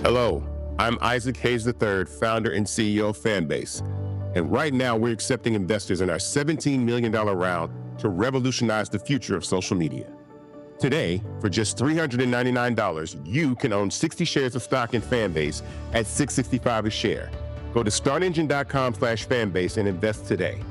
Hello, I'm Isaac Hayes III, founder and CEO of Fanbase. And right now, we're accepting investors in our $17 million round to revolutionize the future of social media. Today, for just $399, you can own 60 shares of stock in Fanbase at $665 a share. Go to startengine.com/fanbase and invest today.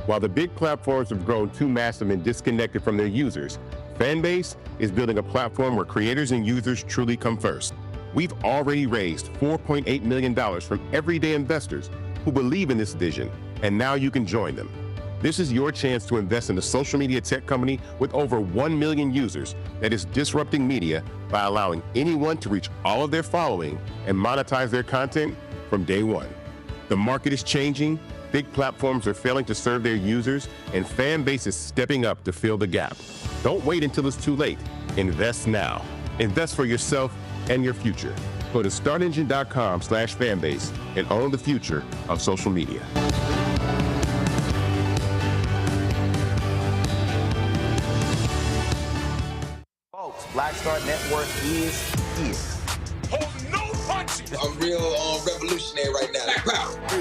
While the big platforms have grown too massive and disconnected from their users, Fanbase is building a platform where creators and users truly come first. We've already raised $4.8 million from everyday investors who believe in this vision, and now you can join them. This is your chance to invest in a social media tech company with over 1 million users that is disrupting media by allowing anyone to reach all of their following and monetize their content from day one. The market is changing, big platforms are failing to serve their users, and Fanbase is stepping up to fill the gap. Don't wait until it's too late. Invest now. Invest for yourself and your future. Go to startengine.com/fanbase and own the future of social media. Folks, Black Star Network is here. Oh, no punches! I'm real revolutionary right now.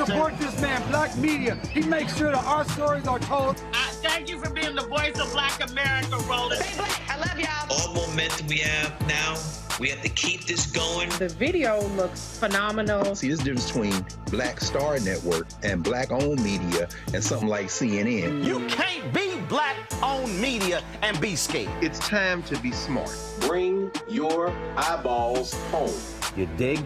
Support this man, Black Media. He makes sure that our stories are told. Thank you for being the voice of Black America, Roland. Stay black. I love y'all. All momentum we have now, we have to keep this going. The video looks phenomenal. See, there's a difference between Black Star Network and Black-owned media and something like CNN. You can't be Black-owned media and be scared. It's time to be smart. Bring your eyeballs home. You dig?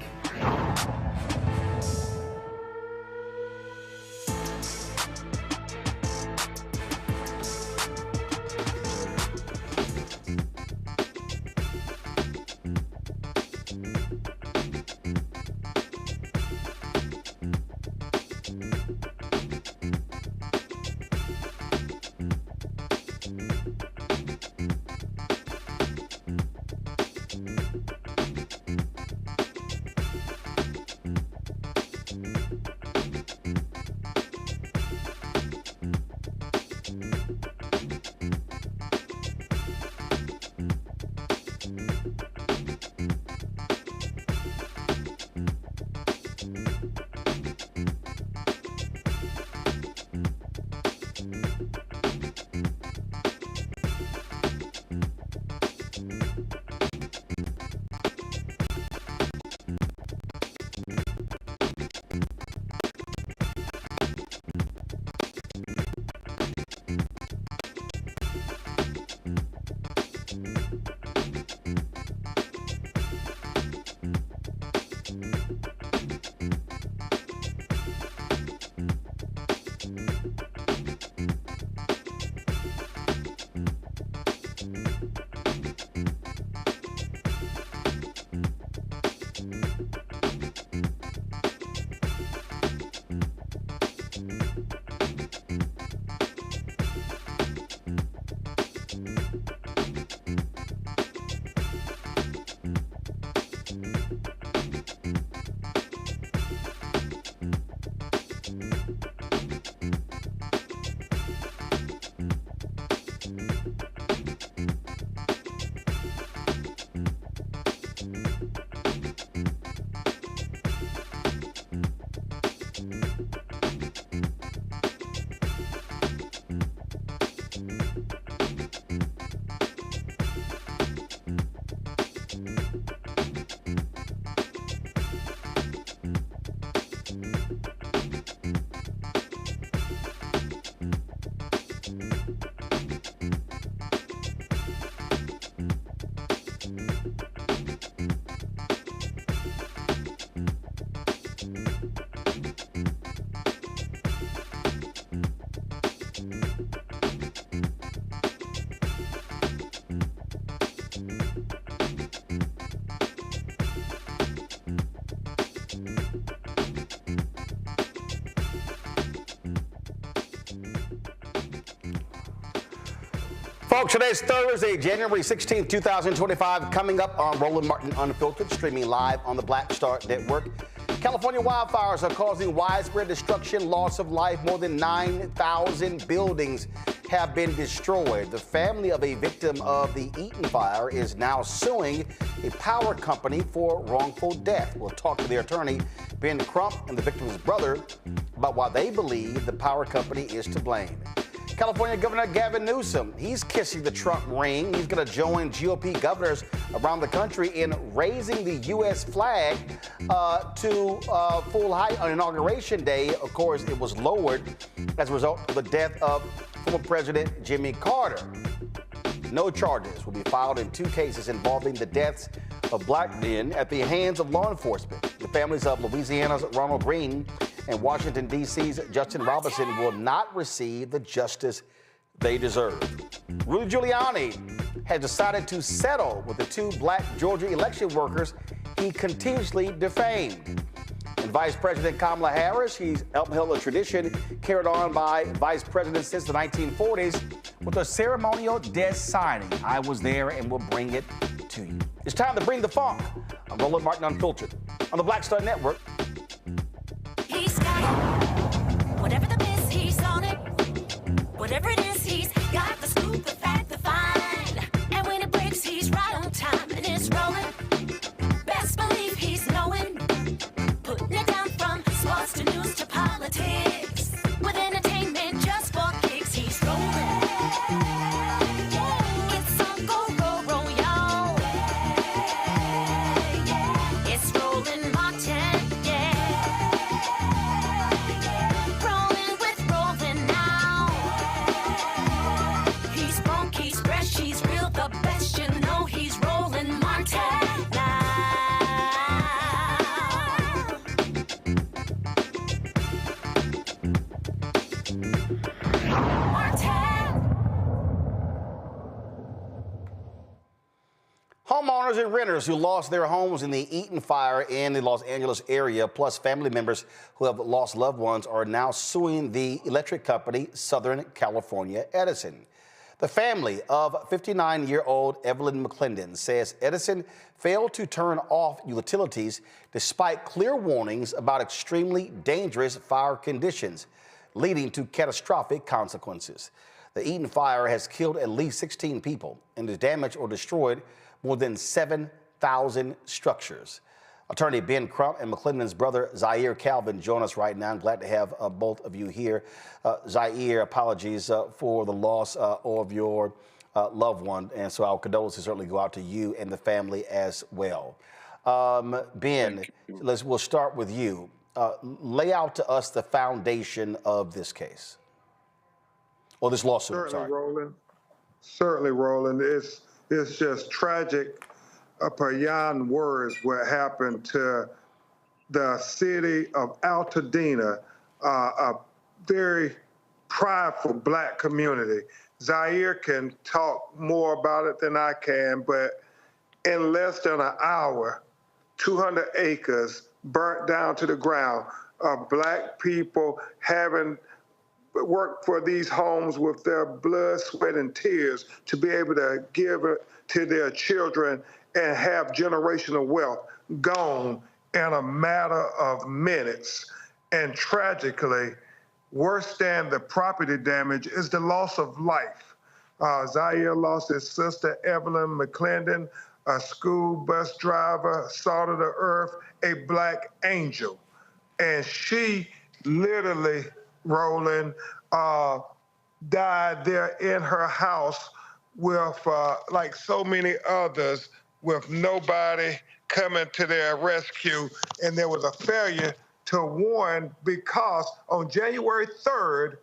Folks, today's Thursday, January 16th, 2025, coming up on Roland Martin Unfiltered, streaming live on the Black Star Network. California wildfires are causing widespread destruction, loss of life, more than 9,000 buildings have been destroyed. The family of a victim of the Eaton fire is now suing a power company for wrongful death. We'll talk to their attorney, Ben Crump, and the victim's brother about why they believe the power company is to blame. California Governor Gavin Newsom, he's kissing the Trump ring. He's going to join GOP governors around the country in raising the U.S. flag to full height on Inauguration Day. Of course, it was lowered as a result of the death of former President Jimmy Carter. No charges will be filed in 2 cases involving the deaths of black men at the hands of law enforcement. The families of Louisiana's Ronald Greene and Washington, D.C.'s Justin Robinson will not receive the justice they deserve. Rudy Giuliani has decided to settle with the 2 black Georgia election workers he continuously defamed. And Vice President Kamala Harris, she's upheld a tradition carried on by vice presidents since the 1940s with a ceremonial desk signing. I was there and will bring it to you. It's time to bring the funk. I'm Roland Martin Unfiltered on the Black Star Network. He's got it. Whatever the biz, he's on it. Whatever it is, he's got the scoop, the fact, the find. And when it breaks, he's right on time and it's rolling. Best believe he's knowing. Putting it down from sports to news to politics. With entertainment just for kicks, he's rolling. It's on go, roll, roll, y'all. It's Roland Martin, yeah. Rolling with Roland now. He's funk, he's fresh, he's real, the best, you know he's Roland Martin now. Homeowners and renters who lost their homes in the Eaton fire in the Los Angeles area, plus family members who have lost loved ones, are now suing the electric company Southern California Edison. The family of 59-year-old Evelyn McClendon says Edison failed to turn off utilities despite clear warnings about extremely dangerous fire conditions, leading to catastrophic consequences. The Eaton fire has killed at least 16 people and has damaged or destroyed more than 7,000 structures. Attorney Ben Crump and McClendon's brother Zaire Calvin join us right now. I'm glad to have both of you here. Zaire, apologies for the loss of your loved one, and so our condolences certainly go out to you and the family as well. Ben, we'll start with you. Lay out to us the foundation of this case, or this lawsuit. Certainly, Roland. It's just tragic beyond words what happened to the city of Altadena, a very prideful black community. Zaire can talk more about it than I can, but in less than an hour, 200 acres burnt down to the ground of black people having worked for these homes with their blood, sweat, and tears to be able to give it to their children and have generational wealth gone in a matter of minutes. And tragically, worse than the property damage is the loss of life. Zaire lost his sister, Evelyn McClendon, a school bus driver, salt of the earth, a black angel. And she literally, Roland, died there in her house with, like so many others, with nobody coming to their rescue. And there was a failure to warn because on January 3rd,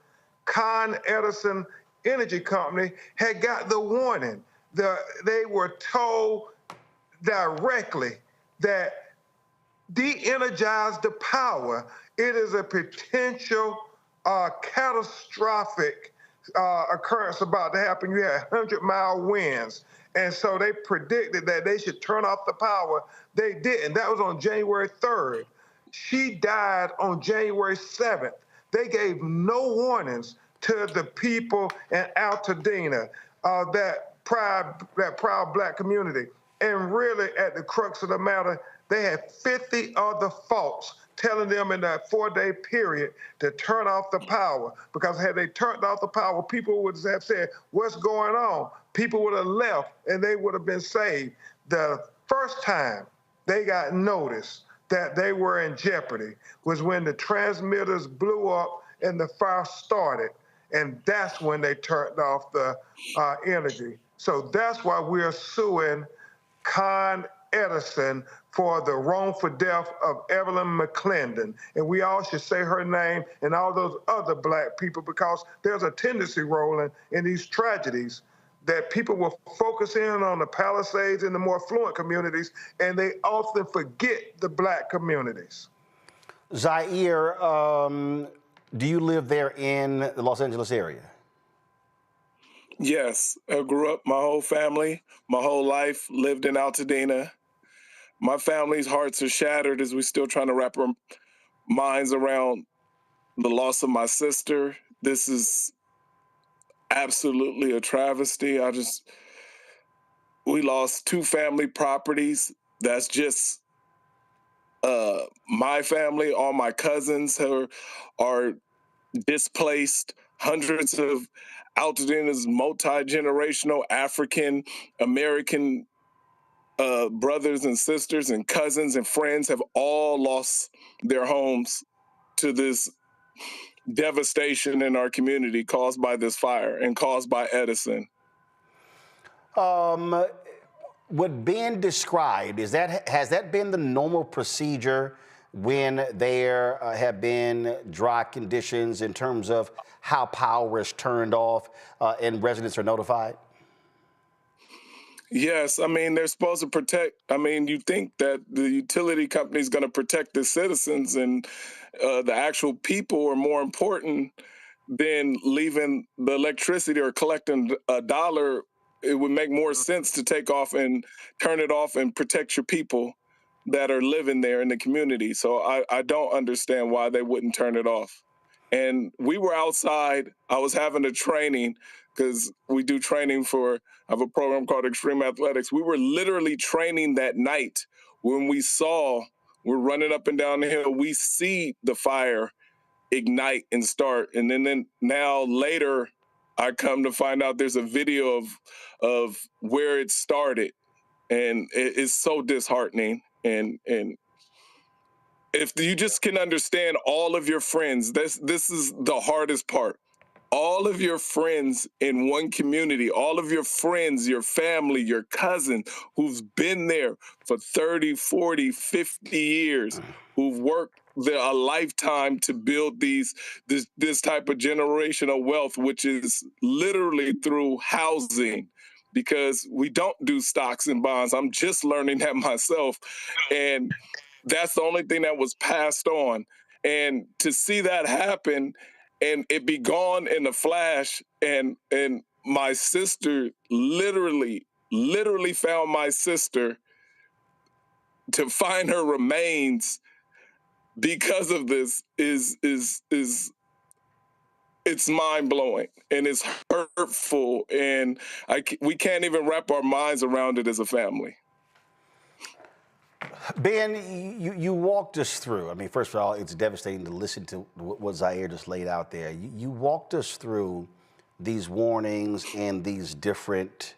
Con Edison Energy Company had got the warning. They were told directly that de-energize the power. It is a potential catastrophic occurrence about to happen. You had 100-mile winds. And so they predicted that they should turn off the power. They didn't. That was on January 3rd. She died on January 7th. They gave no warnings to the people in Altadena, that proud black community. And really, at the crux of the matter, they had 50 other faults telling them in that 4-day period to turn off the power, because had they turned off the power, people would have said, what's going on? People would have left and they would have been saved. The first time they got notice that they were in jeopardy was when the transmitters blew up and the fire started. And that's when they turned off the energy. So that's why we're suing Con Edison for the wrongful death of Evelyn McClendon. And we all should say her name and all those other black people, because there's a tendency, Roland, in these tragedies that people will focus in on the Palisades and the more affluent communities, and they often forget the black communities. Zaire, do you live there in the Los Angeles area? Yes, I grew up, my whole family, my whole life lived in Altadena. My family's hearts are shattered as we're still trying to wrap our minds around the loss of my sister. This is absolutely a travesty. We lost 2 family properties. That's just my family. All my cousins are displaced. Hundreds of Altadena's multi-generational African American brothers and sisters and cousins and friends have all lost their homes to this devastation in our community caused by this fire and caused by Edison. What Ben described, has that been the normal procedure when there have been dry conditions in terms of how power is turned off and residents are notified? Yes, I mean, they're supposed to protect. I mean, you think that the utility company is going to protect the citizens and the actual people are more important than leaving the electricity or collecting $1. It would make more sense to take off and turn it off and protect your people that are living there in the community. So I don't understand why they wouldn't turn it off. And we were outside. I was having a training because we do training I have a program called Extreme Athletics. We were literally training that night when we're running up and down the hill. We see the fire ignite and start. And then now later, I come to find out there's a video of where it started. And it's so disheartening. And if you just can understand all of your friends, this is the hardest part. All of your friends in one community, all of your friends, your family, your cousin who's been there for 30, 40, 50 years, who've worked a lifetime to build this type of generational wealth, which is literally through housing, because we don't do stocks and bonds. I'm just learning that myself. And that's the only thing that was passed on. And to see that happen and it be gone in a flash, and my sister literally found my sister, to find her remains because of this is it's mind-blowing and it's hurtful, and we can't even wrap our minds around it as a family. Ben, you walked us through. I mean, first of all, it's devastating to listen to what Zaire just laid out there. You walked us through these warnings and these different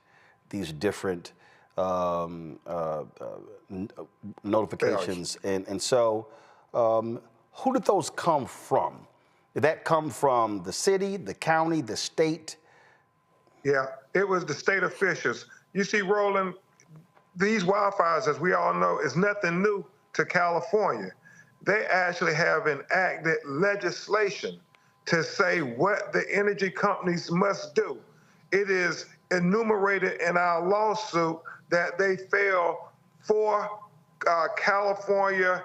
notifications, and so who did those come from? Did that come from the city, the county, the state? Yeah, it was the state officials. You see, Roland, these wildfires, as we all know, is nothing new to California. They actually have enacted legislation to say what the energy companies must do. It is enumerated in our lawsuit that they fell for California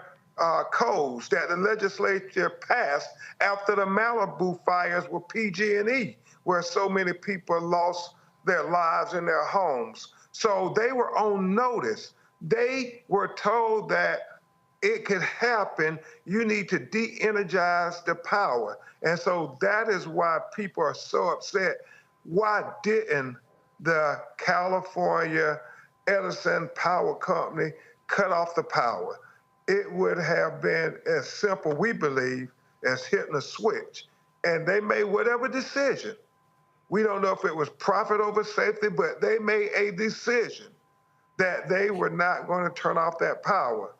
codes that the legislature passed after the Malibu fires with PG&E, where so many people lost their lives and their homes. So they were on notice. They were told that it could happen. You need to de-energize the power. And so that is why people are so upset. Why didn't the California Edison Power Company cut off the power? it would have been as simple, we believe, as hitting a switch. And they made whatever decision. We don't know if it was profit over safety, but they made a decision that they were not going to turn off that power.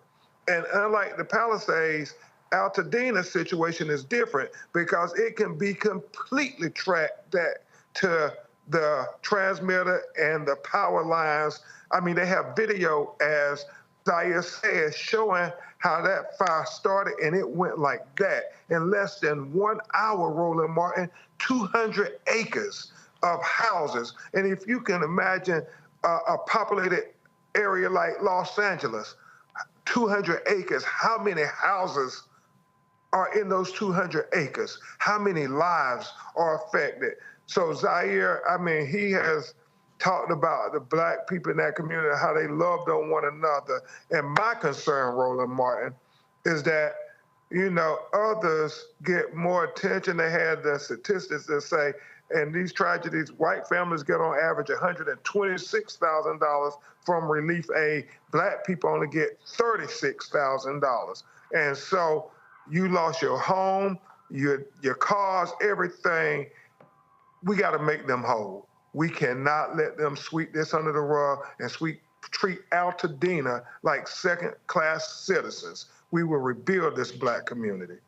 And unlike the Palisades, Altadena situation is different because it can be completely tracked back to the transmitter and the power lines. I mean, they have video, as Zaire says, showing how that fire started, and it went like that. In less than 1 hour, Roland Martin, 200 acres of houses. And if you can imagine a populated area like Los Angeles, 200 acres, how many houses are in those 200 acres? How many lives are affected? So Zaire, I mean, he has talked about the black people in that community, how they loved on one another. And my concern, Roland Martin, is that, you know, others get more attention. They had the statistics that say, in these tragedies, white families get on average $126,000 from relief aid. Black people only get $36,000. And so you lost your home, your cars, everything. We got to make them whole. We cannot let them sweep this under the rug and treat Altadena like second-class citizens. We will rebuild this black community.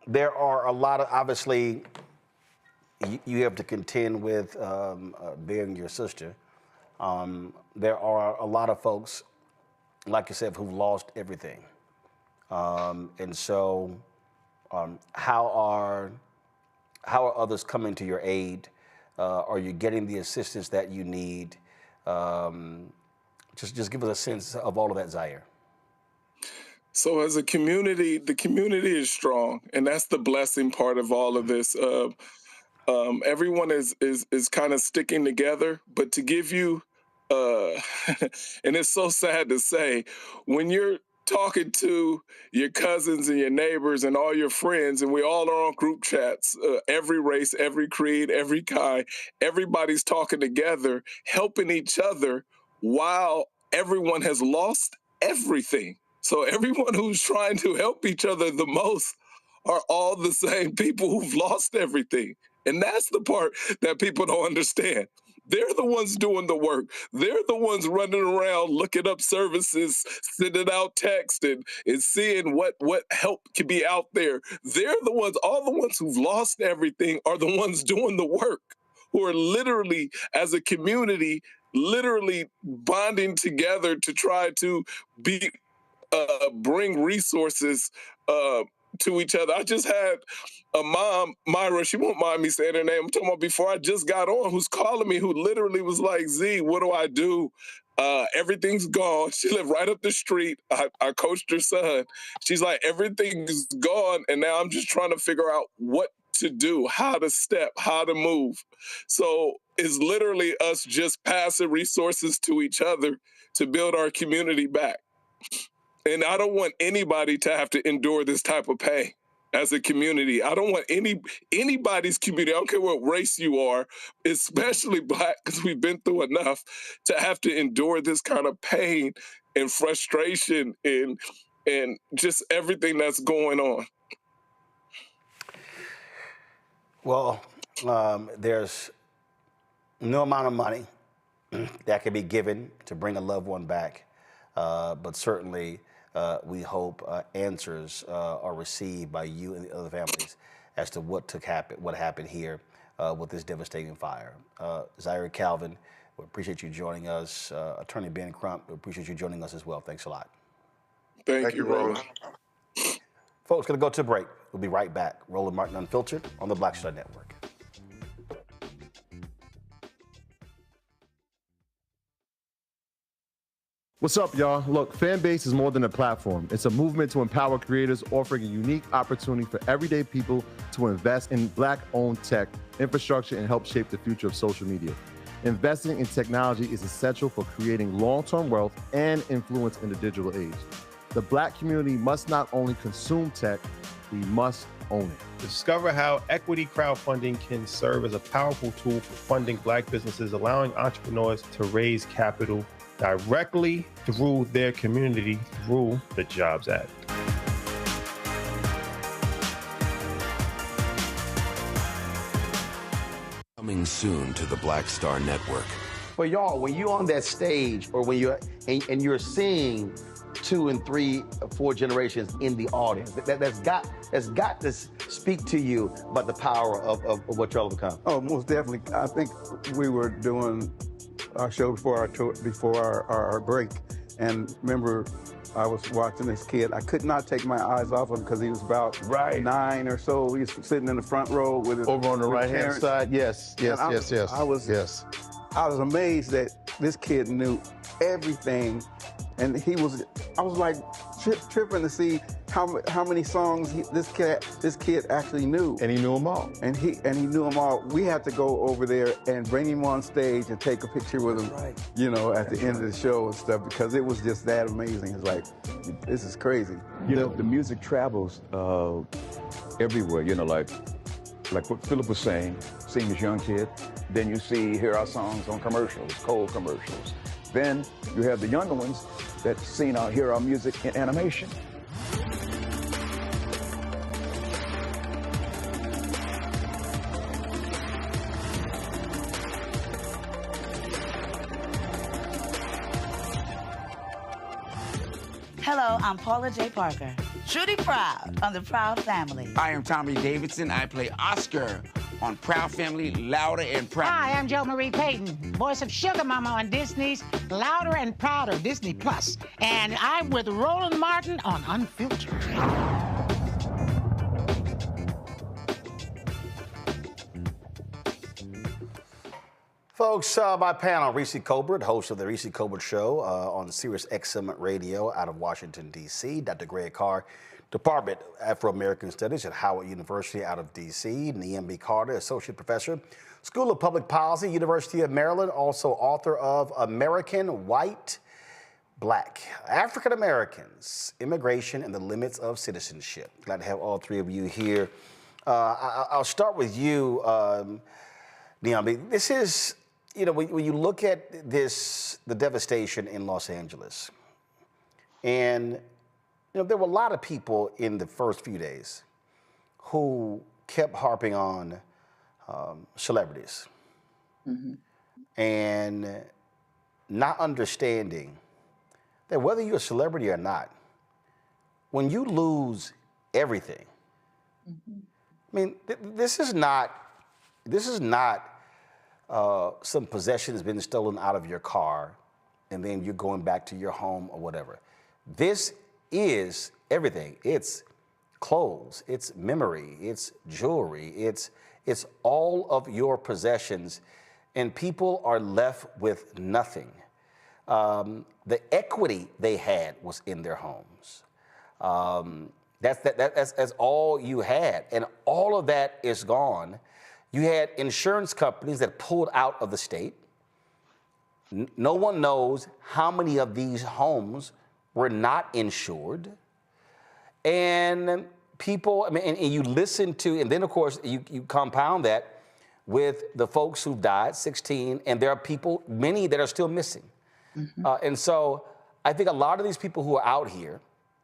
There are a lot of, obviously, you have to contend with being your sister. There are a lot of folks, like yourself, who've lost everything. And so how are others coming to your aid? Are you getting the assistance that you need? Just give us a sense of all of that, Zaire. So as a community, the community is strong, and that's the blessing part of all of this. Everyone is kind of sticking together, but to give you, and it's so sad to say, when you're talking to your cousins and your neighbors and all your friends, and we all are on group chats, every race, every creed, every kind, everybody's talking together, helping each other while everyone has lost everything. So everyone who's trying to help each other the most are all the same people who've lost everything. And that's the part that people don't understand. They're the ones doing the work. They're the ones running around looking up services, sending out text and seeing what help can be out there. They're the ones, all the ones who've lost everything are the ones doing the work, who are literally, as a community, literally bonding together to try to bring resources to each other. I just had a mom, Myra, she won't mind me saying her name. I'm talking about before I just got on, who's calling me, who literally was like, Z, what do I do? Everything's gone. She lived right up the street. I coached her son. She's like, everything is gone. And now I'm just trying to figure out what to do, how to step, how to move. So it's literally us just passing resources to each other to build our community back. And I don't want anybody to have to endure this type of pain as a community. I don't want anybody's community, I don't care what race you are, especially Black, because we've been through enough, to have to endure this kind of pain and frustration and just everything that's going on. Well, there's no amount of money that can be given to bring a loved one back, but certainly we hope answers are received by you and the other families as to what happened here with this devastating fire. Zaire Calvin, we appreciate you joining us. Attorney Ben Crump, we appreciate you joining us as well. Thanks a lot. Thank you, Roland. Folks, going to go to a break. We'll be right back. Roland Martin Unfiltered on the Black Star Network. What's up, y'all? Look, Fanbase is more than a platform. It's a movement to empower creators, offering a unique opportunity for everyday people to invest in Black-owned tech, infrastructure, and help shape the future of social media. Investing in technology is essential for creating long-term wealth and influence in the digital age. The Black community must not only consume tech, we must own it. Discover how equity crowdfunding can serve as a powerful tool for funding Black businesses, allowing entrepreneurs to raise capital directly through their community through the Jobs Act. Coming soon to the Black Star Network. But y'all, when you're on that stage, or when you're and you're seeing 2 and 3, 4 generations in the audience, that's got to speak to you about the power of what y'all have become. Oh, most definitely. I think we were doing our show before our break, and remember, I was watching this kid. I could not take my eyes off him because he was about 9 or so. He was sitting in the front row with his over on the right-hand parents. side. Yes. I was amazed that this kid knew everything, and I was like tripping to see how many songs this kid actually knew. And he knew them all. And he knew them all. We had to go over there and bring him on stage and take a picture with him, at the end of the show and stuff, because it was just that amazing. It's like, this is crazy. The music travels everywhere, like what Philip was saying, seeing this young kid, then you hear our songs on commercials, cold commercials. Then you have the younger ones that hear our music in animation. Hello, I'm Paula J. Parker. Truly proud on the Proud Family. I am Tommy Davidson. I play Oscar on Proud Family, Louder and Proud. Hi, I'm Jo Marie Payton, voice of Sugar Mama on Disney's Louder and Prouder, Disney Plus. And I'm with Roland Martin on Unfiltered. Folks, my panel, Reese Colbert, host of the Reese Colbert Show on Sirius XM Radio out of Washington, D.C. Dr. Greg Carr, Department of Afro-American Studies at Howard University out of D.C. Neem B. Carter, Associate Professor, School of Public Policy, University of Maryland, also author of American, White, Black, African Americans, Immigration and the Limits of Citizenship. Glad to have all three of you here. I'll start with you, Neem. This is... when you look at the devastation in Los Angeles, and, there were a lot of people in the first few days who kept harping on celebrities and not understanding that whether you're a celebrity or not, when you lose everything, this is not some possession has been stolen out of your car and then you're going back to your home or whatever. This is everything. It's clothes, it's memory, it's jewelry, it's all of your possessions, and people are left with nothing. The equity they had was in their homes. That's all you had, and all of that is gone. You had insurance companies that pulled out of the state. No one knows how many of these homes were not insured. And people, and you listen to, and then of course you compound that with the folks who died, 16, and there are people, many that are still missing. And so I think a lot of these people who are out here,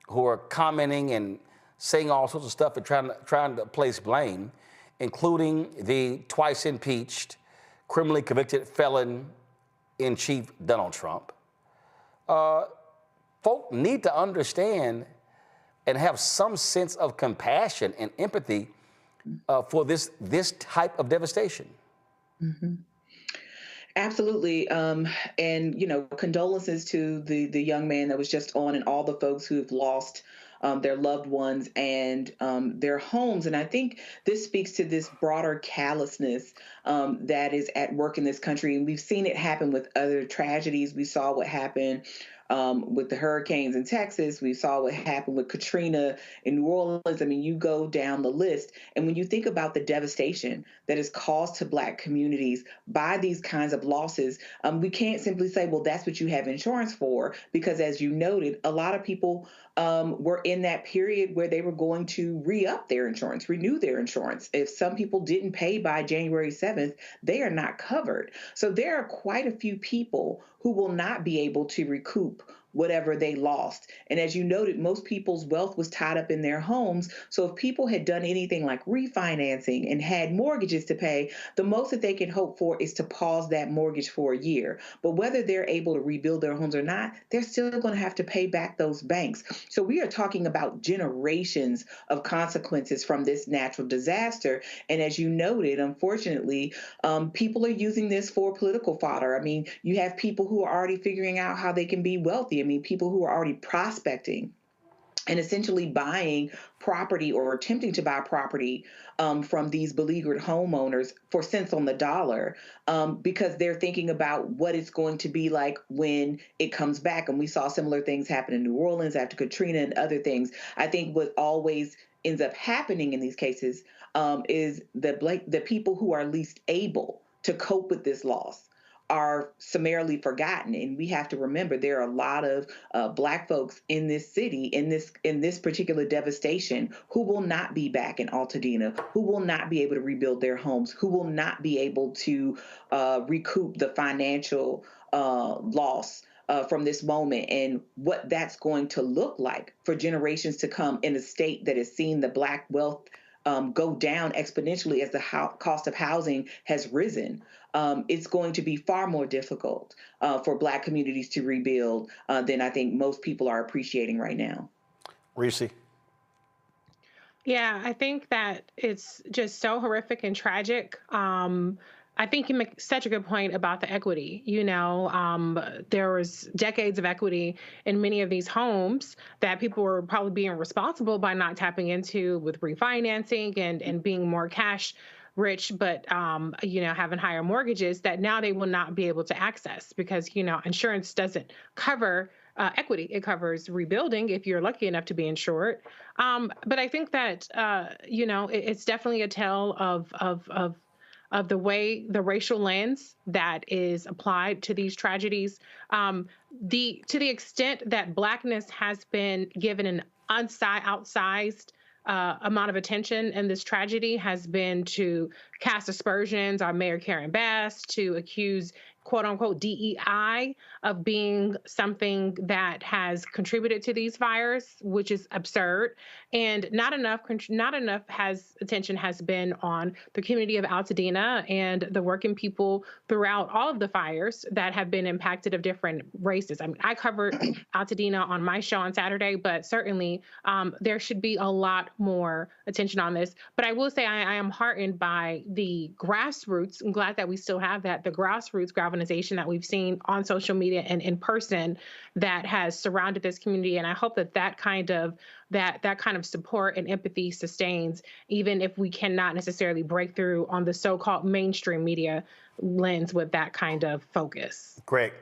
who are commenting and saying all sorts of stuff and trying to place blame, including the twice impeached, criminally convicted felon-in-chief Donald Trump, folk need to understand and have some sense of compassion and empathy for this type of devastation. Absolutely. And, condolences to the young man that was just on and all the folks who have lost their loved ones and their homes. And I think this speaks to this broader callousness that is at work in this country. And we've seen it happen with other tragedies. We saw what happened with the hurricanes in Texas. We saw what happened with Katrina in New Orleans. I mean, you go down the list. And when you think about the devastation that is caused to Black communities by these kinds of losses, we can't simply say, well, that's what you have insurance for, because as you noted, a lot of people were in that period where they were going to re-up their insurance, renew their insurance. If some people didn't pay by January 7th, they are not covered. So there are quite a few people who will not be able to recoup whatever they lost. And as you noted, most people's wealth was tied up in their homes. So if people had done anything like refinancing and had mortgages to pay, the most that they can hope for is to pause that mortgage for a year. But whether they're able to rebuild their homes or not, they're still going to have to pay back those banks. So we are talking about generations of consequences from this natural disaster. And as you noted, unfortunately, people are using this for political fodder. I mean, you have people who are already figuring out how they can be wealthy. I mean, people who are already prospecting and essentially buying property or attempting to buy property from these beleaguered homeowners for cents on the dollar because they're thinking about what it's going to be like when it comes back. And we saw similar things happen in New Orleans after Katrina and other things. I think what always ends up happening in these cases is the people who are least able to cope with this loss are summarily forgotten. And we have to remember there are a lot of Black folks in this city, in this particular devastation, who will not be back in Altadena, who will not be able to rebuild their homes, who will not be able to recoup the financial loss from this moment, and what that's going to look like for generations to come in a state that has seen the Black wealth go down exponentially as the cost of housing has risen. It's going to be far more difficult for Black communities to rebuild than I think most people are appreciating right now. Reese. Yeah, I think that it's just so horrific and tragic. I think you make such a good point about the equity. You know, there was decades of equity in many of these homes that people were probably being responsible by not tapping into with refinancing and being more cash rich, but, you know, having higher mortgages that now they will not be able to access because, you know, insurance doesn't cover equity. It covers rebuilding if you're lucky enough to be insured. But I think that, you know, it's definitely a tale of the way the racial lens that is applied to these tragedies. To the extent that Blackness has been given an outsized amount of attention in this tragedy has been to cast aspersions on Mayor Karen Bass, to accuse quote unquote DEI of being something that has contributed to these fires, which is absurd. And not enough attention has been on the community of Altadena and the working people throughout all of the fires that have been impacted of different races. I mean, I covered Altadena on my show on Saturday, but certainly there should be a lot more attention on this. But I will say I am heartened by the grassroots. I'm glad that we still have that, the grassroots galvanization that we've seen on social media and in person that has surrounded this community. And I hope that that kind of support and empathy sustains, even if we cannot necessarily break through on the so-called mainstream media lens with that kind of focus. Great.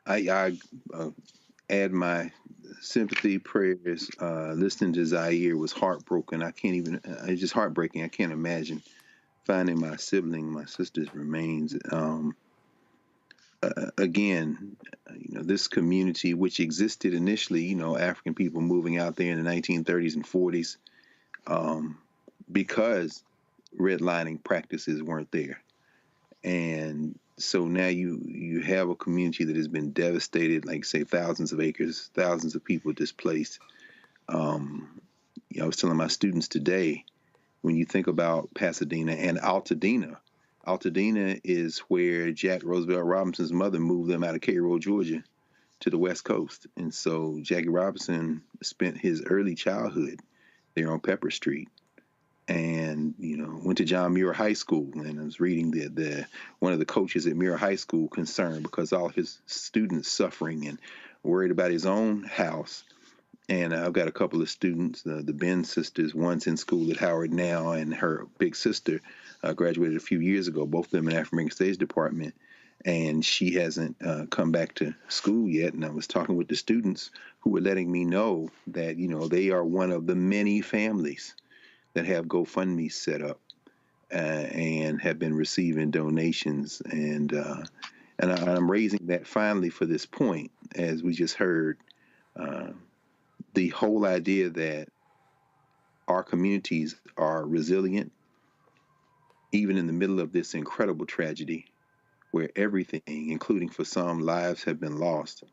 I add my sympathy, prayers. Listening to Zaire was heartbroken. It's just heartbreaking. I can't imagine finding my sister's remains. Again, you know, this community, which existed initially, you know, African people moving out there in the 1930s and 40s, because redlining practices weren't there. And so now you have a community that has been devastated, like say thousands of acres, thousands of people displaced. You know, I was telling my students today, when you think about Pasadena and Altadena is where Jack Roosevelt Robinson's mother moved them out of Cairo, Georgia, to the West Coast. And so Jackie Robinson spent his early childhood there on Pepper Street, and you know, went to John Muir High School. And I was reading that one of the coaches at Muir High School concerned because all his students suffering and worried about his own house. And I've got a couple of students, the Ben sisters. One's in school at Howard now, and her big sister graduated a few years ago, both of them in African American Studies department. and she hasn't come back to school yet. And I was talking with the students who were letting me know that, you know, they are one of the many families that have GoFundMe set up and have been receiving donations. And I'm raising that finally for this point, as we just heard, the whole idea that our communities are resilient, even in the middle of this incredible tragedy, where everything, including for some, lives have been lost.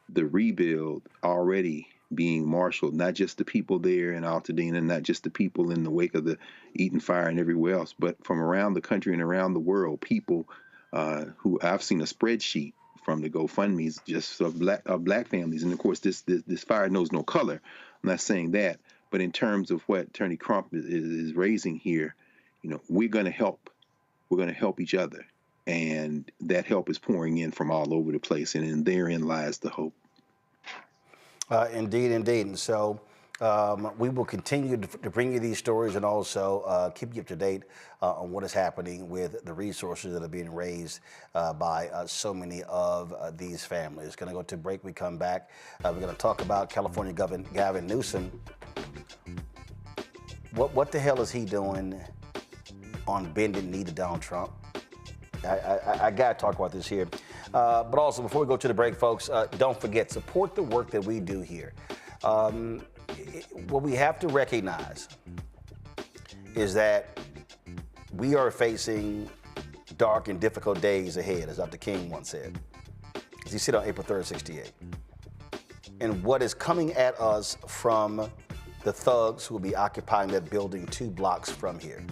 The rebuild already being marshaled, not just the people there in Altadena, not just the people in the wake of the Eaton fire and everywhere else, but from around the country and around the world, people who I've seen a spreadsheet from the GoFundMes just of black families. And of course, this fire knows no color. I'm not saying that, but in terms of what Attorney Crump is raising here, you know, we're going to help. We're going to help each other. And that help is pouring in from all over the place, and therein lies the hope. Indeed, indeed. And so we will continue to bring you these stories and also keep you up to date on what is happening with the resources that are being raised by so many of these families. Going to go to break. We come back. We're going to talk about California Governor Gavin Newsom. What the hell is he doing on bending knee to Donald Trump? I got to talk about this here. But also, before we go to the break, folks, don't forget, support the work that we do here. What we have to recognize is that we are facing dark and difficult days ahead, as Dr. King once said, as he said on April 3rd, 68. And what is coming at us from the thugs who will be occupying that building 2 blocks from here,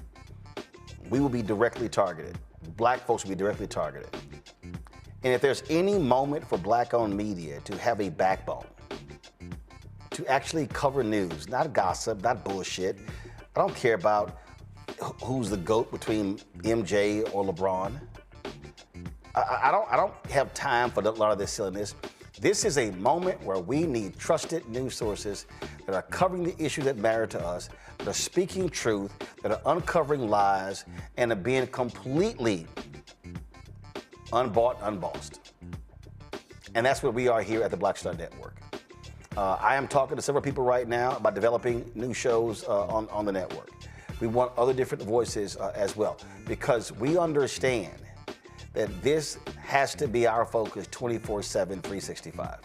we will be directly targeted. Black folks will be directly targeted. And if there's any moment for black-owned media to have a backbone, to actually cover news, not gossip, not bullshit. I don't care about who's the GOAT between MJ or LeBron. I don't have time for a lot of this silliness. This is a moment where we need trusted news sources that are covering the issues that matter to us, that are speaking truth, that are uncovering lies, and are being completely unbought, unbossed. And that's what we are here at the Black Star Network. I am talking to several people right now about developing new shows on the network. We want other different voices as well, because we understand that this has to be our focus 24/7, 365.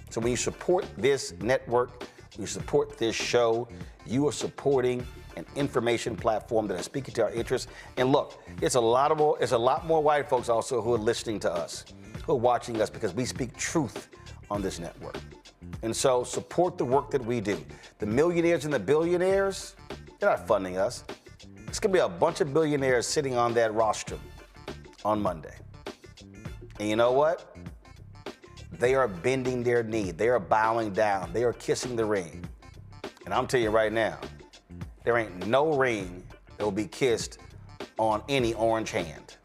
So when you support this network, when you support this show, you are supporting an information platform that is speaking to our interests. And look, it's a lot more white folks also who are listening to us, who are watching us, because we speak truth on this network. And so support the work that we do. The millionaires and the billionaires, they're not funding us. It's going to be a bunch of billionaires sitting on that rostrum on Monday. And you know what? They are bending their knee. They are bowing down. They are kissing the ring. And I'm telling you right now, there ain't no ring that will be kissed on any orange hand.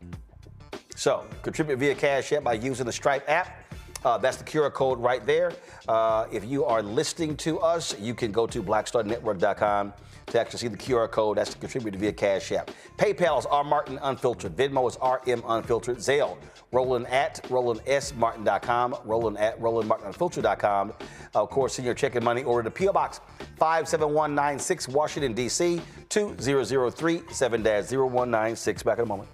So contribute via Cash App by using the Stripe app. That's the QR code right there. If you are listening to us, you can go to blackstarnetwork.com to actually see the QR code. That's to contribute via Cash App. PayPal is R Martin Unfiltered. Venmo is RM Unfiltered. Zelle, Roland at RolandSMartin.com. Roland at RolandMartinUnfiltered.com. Of course, send your check and money order to P.O. Box 57196, Washington, D.C. 2003 7-0196. Back in a moment.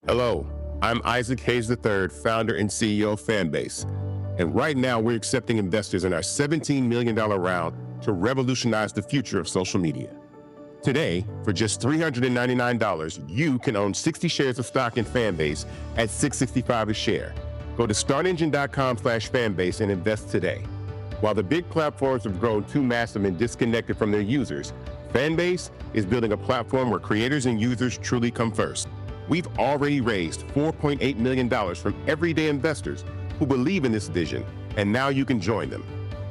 Hello, I'm Isaac Hayes III, founder and CEO of Fanbase. And right now, we're accepting investors in our $17 million round to revolutionize the future of social media. Today, for just $399, you can own 60 shares of stock in Fanbase at $665 a share. Go to startengine.com/fanbase and invest today. While the big platforms have grown too massive and disconnected from their users, Fanbase is building a platform where creators and users truly come first. We've already raised $4.8 million from everyday investors who believe in this vision, and now you can join them.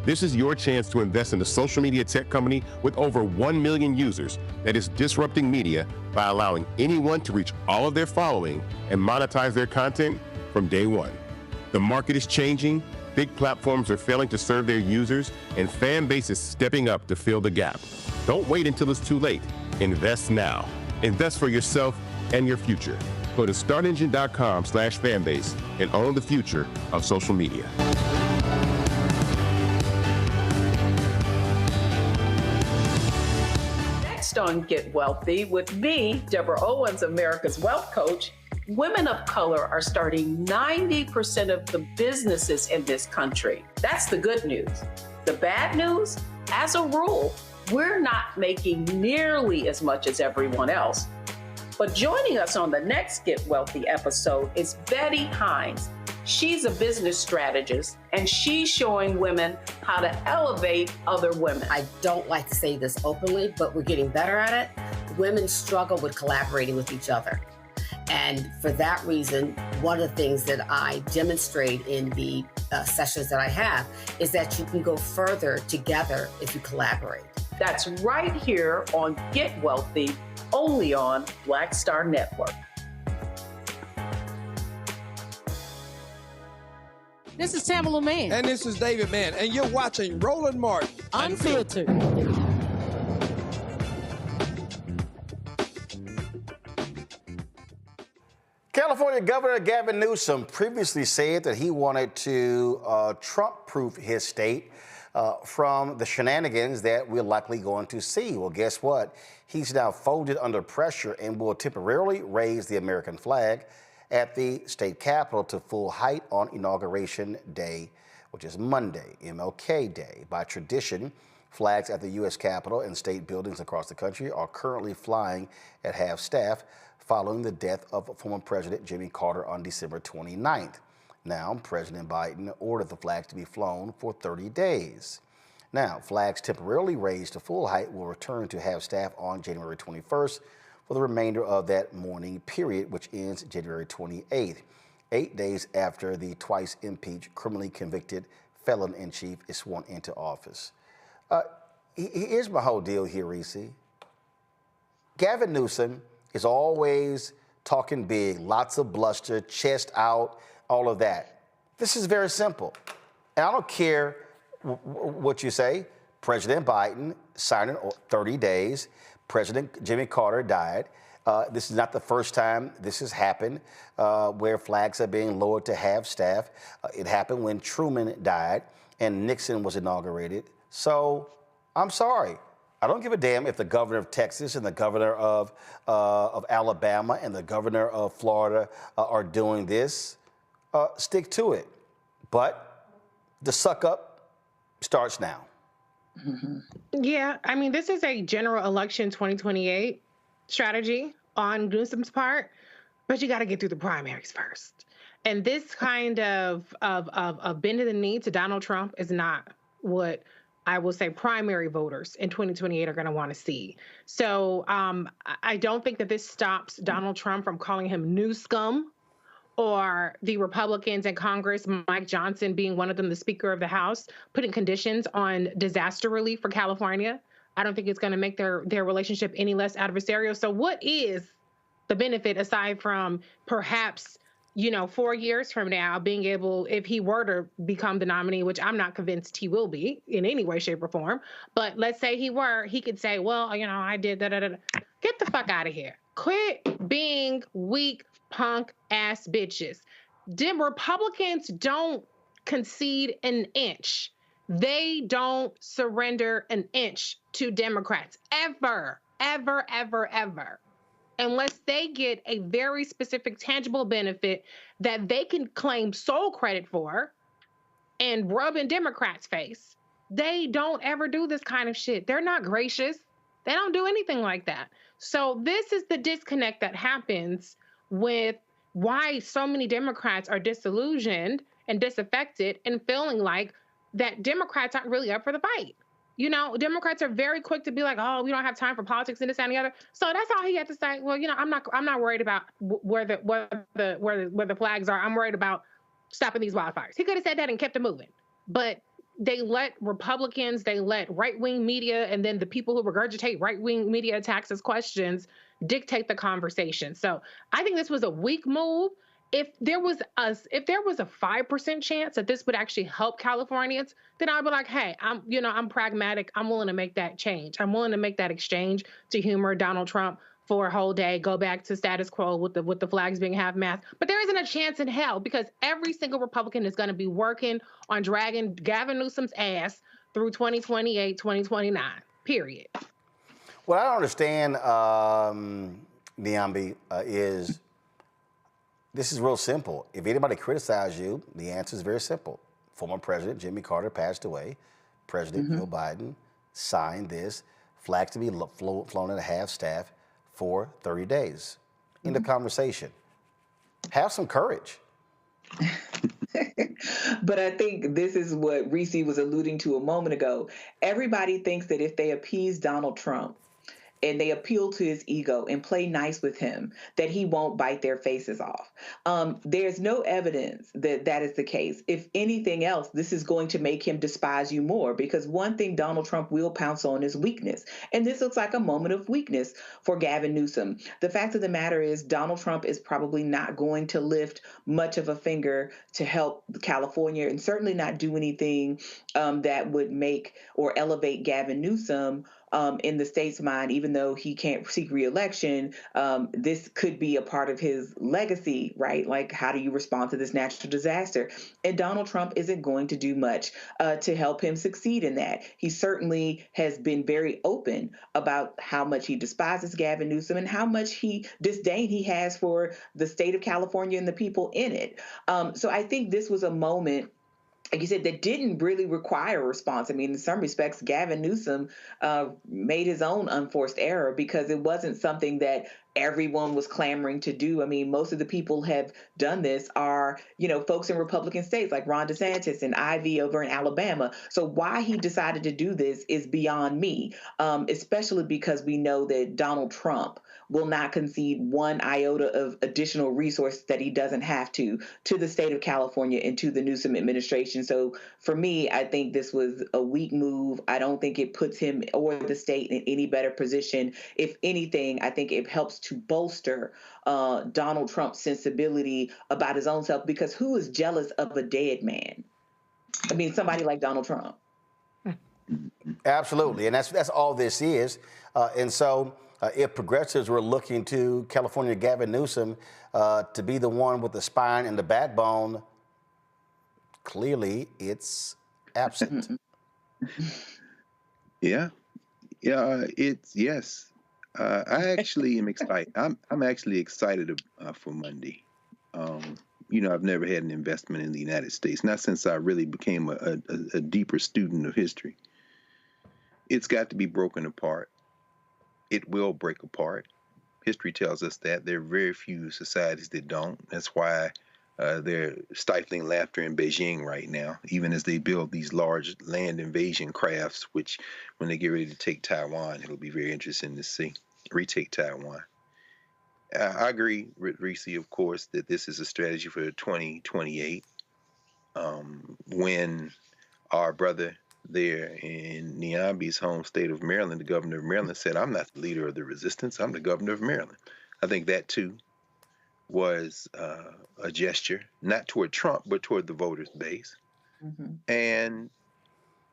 This is your chance to invest in a social media tech company with over 1 million users that is disrupting media by allowing anyone to reach all of their following and monetize their content from day one. The market is changing, big platforms are failing to serve their users, and Fanbase is stepping up to fill the gap. Don't wait until it's too late. Invest now. Invest for yourself and your future. Go to startengine.com/fanbase and own the future of social media. Next on Get Wealthy with me, Deborah Owens, America's Wealth Coach, women of color are starting 90% of the businesses in this country. That's the good news. The bad news, as a rule, we're not making nearly as much as everyone else. But joining us on the next Get Wealthy episode is Betty Hines. She's a business strategist, and she's showing women how to elevate other women. I don't like to say this openly, but we're getting better at it. Women struggle with collaborating with each other. And for that reason, one of the things that I demonstrate in the sessions that I have is that you can go further together if you collaborate. That's right here on Get Wealthy, only on Black Star Network. This is Tamala Mann. And this is David Mann. And you're watching Roland Martin Unfiltered. California Governor Gavin Newsom previously said that he wanted to Trump-proof his state from the shenanigans that we're likely going to see. Well, guess what? He's now folded under pressure and will temporarily raise the American flag at the state capitol to full height on Inauguration Day, which is Monday, MLK Day. By tradition, flags at the U.S. Capitol and state buildings across the country are currently flying at half staff following the death of former President Jimmy Carter on December 29th. Now, President Biden ordered the flags to be flown for 30 days. Now, flags temporarily raised to full height will return to half staff on January 21st for the remainder of that mourning period, which ends January 28th, 8 days after the twice impeached, criminally convicted felon-in-chief is sworn into office. Here's my whole deal here, Reese. Gavin Newsom is always talking big, lots of bluster, chest out, all of that. This is very simple. And I don't care what you say. President Biden signed in 30 days. President Jimmy Carter died. This is not the first time this has happened where flags are being lowered to half staff. It happened when Truman died and Nixon was inaugurated. So I'm sorry. I don't give a damn if the governor of Texas and the governor of Alabama and the governor of Florida are doing this. Stick to it. But the suck up starts now. Mm-hmm. Yeah, I mean, this is a general election 2028 strategy on Newsom's part, but you got to get through the primaries first. And this kind of bending the knee to Donald Trump is not what I will say primary voters in 2028 are going to want to see. So I don't think that this stops Donald Trump from calling him new scum, or the Republicans in Congress, Mike Johnson being one of them, the Speaker of the House, putting conditions on disaster relief for California. I don't think it's going to make their relationship any less adversarial. So what is the benefit aside from perhaps, 4 years from now being able, if he were to become the nominee, which I'm not convinced he will be in any way, shape, or form, but let's say he were, he could say, well, I did da-da-da-da. Get the fuck out of here. Quit being weak, punk ass bitches. Republicans don't concede an inch. They don't surrender an inch to Democrats ever, ever, ever, ever, unless they get a very specific, tangible benefit that they can claim sole credit for and rub in Democrats' face. They don't ever do this kind of shit. They're not gracious. They don't do anything like that. So this is the disconnect that happens with why so many Democrats are disillusioned and disaffected and feeling like that Democrats aren't really up for the fight. Democrats are very quick to be like, oh, we don't have time for politics and this and the other. So that's all he had to say. Well, I'm not worried about where the flags are. I'm worried about stopping these wildfires. He could have said that and kept it moving. But they let Republicans, they let right-wing media, and then the people who regurgitate right-wing media attacks as questions dictate the conversation. So I think this was a weak move. If there was a 5% chance that this would actually help Californians, then I'd be like, hey, I'm pragmatic. I'm willing to make that change. I'm willing to make that exchange to humor Donald Trump for a whole day, go back to status quo with the flags being half-mast. But there isn't a chance in hell because every single Republican is going to be working on dragging Gavin Newsom's ass through 2028, 2029, period. What I don't understand, Niambi, is this is real simple. If anybody criticizes you, the answer is very simple. Former President Jimmy Carter passed away. President Joe Biden signed this. Flags to be flown at a half-staff for 30 days. End of conversation. Have some courage. But I think this is what Reese was alluding to a moment ago. Everybody thinks that if they appease Donald Trump and they appeal to his ego and play nice with him, that he won't bite their faces off. There's no evidence that that is the case. If anything else, this is going to make him despise you more, because one thing Donald Trump will pounce on is weakness. And this looks like a moment of weakness for Gavin Newsom. The fact of the matter is Donald Trump is probably not going to lift much of a finger to help California, and certainly not do anything that would make or elevate Gavin Newsom in the state's mind. Even though he can't seek re-election, this could be a part of his legacy, right? Like, how do you respond to this natural disaster? And Donald Trump isn't going to do much to help him succeed in that. He certainly has been very open about how much he despises Gavin Newsom and how much disdain he has for the state of California and the people in it. So I think this was a moment, like you said, that didn't really require a response. I mean, in some respects, Gavin Newsom made his own unforced error, because it wasn't something that everyone was clamoring to do. I mean, most of the people have done this are, folks in Republican states like Ron DeSantis and Ivey over in Alabama. So why he decided to do this is beyond me, especially because we know that Donald Trump will not concede one iota of additional resources that he doesn't have to the state of California and to the Newsom administration. So for me, I think this was a weak move. I don't think it puts him or the state in any better position. If anything, I think it helps to bolster Donald Trump's sensibility about his own self, because who is jealous of a dead man? I mean, somebody like Donald Trump. Absolutely, and that's all this is. And so if progressives were looking to California Gavin Newsom to be the one with the spine and the backbone, clearly it's absent. Yes. I actually am excited. I'm actually excited for Monday. I've never had an investment in the United States, not since I really became a deeper student of history. It's got to be broken apart. It will break apart. History tells us that. There are very few societies that don't. That's why they're stifling laughter in Beijing right now, even as they build these large land invasion crafts, which when they get ready to take Taiwan, it'll be very interesting to see. Retake Taiwan. I agree with Reese, of course, that this is a strategy for 2028. When our brother there in Niambi's home state of Maryland, the governor of Maryland, said, "I'm not the leader of the resistance, I'm the governor of Maryland." I think that too was a gesture, not toward Trump, but toward the voters base. And,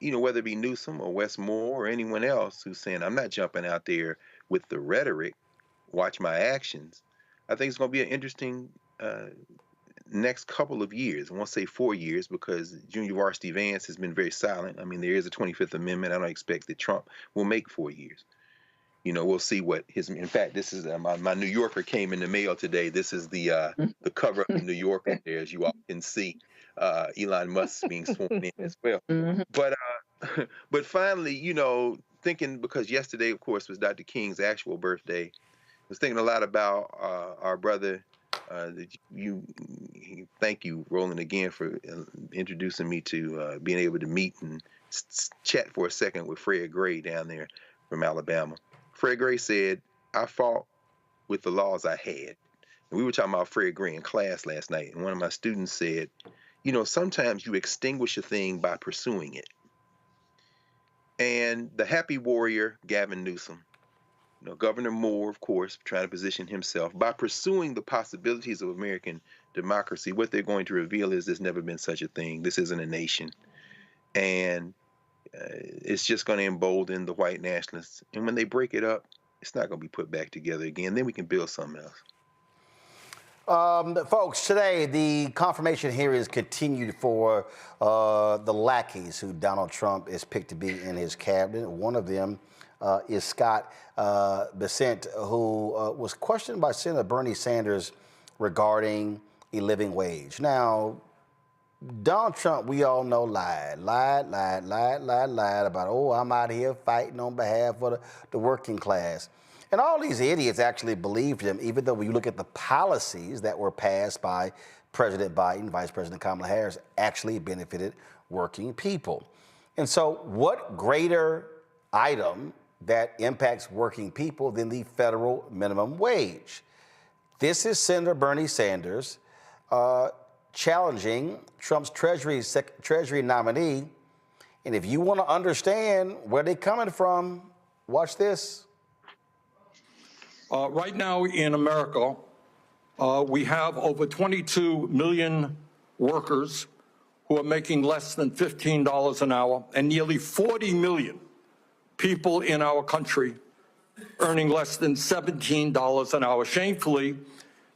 whether it be Newsom or Wes Moore or anyone else who's saying, "I'm not jumping out there with the rhetoric, watch my actions," I think it's going to be an interesting next couple of years. I won't say 4 years, because Junior Varsity Vance has been very silent. I mean, there is a 25th Amendment. I don't expect that Trump will make 4 years. We'll see what in fact, this is my New Yorker came in the mail today. This is the cover of the New Yorker there, as you all can see. Elon Musk being sworn in as well. But finally, thinking, because yesterday, of course, was Dr. King's actual birthday, I was thinking a lot about our brother. Thank you, Roland, again for introducing me to being able to meet and chat for a second with Fred Gray down there from Alabama. Fred Gray said, "I fought with the laws I had." And we were talking about Fred Gray in class last night, and one of my students said, sometimes you extinguish a thing by pursuing it. And the happy warrior, Gavin Newsom, Governor Moore, of course, trying to position himself by pursuing the possibilities of American democracy. What they're going to reveal is there's never been such a thing. This isn't a nation. And it's just going to embolden the white nationalists. And when they break it up, it's not going to be put back together again. Then we can build something else. Folks, today the confirmation hearings continued for the lackeys who Donald Trump is picked to be in his cabinet. One of them is Scott Bessent, who was questioned by Senator Bernie Sanders regarding a living wage. Now, Donald Trump, we all know, lied about, oh, I'm out here fighting on behalf of the working class. And all these idiots actually believed him, even though when you look at the policies that were passed by President Biden, Vice President Kamala Harris, actually benefited working people. And so what greater item that impacts working people than the federal minimum wage? This is Senator Bernie Sanders challenging Trump's Treasury nominee. And if you want to understand where they're coming from, watch this. Right now in America, we have over 22 million workers who are making less than $15 an hour, and nearly 40 million people in our country earning less than $17 an hour. Shamefully,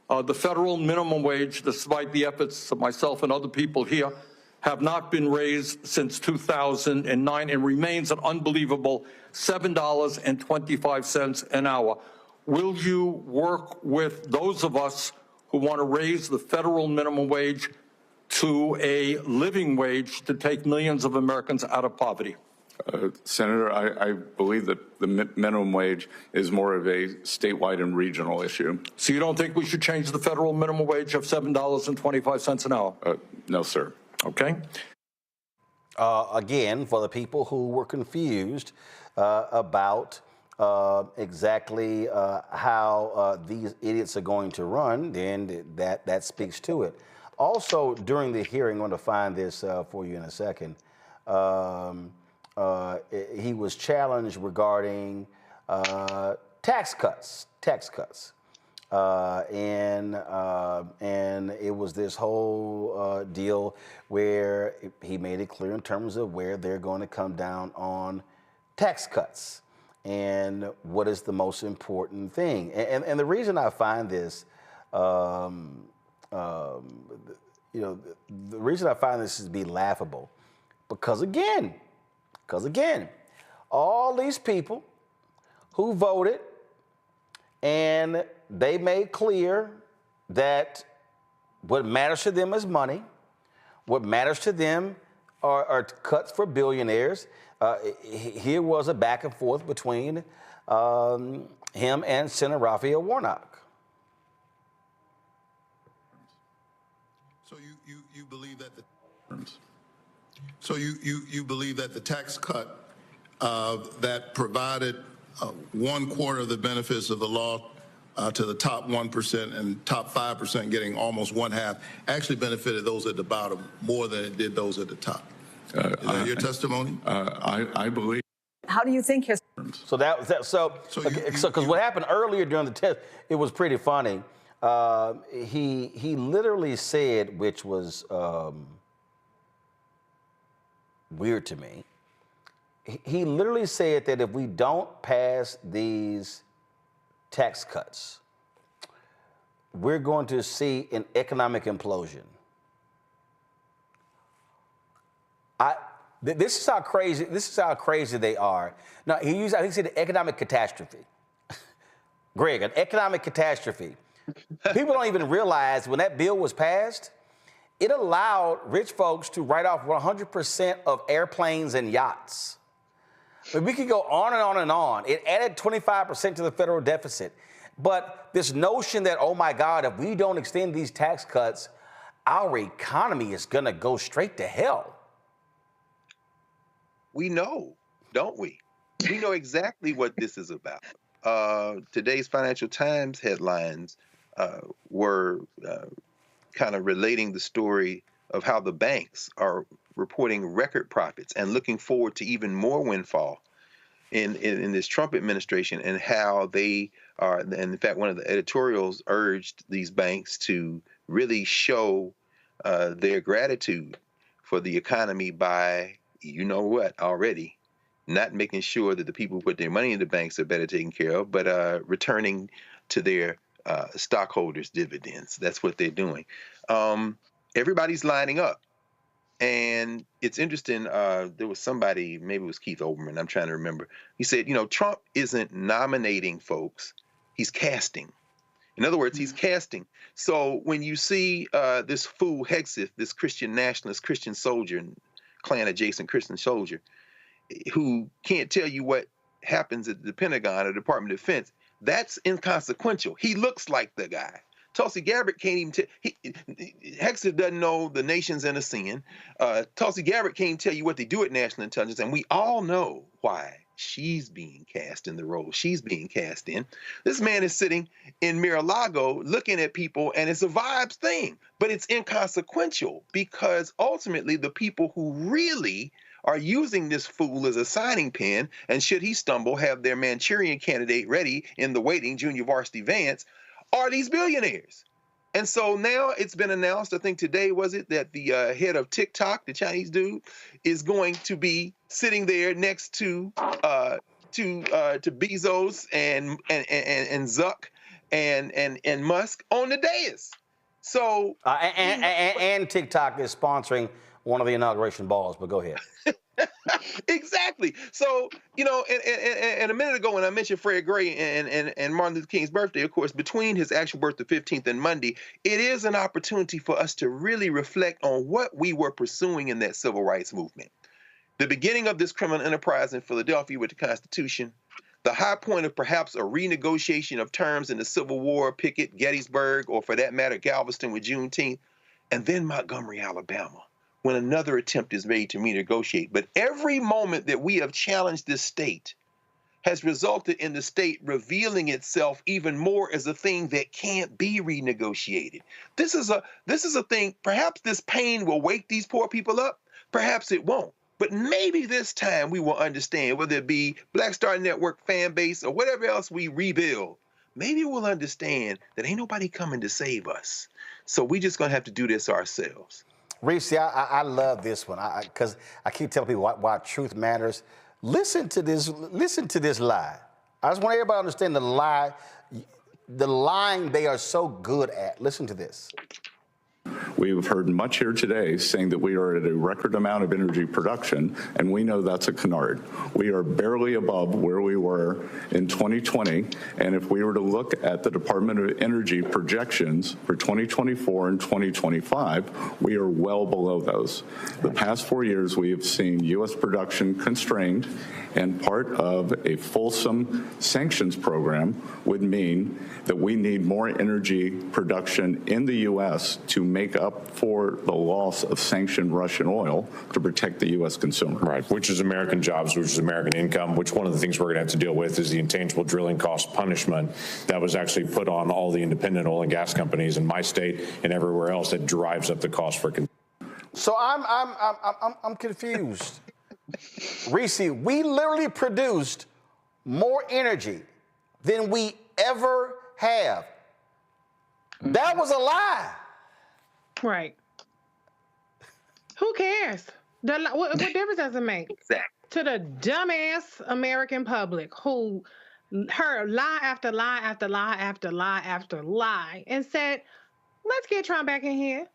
the federal minimum wage, despite the efforts of myself and other people here, have not been raised since 2009 and remains an unbelievable $7.25 an hour. Will you work with those of us who want to raise the federal minimum wage to a living wage to take millions of Americans out of poverty? Senator, I believe that the minimum wage is more of a statewide and regional issue. So you don't think we should change the federal minimum wage of $7.25 an hour? No, sir. Okay. Again, for the people who were confused about exactly how these idiots are going to run, then that speaks to it. Also, during the hearing, I'm going to find this for you in a second. He was challenged regarding tax cuts, and it was this whole deal where he made it clear in terms of where they're going to come down on tax cuts and what is the most important thing. And the reason I find this, the reason I find this is to be laughable, because again, all these people who voted and they made clear that what matters to them is money. What matters to them are cuts for billionaires. Here was a back and forth between him and Senator Raphael Warnock. So you believe that you believe that the tax cut that provided 1/4 of the benefits of the law to the top 1% and top 5% getting almost 1/2 actually benefited those at the bottom more than it did those at the top. Is that your testimony? I believe. How do you think his? So because what happened earlier during the test, it was pretty funny. He literally said, which was weird to me. He literally said that if we don't pass these tax cuts, we're going to see an economic implosion. This is how crazy they are. Now, I think he said economic catastrophe. Greg, an economic catastrophe. People don't even realize when that bill was passed, it allowed rich folks to write off 100% of airplanes and yachts. But we could go on and on and on. It added 25% to the federal deficit. But this notion that, oh my God, if we don't extend these tax cuts, our economy is going to go straight to hell. We know, don't we? We know exactly what this is about. Today's Financial Times headlines were kind of relating the story of how the banks are reporting record profits and looking forward to even more windfall in this Trump administration, and how they are, and in fact, one of the editorials urged these banks to really show their gratitude for the economy by, you know what, already not making sure that the people who put their money in the banks are better taken care of, but returning to their stockholders dividends. That's what they're doing. Everybody's lining up. And it's interesting, there was somebody, maybe it was Keith Olbermann, I'm trying to remember. He said, Trump isn't nominating folks, he's casting. In other words, he's casting. So when you see this fool Hegseth, this Christian nationalist, Christian soldier, Klan adjacent Christian soldier, who can't tell you what happens at the Pentagon or Department of Defense, that's inconsequential. He looks like the guy. Tulsi Gabbard can't even tell. Hegseth doesn't know the nation's in a sin. Tulsi Gabbard can't tell you what they do at National Intelligence, and we all know why she's being cast in the role she's being cast in. This man is sitting in Mar-a-Lago looking at people, and it's a vibes thing, but it's inconsequential because ultimately the people who really are using this fool as a signing pin, and should he stumble, have their Manchurian candidate ready in the waiting, Junior Varsity Vance, are these billionaires. And so now it's been announced, I think today was it, that the head of TikTok, the Chinese dude, is going to be sitting there next to Bezos and Zuck and Musk on the dais. So and TikTok is sponsoring one of the inauguration balls, but go ahead. Exactly. So, and a minute ago when I mentioned Fred Gray and Martin Luther King's birthday, of course, between his actual birth, the 15th, and Monday, it is an opportunity for us to really reflect on what we were pursuing in that civil rights movement. The beginning of this criminal enterprise in Philadelphia with the Constitution, the high point of perhaps a renegotiation of terms in the Civil War, Pickett, Gettysburg, or for that matter, Galveston with Juneteenth, and then Montgomery, Alabama, when another attempt is made to renegotiate. But every moment that we have challenged this state has resulted in the state revealing itself even more as a thing that can't be renegotiated. This is a thing, perhaps this pain will wake these poor people up, perhaps it won't. But maybe this time we will understand, whether it be Black Star Network, Fanbase, or whatever else we rebuild, maybe we'll understand that ain't nobody coming to save us. So we just gonna have to do this ourselves. Reese, I love this one because I keep telling people why truth matters. Listen to this lie. I just want everybody to understand the line they are so good at. Listen to this. We've heard much here today saying that we are at a record amount of energy production, and we know that's a canard. We are barely above where we were in 2020, and if we were to look at the Department of Energy projections for 2024 and 2025, we are well below those. The past 4 years, we have seen U.S. production constrained, and part of a fulsome sanctions program would mean that we need more energy production in the U.S. to make up for the loss of sanctioned Russian oil to protect the U.S. consumer. Right, which is American jobs, which is American income, which one of the things we're going to have to deal with is the intangible drilling cost punishment that was actually put on all the independent oil and gas companies in my state and everywhere else that drives up the cost for consumers. So I'm confused. Reese, we literally produced more energy than we ever have. That was a lie. Right. Who cares? What difference does it make? Exactly. To the dumbass American public who heard lie after lie after lie after lie after lie and said, let's get Trump back in here.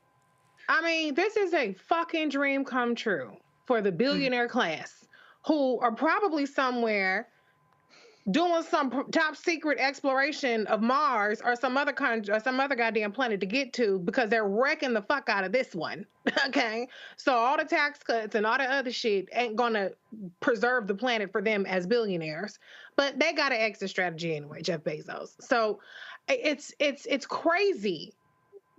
I mean, this is a fucking dream come true for the billionaire class who are probably somewhere doing some top secret exploration of Mars or some other country or some other goddamn planet to get to because they're wrecking the fuck out of this one. Okay? So all the tax cuts and all the other shit ain't gonna preserve the planet for them as billionaires. But they got an exit strategy anyway, Jeff Bezos. So it's crazy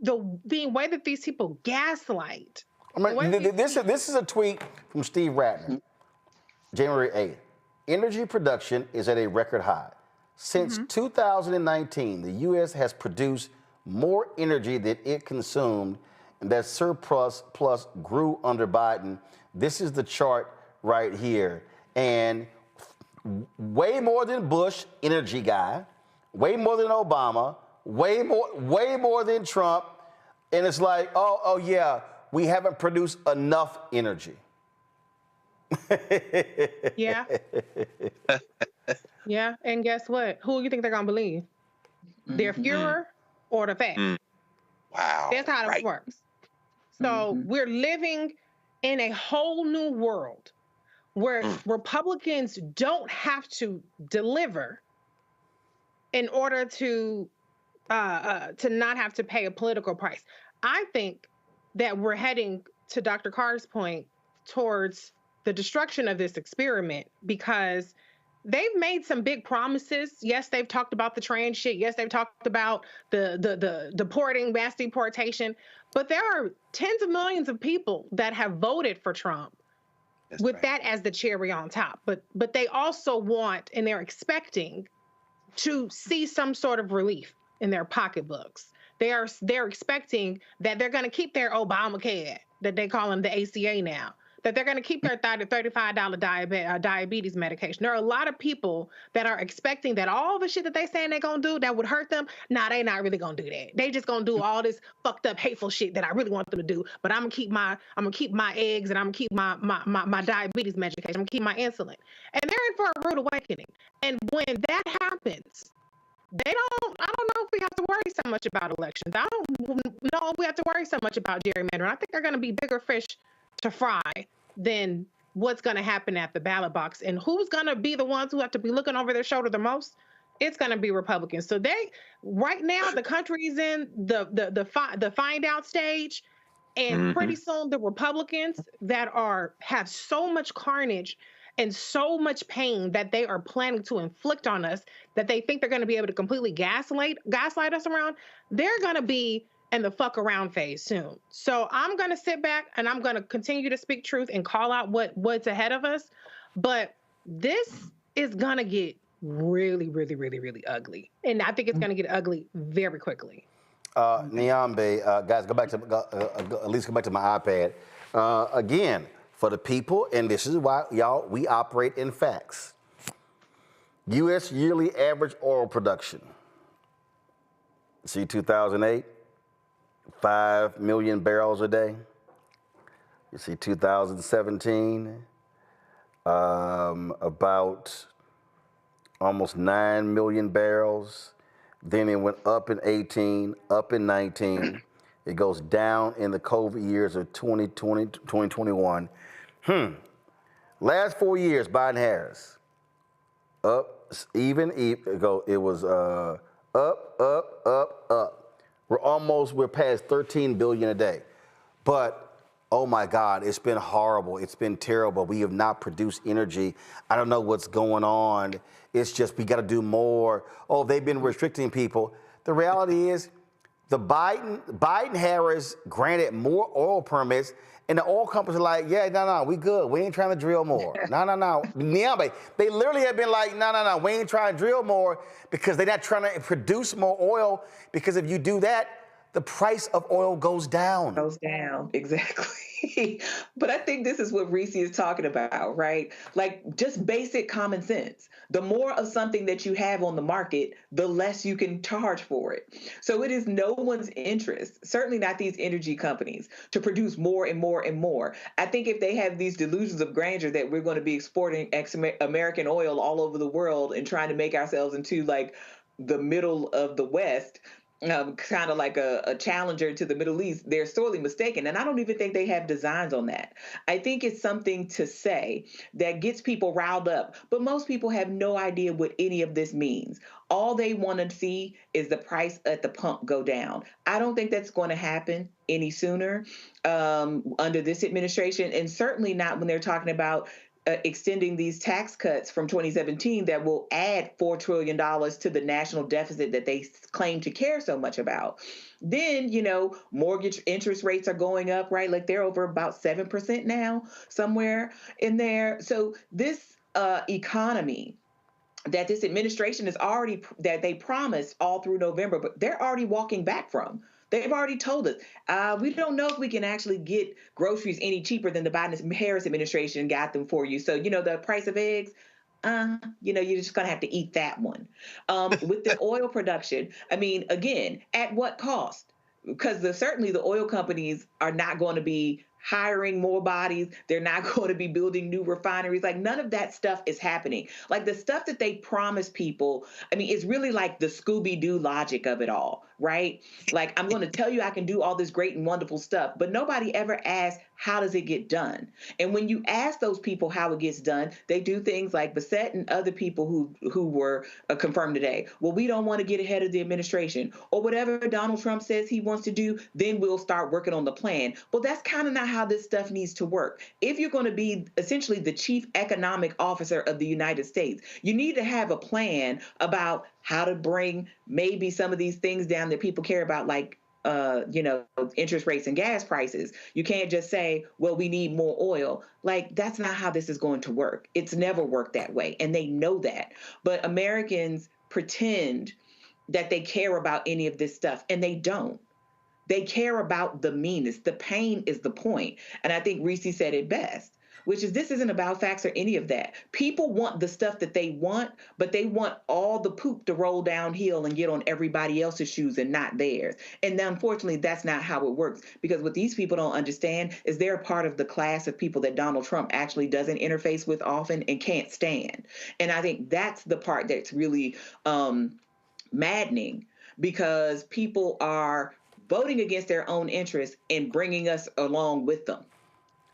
the way that these people gaslight. I mean, this is a tweet from Steve Ratner, January 8th. Energy production is at a record high. Since 2019, the U.S. has produced more energy than it consumed, and that surplus plus grew under Biden. This is the chart right here. And way more than Bush, energy guy, way more than Obama, way more than Trump. And it's like, oh yeah, we haven't produced enough energy. Yeah. Yeah. And guess what? Who do you think they're going to believe? Their Fuhrer or the fact? Wow. That's how this works. So we're living in a whole new world where Republicans don't have to deliver in order to not have to pay a political price. I think that we're heading, to Dr. Carr's point, towards the destruction of this experiment, because they've made some big promises. Yes, they've talked about the trans shit. Yes, they've talked about the deporting, mass deportation. But there are tens of millions of people that have voted for Trump with that as the cherry on top. But they also want, and they're expecting, to see some sort of relief in their pocketbooks. They're expecting that they're going to keep their Obamacare, that they call them the ACA now, that they're going to keep their $35 diabetes medication. There are a lot of people that are expecting that all the shit that they saying they're going to do that would hurt them, they not really going to do that. They just going to do all this fucked up, hateful shit that I really want them to do. But I'm going to keep my eggs, and I'm going to keep my diabetes medication. I'm going to keep my insulin. And they're in for a rude awakening. And when that happens, I don't know if we have to worry so much about elections. I don't know if we have to worry so much about gerrymandering. I think they're going to be bigger fish to fry than what's going to happen at the ballot box. And who's going to be the ones who have to be looking over their shoulder the most? It's going to be Republicans. So right now, the country is in the find out stage, and pretty soon the Republicans that have so much carnage and so much pain that they are planning to inflict on us, that they think they're going to be able to completely gaslight us around, they're going to be in the fuck around phase soon. So I'm going to sit back and I'm going to continue to speak truth and call out what's ahead of us. But this is going to get really, really, really, really ugly. And I think it's going to get ugly very quickly. Nyambe, guys, at least go back to my iPad. Again, for the people, and this is why, y'all, we operate in facts. U.S. yearly average oil production. See 2008, 5 million barrels a day. You see 2017, about almost 9 million barrels. Then it went up in 18, up in 19. It goes down in the COVID years of 2020, 2021. Last 4 years, Biden-Harris, up, it was up. We're past 13 billion a day. But, oh my God, it's been horrible. It's been terrible. We have not produced energy. I don't know what's going on. It's just, we got to do more. Oh, they've been restricting people. The reality is, the Biden-Harris granted more oil permits, and the oil companies are like, yeah, no, we good. We ain't trying to drill more. No. Yeah, they literally have been like, no, we ain't trying to drill more, because they're not trying to produce more oil, because if you do that, the price of oil goes down. Goes down, exactly. But I think this is what Reese is talking about, right? Like, just basic common sense. The more of something that you have on the market, the less you can charge for it. So it is no one's interest, certainly not these energy companies, to produce more and more and more. I think if they have these delusions of grandeur that we're going to be exporting American oil all over the world and trying to make ourselves into like the middle of the West, kind of like a challenger to the Middle East, they're sorely mistaken. And I don't even think they have designs on that. I think it's something to say that gets people riled up, but most people have no idea what any of this means. All they want to see is the price at the pump go down. I don't think that's going to happen any sooner under this administration, and certainly not when they're talking about extending these tax cuts from 2017 that will add $4 trillion to the national deficit that they claim to care so much about. Then, mortgage interest rates are going up, right? Like they're over about 7% now, somewhere in there. So this economy that this administration is already, that they promised all through November, but they're already walking back from. They've already told us, we don't know if we can actually get groceries any cheaper than the Biden-Harris administration got them for you. So, the price of eggs, you're just going to have to eat that one. With the oil production, I mean, again, at what cost? Because certainly the oil companies are not going to be hiring more bodies. They're not going to be building new refineries. Like, none of that stuff is happening. Like, the stuff that they promise people, I mean, it's really like the Scooby-Doo logic of it all, right? Like, I'm going to tell you I can do all this great and wonderful stuff, but nobody ever asks, how does it get done? And when you ask those people how it gets done, they do things like Bassett and other people who were confirmed today. Well, we don't want to get ahead of the administration, or whatever Donald Trump says he wants to do, then we'll start working on the plan. Well, that's kind of not how this stuff needs to work. If you're going to be essentially the chief economic officer of the United States, you need to have a plan about how to bring maybe some of these things down that people care about, like interest rates and gas prices. You can't just say, well, we need more oil. Like, that's not how this is going to work. It's never worked that way, and they know that. But Americans pretend that they care about any of this stuff, and they don't. They care about the meanness. The pain is the point. And I think Reese said it best, which is, this isn't about facts or any of that. People want the stuff that they want, but they want all the poop to roll downhill and get on everybody else's shoes and not theirs. And unfortunately, that's not how it works, because what these people don't understand is they're part of the class of people that Donald Trump actually doesn't interface with often and can't stand. And I think that's the part that's really maddening, because people are voting against their own interests and bringing us along with them.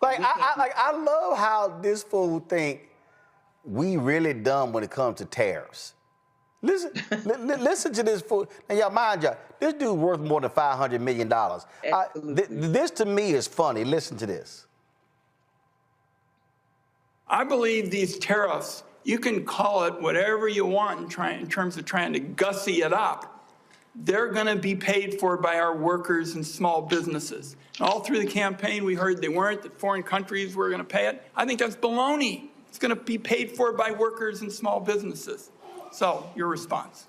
Like, I love how this fool think we really dumb when it comes to tariffs. Listen to this fool. Now, y'all, mind y'all, this dude worth more than $500 million. This to me is funny. Listen to this. I believe these tariffs, you can call it whatever you want in terms of trying to gussy it up. They're going to be paid for by our workers and small businesses. All through the campaign, we heard they weren't, that foreign countries were going to pay it. I think that's baloney. It's going to be paid for by workers and small businesses. So, your response?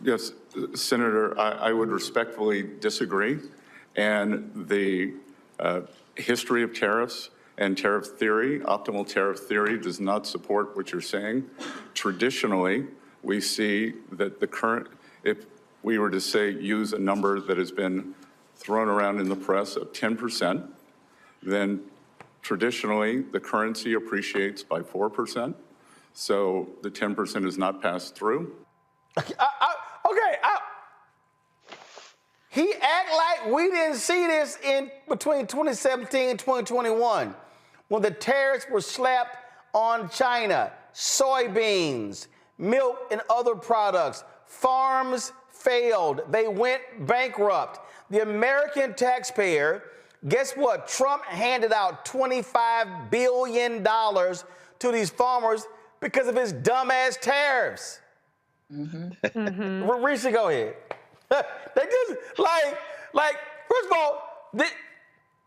Yes, Senator, I would respectfully disagree. And the history of tariffs and tariff theory, optimal tariff theory, does not support what you're saying. Traditionally, we see that the current, if we were to say use a number that has been thrown around in the press of 10%, then traditionally the currency appreciates by 4%. So the 10% is not passed through. He act like we didn't see this in between 2017 and 2021, when the tariffs were slapped on China, soybeans, milk, and other products. Farms failed. They went bankrupt. The American taxpayer, guess what? Trump handed out $25 billion to these farmers because of his dumbass tariffs. Reese, go ahead. They just, like, first of all,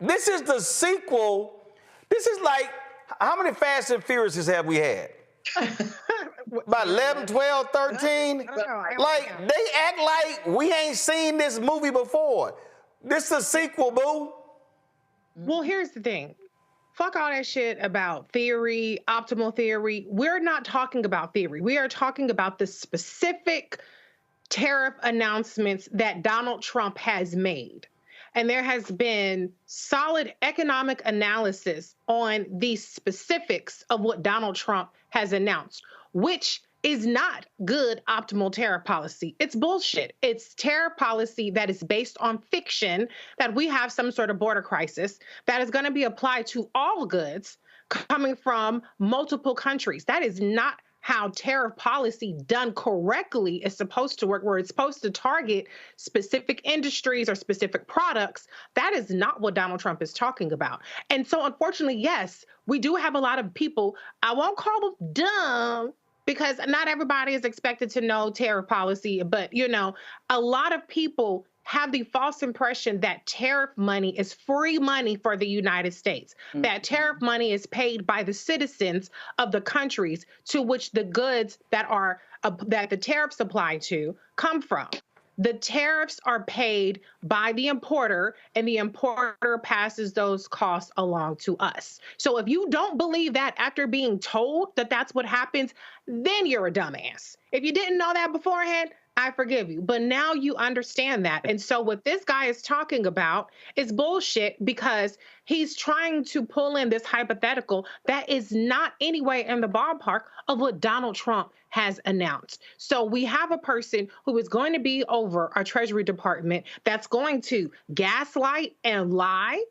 this is the sequel. This is like, how many Fast and Furious have we had? About 11, 12, 13? Like, they act like we ain't seen this movie before. This is a sequel, boo. Well, here's the thing. Fuck all that shit about theory, optimal theory. We're not talking about theory. We are talking about the specific tariff announcements that Donald Trump has made. And there has been solid economic analysis on the specifics of what Donald Trump has announced, which is not good optimal tariff policy. It's bullshit. It's tariff policy that is based on fiction, that we have some sort of border crisis that is going to be applied to all goods coming from multiple countries. That is not how tariff policy done correctly is supposed to work, where it's supposed to target specific industries or specific products. That is not what Donald Trump is talking about. And so, unfortunately, yes, we do have a lot of people, I won't call them dumb, because not everybody is expected to know tariff policy, but, you know, a lot of people have the false impression that tariff money is free money for the United States, that tariff money is paid by the citizens of the countries to which the goods that the tariffs apply to come from. The tariffs are paid by the importer, and the importer passes those costs along to us. So if you don't believe that after being told that that's what happens, then you're a dumbass. If you didn't know that beforehand, I forgive you. But now you understand that. And so what this guy is talking about is bullshit because he's trying to pull in this hypothetical that is not anyway in the ballpark of what Donald Trump has announced. So we have a person who is going to be over our Treasury Department that's going to gaslight and lie.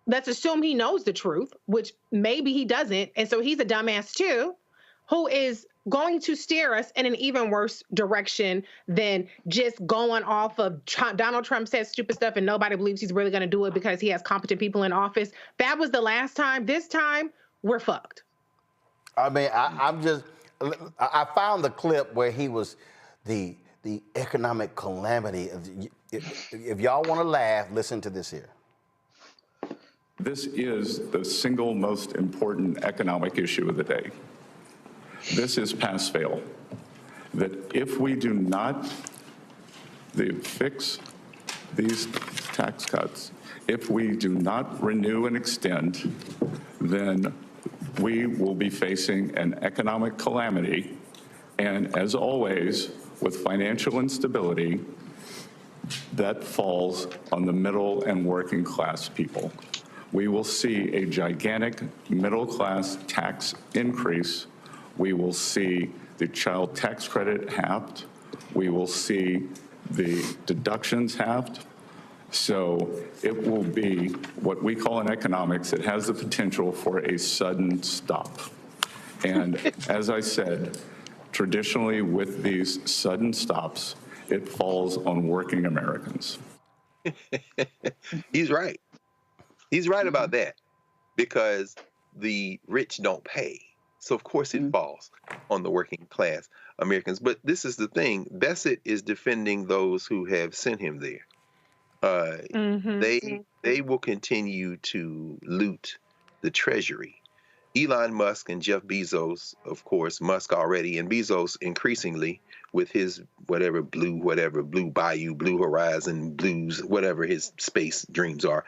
Let's assume he knows the truth, which maybe he doesn't. And so he's a dumbass too, who is going to steer us in an even worse direction than just going off of Donald Trump says stupid stuff and nobody believes he's really going to do it because he has competent people in office. That was the last time. This time, we're fucked. I mean, I found the clip where he was the economic calamity. If y'all want to laugh, listen to this here. This is the single most important economic issue of the day. This is pass-fail, that if we do not fix these tax cuts, if we do not renew and extend, then we will be facing an economic calamity. And as always, with financial instability, that falls on the middle and working class people. We will see a gigantic middle class tax increase. We will see the child tax credit halved. We will see the deductions halved. So it will be what we call in economics, it has the potential for a sudden stop. And as I said, traditionally with these sudden stops, it falls on working Americans. He's right. He's right about that because the rich don't pay. So, of course, it falls on the working class Americans. But this is the thing. Bassett is defending those who have sent him there. They will continue to loot the Treasury. Elon Musk and Jeff Bezos, of course, Musk already, and Bezos increasingly with his whatever Blue Bayou, Blue Horizon, Blues, whatever his space dreams are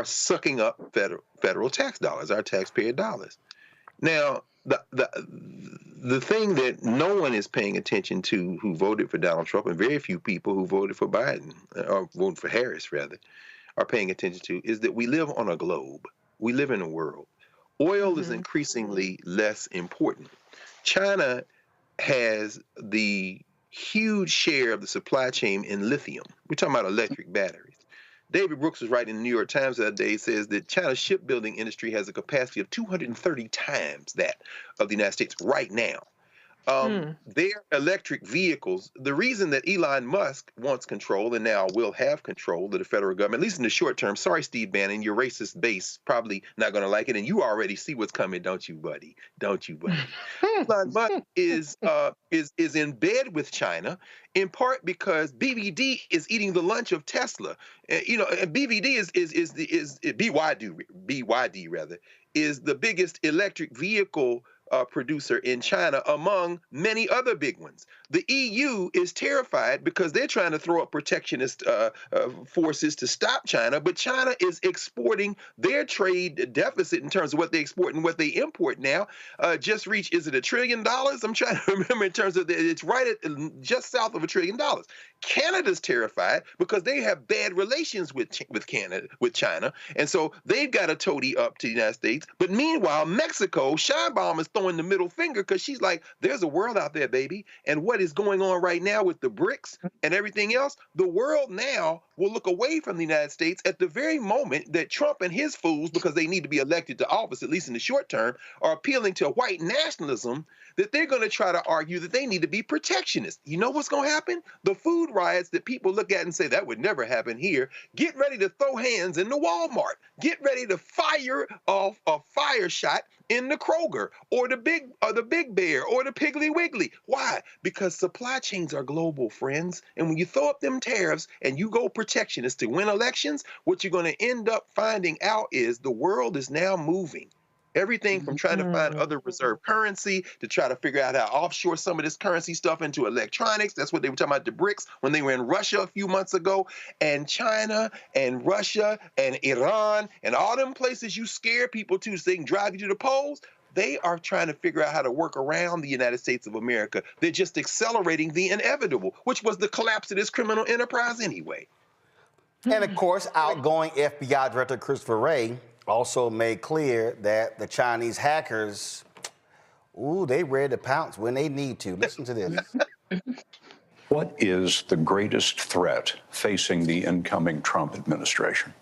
sucking up federal tax dollars, our taxpayer dollars. Now, the thing that no one is paying attention to who voted for Donald Trump, and very few people who voted for Biden, or voted for Harris rather, are paying attention to, is that we live on a globe. We live in a world. Oil is increasingly less important. China has the huge share of the supply chain in lithium. We're talking about electric batteries. David Brooks was writing in the New York Times the other day, says that China's shipbuilding industry has a capacity of 230 times that of the United States right now. Their electric vehicles, the reason that Elon Musk wants control and now will have control of the federal government, at least in the short term, sorry, Steve Bannon, your racist base probably not going to like it, and you already see what's coming, don't you, buddy? Don't you, buddy? Elon Musk is in bed with China, in part because BVD is eating the lunch of Tesla. And BVD is BYD rather, is the biggest electric vehicle producer in China among many other big ones. The EU is terrified because they're trying to throw up protectionist forces to stop China, but China is exporting their trade deficit in terms of what they export and what they import now. Just reached, is it $1 trillion? I'm trying to remember in terms of, it's right at just south of $1 trillion. Canada's terrified because they have bad relations with China, and so they've got a toady up to the United States. But meanwhile, Mexico, Sheinbaum is throwing the middle finger because she's like, there's a world out there, baby. And what is going on right now with the BRICS and everything else, the world now will look away from the United States at the very moment that Trump and his fools, because they need to be elected to office, at least in the short term, are appealing to white nationalism, that they're going to try to argue that they need to be protectionist. You know what's going to happen? The food riots that people look at and say, that would never happen here. Get ready to throw hands in the Walmart. Get ready to fire off a fire shot in the Kroger or the Big Bear or the Piggly Wiggly. Why? Because supply chains are global, friends. And when you throw up them tariffs and you go protectionist to win elections, what you're going to end up finding out is the world is now moving. Everything from trying to find other reserve currency to try to figure out how to offshore some of this currency stuff into electronics. That's what they were talking about, the BRICS, when they were in Russia a few months ago. And China and Russia and Iran and all them places you scare people to so they can drive you to the polls. They are trying to figure out how to work around the United States of America. They're just accelerating the inevitable, which was the collapse of this criminal enterprise anyway. And of course, outgoing FBI Director Christopher Wray also made clear that the Chinese hackers, they ready to pounce when they need to. Listen to this. What is the greatest threat facing the incoming Trump administration?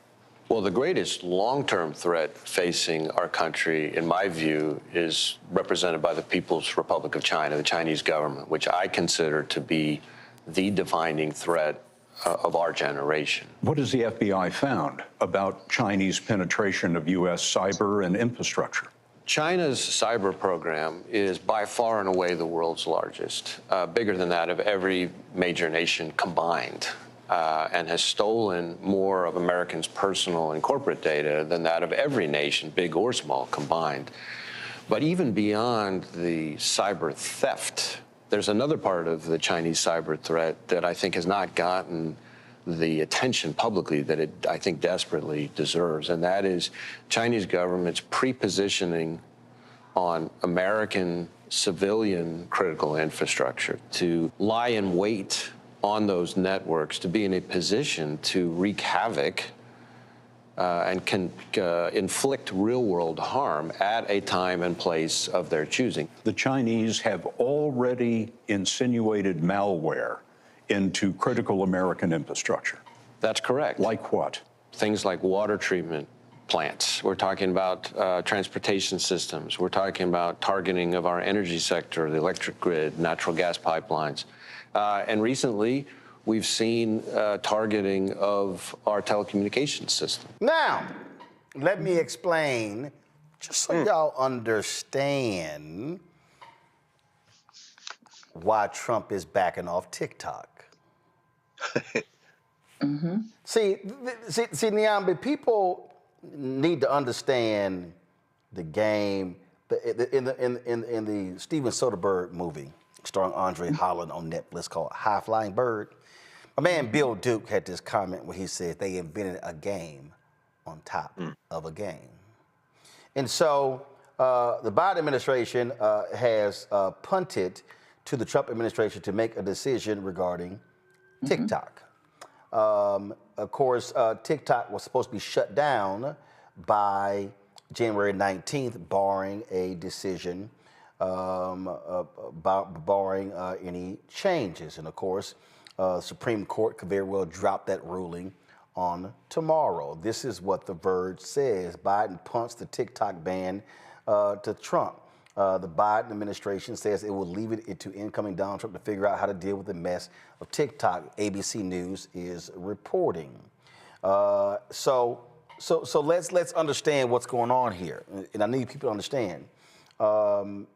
Well, the greatest long-term threat facing our country, in my view, is represented by the People's Republic of China, the Chinese government, which I consider to be the defining threat of our generation. What has the FBI found about Chinese penetration of U.S. cyber and infrastructure? China's cyber program is by far and away the world's largest, bigger than that of every major nation combined, and has stolen more of Americans' personal and corporate data than that of every nation, big or small, combined. But even beyond the cyber theft, there's another part of the Chinese cyber threat that I think has not gotten the attention publicly that it, I think, desperately deserves, and that is Chinese government's pre-positioning on American civilian critical infrastructure to lie in wait on those networks, to be in a position to wreak havoc and can inflict real-world harm at a time and place of their choosing. The Chinese have already insinuated malware into critical American infrastructure. That's correct. Like what? Things like water treatment plants. We're talking about transportation systems. We're talking about targeting of our energy sector, the electric grid, natural gas pipelines. And recently, we've seen targeting of our telecommunications system. Now, let me explain, just so y'all understand why Trump is backing off TikTok. See, Niambi, people need to understand the game. In the Steven Soderbergh movie, starring Andre Holland on Netflix called High Flying Bird, my man Bill Duke had this comment where he said they invented a game on top of a game. And so the Biden administration has punted to the Trump administration to make a decision regarding TikTok. Of course, TikTok was supposed to be shut down by January 19th, barring a decision, barring any changes. And of course, Supreme Court could very well drop that ruling on tomorrow. This is what The Verge says. Biden punts the TikTok ban to Trump. The Biden administration says it will leave it to incoming Donald Trump to figure out how to deal with the mess of TikTok. ABC News is reporting. So let's understand what's going on here, and I need people to understand. While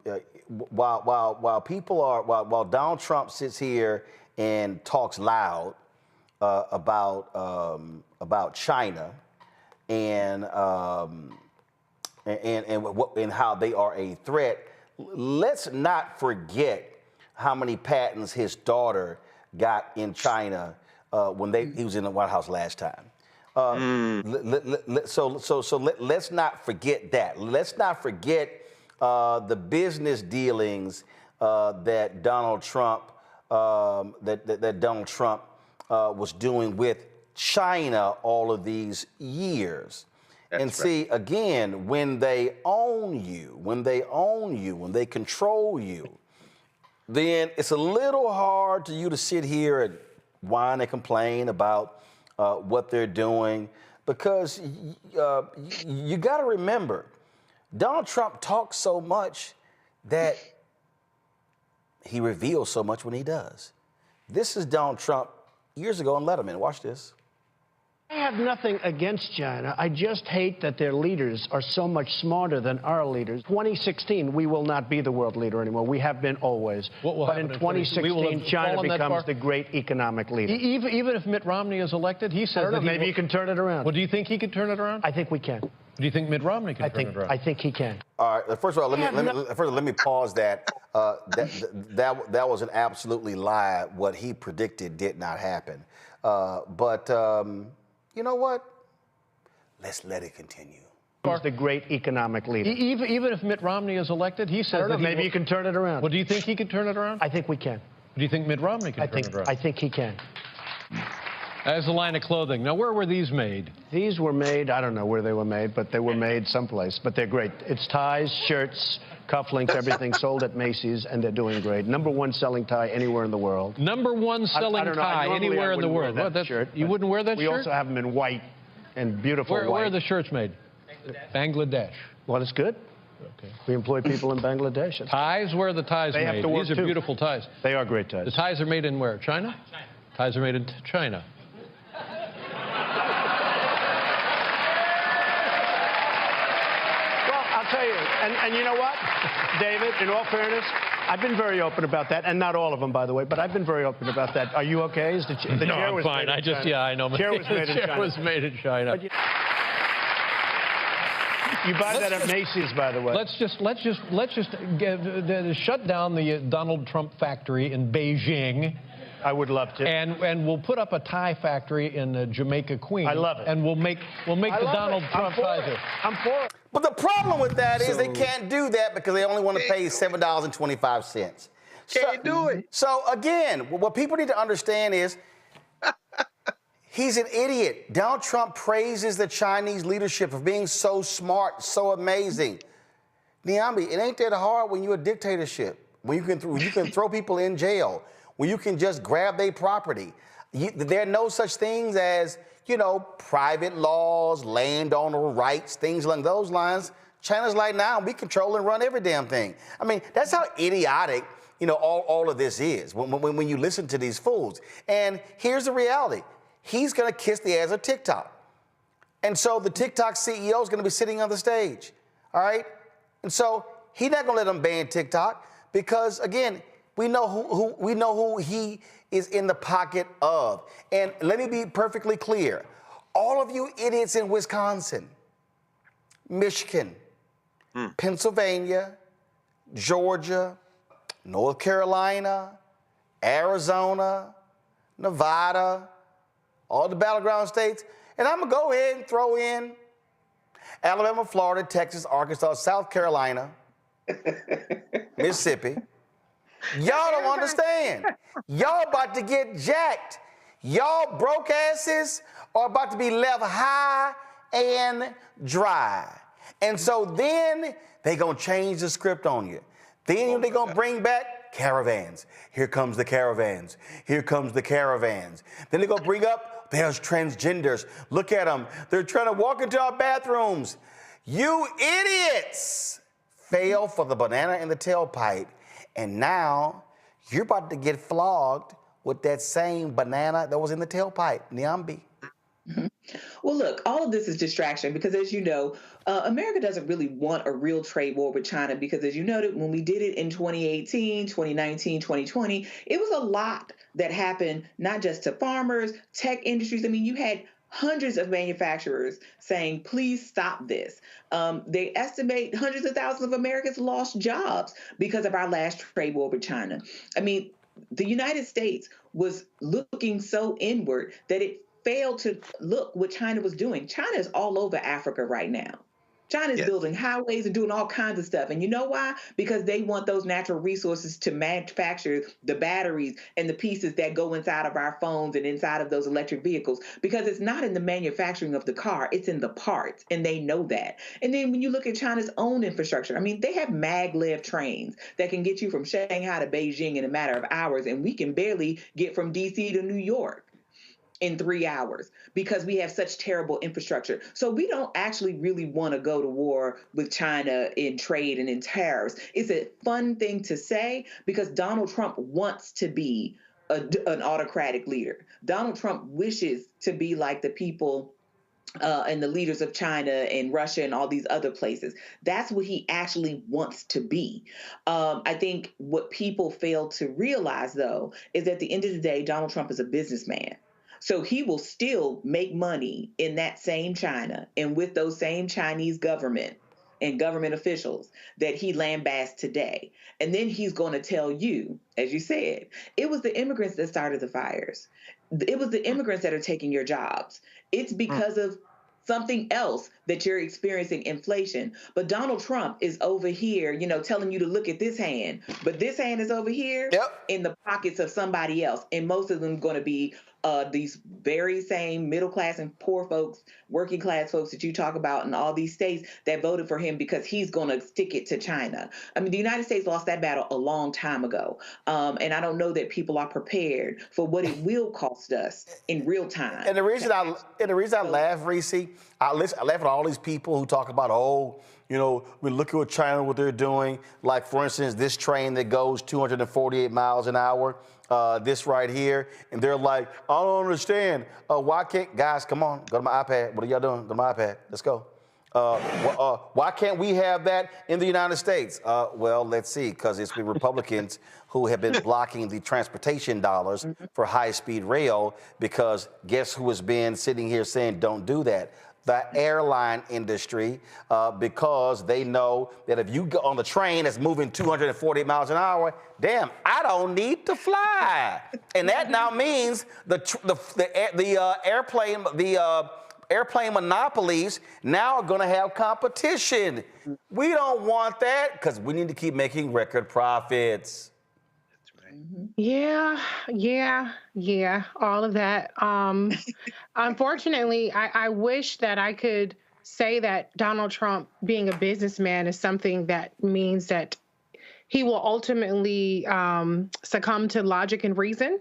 Donald Trump sits here and talks loud about China and how they are a threat, let's not forget how many patents his daughter got in China when he was in the White House last time. So let's not forget that. Let's not forget the business dealings that Donald Trump was doing with China all of these years. That's and see, right. Again, when they own you, when they control you, then it's a little hard to you to sit here and whine and complain about what they're doing, because you got to remember, Donald Trump talks so much that he reveals so much when he does. This is Donald Trump years ago on Letterman. Watch this. I have nothing against China. I just hate that their leaders are so much smarter than our leaders. 2016, we will not be the world leader anymore. We have been always. But in 2016, China becomes the great economic leader. Even if Mitt Romney is elected, he says that maybe he can turn it around. Well, do you think he could turn it around? I think we can. Do you think Mitt Romney can turn it around? I think he can. All right. First of all, let me pause that. That was an absolutely lie. What he predicted did not happen. But you know what? Let's let it continue. He's the great economic leader. Even if Mitt Romney is elected, he says that maybe you can turn it around. Well, do you think he could turn it around? I think we can. Do you think Mitt Romney can turn it around? I think he can. As a line of clothing. Now, where were these made? These were made, I don't know where they were made, but they were made someplace. But they're great. It's ties, shirts, cufflinks, everything sold at Macy's, and they're doing great. #1 selling tie anywhere in the world. #1 selling tie anywhere in the world. You wouldn't wear that shirt? We also have them in white and beautiful white. Where are the shirts made? Bangladesh. Well, it's good. Okay. We employ people in Bangladesh. Ties? Where are the ties made? Have to work These are beautiful ties. They are great ties. The ties are made in where? China? Ties are made in China. I'll tell you, and you know what, David, in all fairness, I've been very open about that, and not all of them, by the way, but I've been very open about that. Are you okay? Is the no, chair I'm was fine. Made in China. I know. The chair was made in China. Was made in China. You buy that at Macy's, by the way. Let's just shut down the Donald Trump factory in Beijing. I would love to. And we'll put up a tie factory in Jamaica, Queens. I love it. And we'll make the Donald Trump tie. I'm for it. But the problem with that is they can't do that because they only want to pay $7.25. Can't do it. So again, what people need to understand is he's an idiot. Donald Trump praises the Chinese leadership for being so smart, so amazing. Niambi, it ain't that hard when you're a dictatorship, when you can throw people in jail, when you can just grab their property. There are no such things as, private laws, landowner rights, things along those lines. China's like, now we control and run every damn thing. I mean, that's how idiotic, all of this is when you listen to these fools. And here's the reality. He's going to kiss the ass of TikTok. And so the TikTok CEO is going to be sitting on the stage, all right? And so he's not going to let them ban TikTok because, again, we know who he is in the pocket of. And let me be perfectly clear. All of you idiots in Wisconsin, Michigan, Pennsylvania, Georgia, North Carolina, Arizona, Nevada, all the battleground states, and I'm going to go ahead and throw in Alabama, Florida, Texas, Arkansas, South Carolina, Mississippi. Y'all don't understand. Y'all about to get jacked. Y'all broke asses are about to be left high and dry. And so then they going to change the script on you. Then they're going to bring back caravans. Here comes the caravans. Here comes the caravans. Then they're going to bring up, there's transgenders. Look at them. They're trying to walk into our bathrooms. You idiots fell for the banana in the tailpipe. And now you're about to get flogged with that same banana that was in the tailpipe. Niambi. Mm-hmm. Well, look, all of this is distraction because, as you know, America doesn't really want a real trade war with China because, as you noted, when we did it in 2018, 2019, 2020, it was a lot that happened, not just to farmers, tech industries. I mean, you had hundreds of manufacturers saying, please stop this. They estimate hundreds of thousands of Americans lost jobs because of our last trade war with China. I mean, the United States was looking so inward that it failed to look what China was doing. China is all over Africa right now. China is building highways and doing all kinds of stuff. And you know why? Because they want those natural resources to manufacture the batteries and the pieces that go inside of our phones and inside of those electric vehicles. Because it's not in the manufacturing of the car, it's in the parts. And they know that. And then when you look at China's own infrastructure, I mean, they have maglev trains that can get you from Shanghai to Beijing in a matter of hours. And we can barely get from DC to New York in 3 hours because we have such terrible infrastructure. So we don't actually really want to go to war with China in trade and in tariffs. It's a fun thing to say because Donald Trump wants to be an autocratic leader. Donald Trump wishes to be like the people and the leaders of China and Russia and all these other places. That's what he actually wants to be. I think what people fail to realize, though, is at the end of the day, Donald Trump is a businessman. So he will still make money in that same China and with those same Chinese government and government officials that he lambasts today. And then he's going to tell you, as you said, it was the immigrants that started the fires. It was the immigrants that are taking your jobs. It's because of something else that you're experiencing inflation. But Donald Trump is over here, telling you to look at this hand, but this hand is over here in the pockets of somebody else. And most of them going to be these very same middle class and poor folks, working class folks that you talk about in all these states that voted for him because he's going to stick it to China. I mean, the United States lost that battle a long time ago. And I don't know that people are prepared for what it will cost us in real time. And the reason I laugh, Reese, I laugh at all these people who talk about, we look at what China, what they're doing. Like, for instance, this train that goes 248 miles an hour, this right here. And they're like, I don't understand. Why can't, guys, come on, go to my iPad. What are y'all doing? Go to my iPad. Let's go. Why can't we have that in the United States? Well, let's see, because it's the Republicans who have been blocking the transportation dollars for high-speed rail, because guess who has been sitting here saying don't do that? The airline industry, because they know that if you go on the train that's moving 240 miles an hour, damn, I don't need to fly. And that now means airplane monopolies now are going to have competition. We don't want that because we need to keep making record profits. Yeah, all of that. Unfortunately, I wish that I could say that Donald Trump being a businessman is something that means that he will ultimately succumb to logic and reason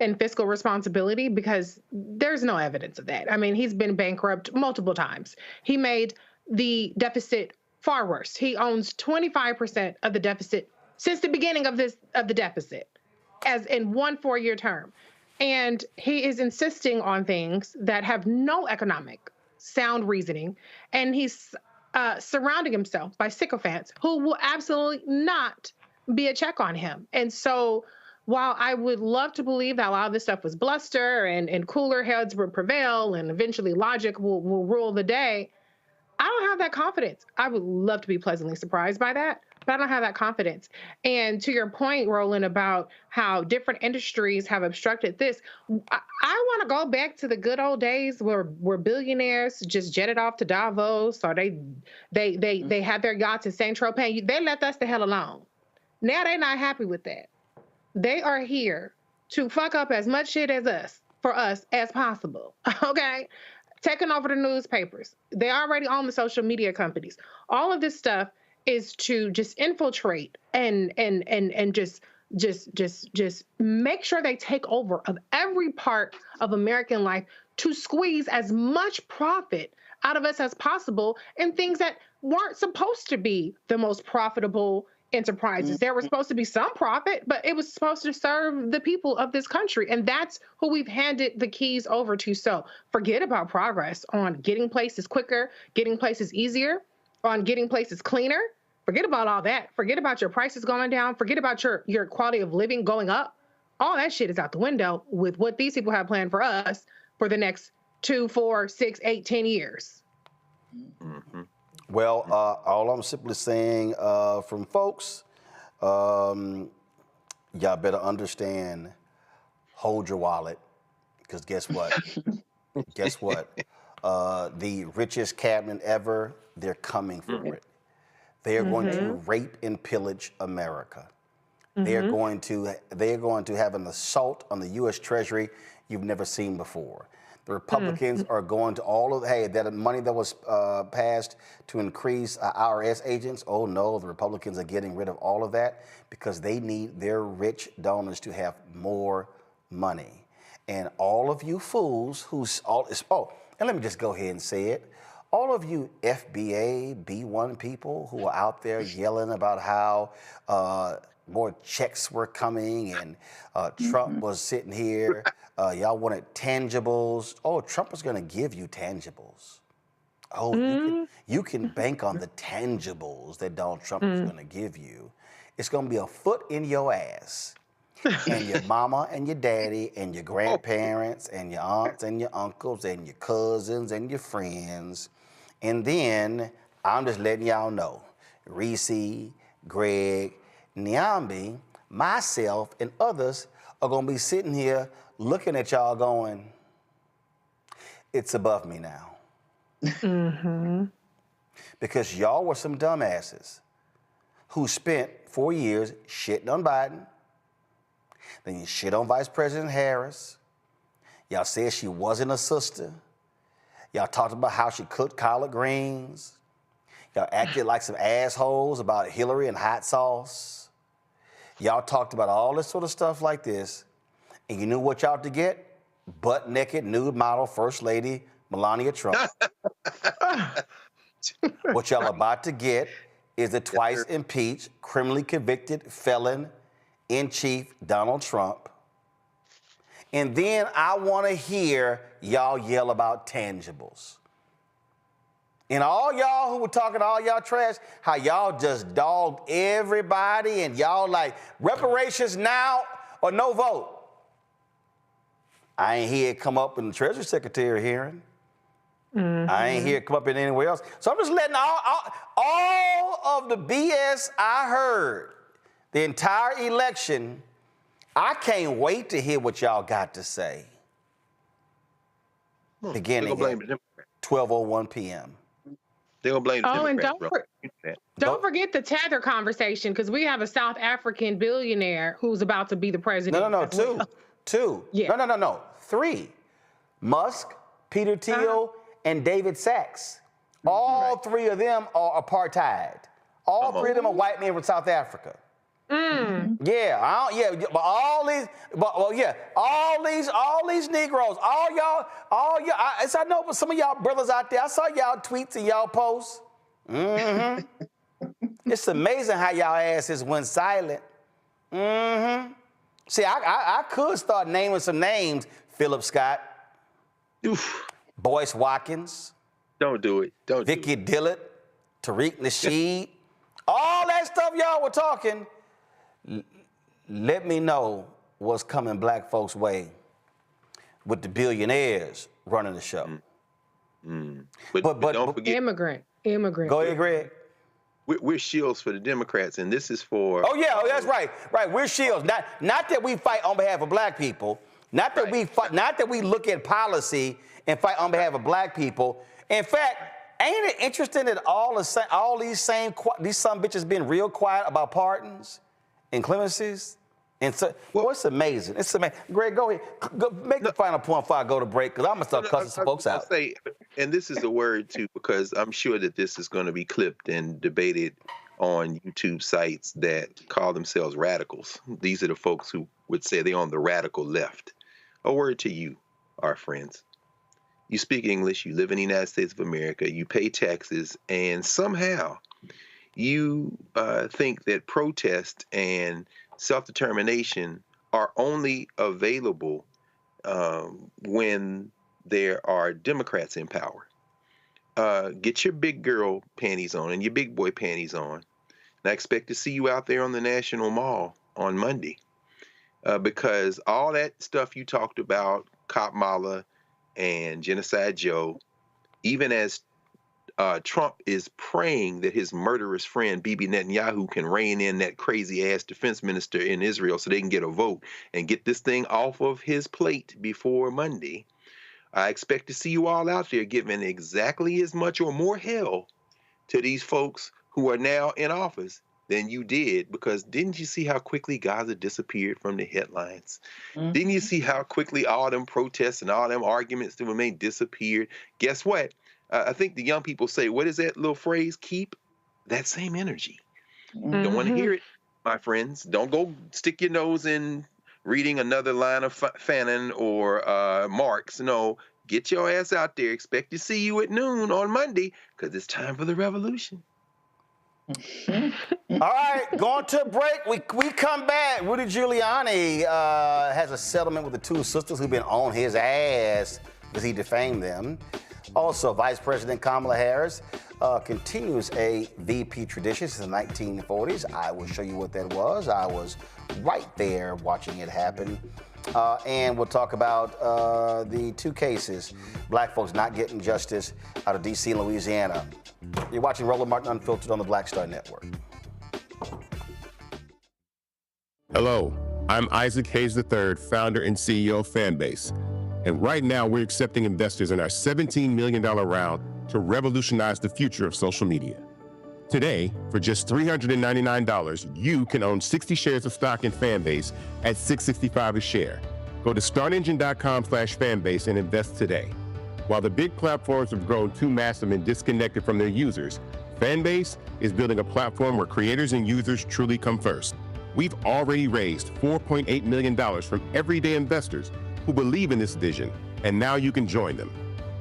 and fiscal responsibility, because there's no evidence of that. I mean, he's been bankrupt multiple times. He made the deficit far worse. He owns 25% of the deficit since the beginning of the deficit, as in one 4-year term. And he is insisting on things that have no economic sound reasoning. And he's surrounding himself by sycophants who will absolutely not be a check on him. And so while I would love to believe that a lot of this stuff was bluster and cooler heads will prevail and eventually logic will rule the day, I don't have that confidence. I would love to be pleasantly surprised by that, but I don't have that confidence. And to your point, Roland, about how different industries have obstructed this, I want to go back to the good old days where billionaires just jetted off to Davos, or they had their yachts in Saint-Tropez. They left us the hell alone. Now they're not happy with that. They are here to fuck up as much shit for us as possible, okay? Taking over the newspapers. They already own the social media companies. All of this stuff is to just infiltrate and just make sure they take over of every part of American life to squeeze as much profit out of us as possible in things that weren't supposed to be the most profitable enterprises. There was supposed to be some profit, but it was supposed to serve the people of this country. And that's who we've handed the keys over to. So forget about progress on getting places quicker, getting places easier, on getting places cleaner. Forget about all that. Forget about your prices going down. Forget about your quality of living going up. All that shit is out the window with what these people have planned for us for the next 2, 4, 6, 8, 10 years. Mm-hmm. Well, all I'm simply saying from folks, y'all better understand, hold your wallet, because guess what? Guess what? The richest cabinet ever, they're coming for it. They're going to rape and pillage America. They're going to have an assault on the U.S. Treasury you've never seen before. The Republicans are going to that money that was passed to increase IRS agents. Oh no, the Republicans are getting rid of all of that because they need their rich donors to have more money. And all of you fools and let me just go ahead and say it. All of you FBA, B1 people who are out there yelling about how more checks were coming and Trump was sitting here. Y'all wanted tangibles. Oh, Trump was going to give you tangibles. Oh, you can bank on the tangibles that Donald Trump is going to give you. It's going to be a foot in your ass. And your mama and your daddy and your grandparents and your aunts and your uncles and your cousins and your friends. And then I'm just letting y'all know, Reese, Greg, Nyambi, myself, and others are going to be sitting here looking at y'all going, it's above me now. Mm-hmm. Because y'all were some dumbasses who spent 4 years shitting on Biden. Then you shit on Vice President Harris. Y'all said she wasn't a sister. Y'all talked about how she cooked collard greens. Y'all acted like some assholes about Hillary and hot sauce. Y'all talked about all this sort of stuff like this. And you knew what y'all to get? Butt-naked, nude model, First Lady Melania Trump. What y'all about to get is the twice impeached, criminally convicted felon in chief, Donald Trump. And then I want to hear y'all yell about tangibles. And all y'all who were talking all y'all trash, how y'all just dogged everybody and y'all like reparations now or no vote. I ain't hear it come up in the Treasury Secretary hearing. Mm-hmm. I ain't hear it come up in anywhere else. So I'm just letting all of the BS I heard the entire election. I can't wait to hear what y'all got to say. Beginning at 12:01 p.m. They're going to blame the Democrats, and don't forget the tether conversation, because we have a South African billionaire who's about to be the president. No, two. Yeah. No. 3. Musk, Peter Thiel, and David Sachs. All 3 of them are apartheid. All 3 of them are white men from South Africa. Mm. Yeah, but all these Negroes, all y'all, I know, but some of y'all brothers out there, I saw y'all tweets and y'all posts. Mm-hmm. It's amazing how y'all asses went silent. Mm-hmm. See, I could start naming some names. Philip Scott. Oof. Boyce Watkins. Don't do it. Vicky Dillard. Tariq Nasheed. All that stuff y'all were talking. Let me know what's coming black folks' way with the billionaires running the show. But don't forget. Immigrant. Go ahead, Greg. We're shields for the Democrats, and this is for... Oh, yeah, that's right. Right, we're shields. Not that we fight on behalf of black people. Not that we fight, not that we look at policy and fight on behalf of black people. In fact, ain't it interesting that all these some bitches been real quiet about pardons and clemencies? And so, it's amazing. It's amazing. Greg, go ahead. Make the final point before I go to break, because I'm going to start cussing some folks out. And this is a word, too, because I'm sure that this is going to be clipped and debated on YouTube sites that call themselves radicals. These are the folks who would say they're on the radical left. A word to you, our friends. You speak English, you live in the United States of America, you pay taxes, and somehow you think that protest and self-determination are only available when there are Democrats in power. Get your big girl panties on and your big boy panties on. And I expect to see you out there on the National Mall on Monday. Because all that stuff you talked about, Kamala and Genocide Joe, even as Trump is praying that his murderous friend Bibi Netanyahu can rein in that crazy-ass defense minister in Israel so they can get a vote and get this thing off of his plate before Monday, I expect to see you all out there giving exactly as much or more hell to these folks who are now in office than you did, because didn't you see how quickly Gaza disappeared from the headlines? Mm-hmm. Didn't you see how quickly all them protests and all them arguments that were made disappeared? Guess what? I think the young people say, what is that little phrase? Keep that same energy. Mm-hmm. Don't want to hear it, my friends. Don't go stick your nose in reading another line of Fanon or Marx. No, get your ass out there. Expect to see you at noon on Monday, because it's time for the revolution. All right, going to a break. We come back. Rudy Giuliani has a settlement with the 2 sisters who've been on his ass because he defamed them. Also, Vice President Kamala Harris continues a VP tradition since the 1940s. I will show you what that was. I was right there watching it happen. And we'll talk about the 2 cases, black folks not getting justice out of D.C. and Louisiana. You're watching Roland Martin Unfiltered on the Black Star Network. Hello, I'm Isaac Hayes III, founder and CEO of Fanbase. And right now, we're accepting investors in our $17 million round to revolutionize the future of social media. Today, for just $399, you can own 60 shares of stock in Fanbase at $6.65 a share. Go to startengine.com/fanbase and invest today. While the big platforms have grown too massive and disconnected from their users, Fanbase is building a platform where creators and users truly come first. We've already raised $4.8 million from everyday investors who believe in this vision, and now you can join them.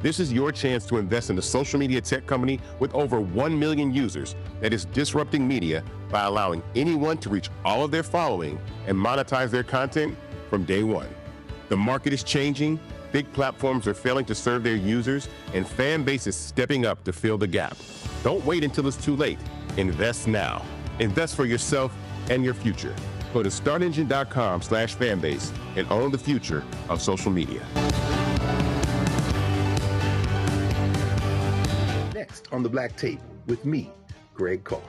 This is your chance to invest in a social media tech company with over 1 million users that is disrupting media by allowing anyone to reach all of their following and monetize their content from day one. The market is changing, big platforms are failing to serve their users, and Fanbase is stepping up to fill the gap. Don't wait until it's too late. Invest now. Invest for yourself and your future. Go to startengine.com/fanbase and own the future of social media. Next on the Black Table with me, Greg Carr.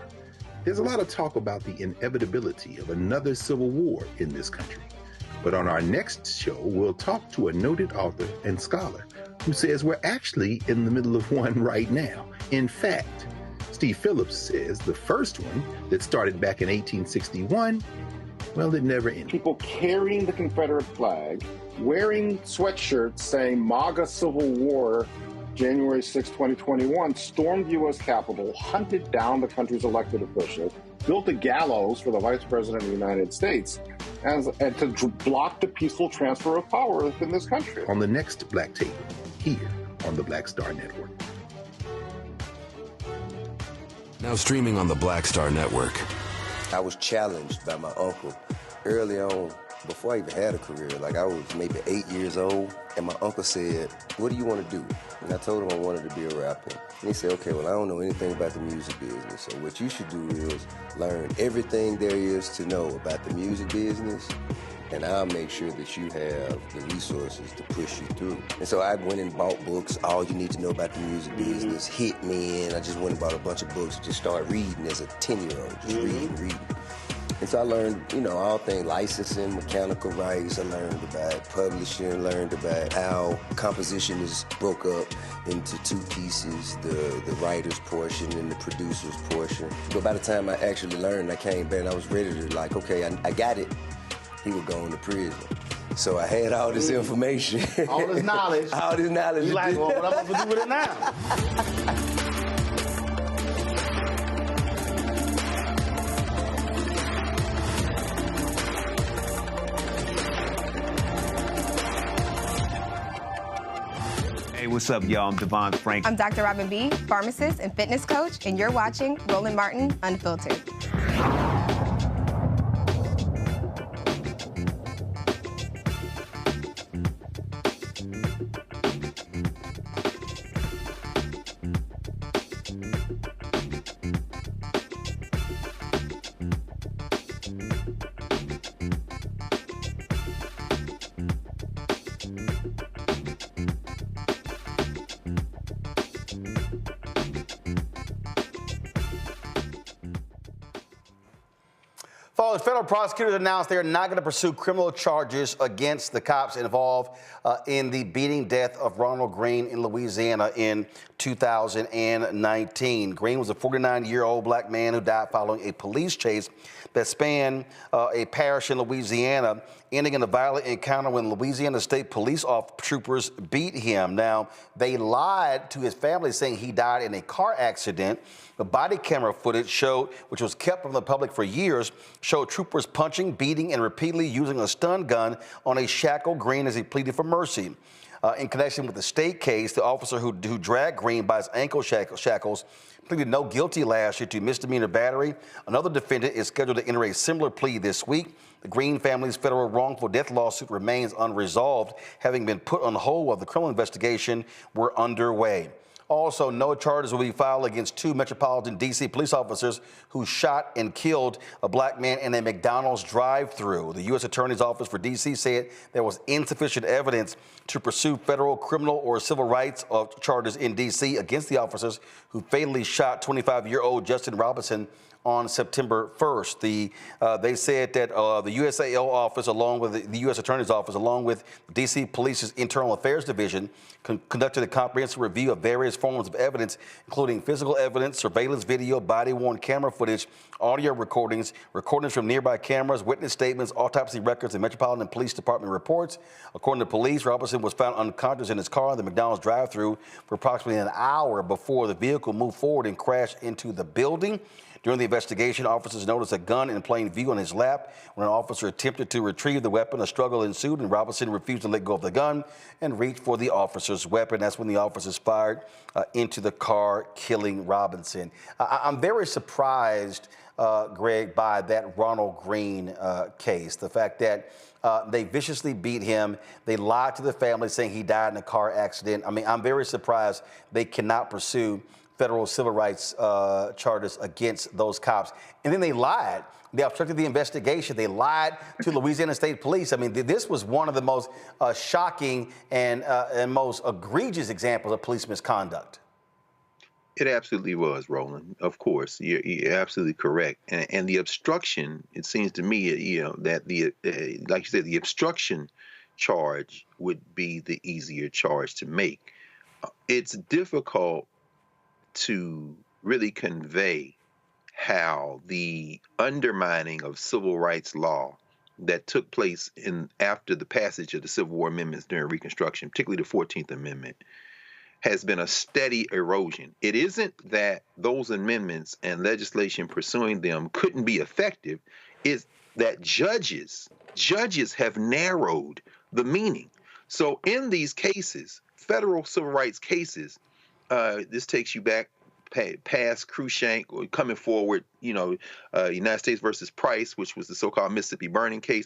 There's a lot of talk about the inevitability of another civil war in this country. But on our next show, we'll talk to a noted author and scholar who says we're actually in the middle of one right now. In fact, Steve Phillips says the first one that started back in 1861, well, it never ended. People carrying the Confederate flag, wearing sweatshirts saying MAGA Civil War, January 6, 2021, stormed the U.S. Capitol, hunted down the country's elected officials, built a gallows for the Vice President of the United States, and to block the peaceful transfer of power within this country. On the next Black Table, here on the Black Star Network. Now streaming on the Black Star Network. I was challenged by my uncle early on, before I even had a career. Like, I was maybe 8 years old, and my uncle said, "What do you want to do?" And I told him I wanted to be a rapper. And he said, "Okay, well, I don't know anything about the music business, so what you should do is learn everything there is to know about the music business, and I'll make sure that you have the resources to push you through." And so I went and bought books, All You Need to Know About the Music Business, hit me in. I just went and bought a bunch of books, just started reading as a 10-year-old, just reading. And so I learned, all things licensing, mechanical rights. I learned about publishing, learned about how composition is broke up into two pieces, the writer's portion and the producer's portion. But by the time I actually learned, I came back and I was ready to okay, I got it. He was going to prison. So I had all this information. All this knowledge. All this knowledge. You like, well, what am I going to do with it now? Hey, what's up, y'all? I'm Devon Frank. I'm Dr. Robin B., pharmacist and fitness coach, and you're watching Roland Martin Unfiltered. Federal prosecutors announced they are not going to pursue criminal charges against the cops involved in the beating death of Ronald Greene in Louisiana in 2019. Greene was a 49-year-old black man who died following a police chase that spanned a parish in Louisiana, ending in a violent encounter when Louisiana State Police troopers beat him. Now, they lied to his family, saying he died in a car accident. The body camera footage showed, which was kept from the public for years, showed troopers punching, beating, and repeatedly using a stun gun on a shackled Greene as he pleaded for mercy. In connection with the state case, the officer who dragged Greene by his ankle shackles pleaded no guilty last year to misdemeanor battery. Another defendant is scheduled to enter a similar plea this week. The Greene family's federal wrongful death lawsuit remains unresolved, having been put on hold while the criminal investigation were underway. Also, no charges will be filed against two Metropolitan D.C. police officers who shot and killed a black man in a McDonald's drive-thru. The U.S. Attorney's Office for D.C. said there was insufficient evidence to pursue federal criminal or civil rights charges in D.C. against the officers who fatally shot 25-year-old Justin Robinson on September 1st. They said that the USAO office, along with the U.S. Attorney's Office, along with D.C. Police's Internal Affairs Division, conducted a comprehensive review of various various forms of evidence, including physical evidence, surveillance video, body-worn camera footage, audio recordings, recordings from nearby cameras, witness statements, autopsy records, and Metropolitan Police Department reports. According to police, Robinson was found unconscious in his car in the McDonald's drive-thru for approximately an hour before the vehicle moved forward and crashed into the building. During the investigation, officers noticed a gun in plain view on his lap. When an officer attempted to retrieve the weapon, a struggle ensued, and Robinson refused to let go of the gun and reached for the officer's weapon. That's when the officers fired into the car, killing Robinson. I'm very surprised, Greg, by that Ronald Greene case. The fact that they viciously beat him. They lied to the family saying he died in a car accident. I mean, I'm very surprised they cannot pursue federal civil rights charges against those cops. And then they lied. They obstructed the investigation. They lied to Louisiana State Police. I mean, this was one of the most shocking and most egregious examples of police misconduct. It absolutely was, Roland. Of course, you're absolutely correct. And the obstruction, it seems to me, that like you said, the obstruction charge would be the easier charge to make. It's difficult to really convey how the undermining of civil rights law that took place after the passage of the Civil War amendments during Reconstruction, particularly the 14th Amendment, has been a steady erosion. It isn't that those amendments and legislation pursuing them couldn't be effective. It's that judges have narrowed the meaning. So in these cases, federal civil rights cases, this takes you back past Cruikshank, or coming forward, United States versus Price, which was the so-called Mississippi burning case.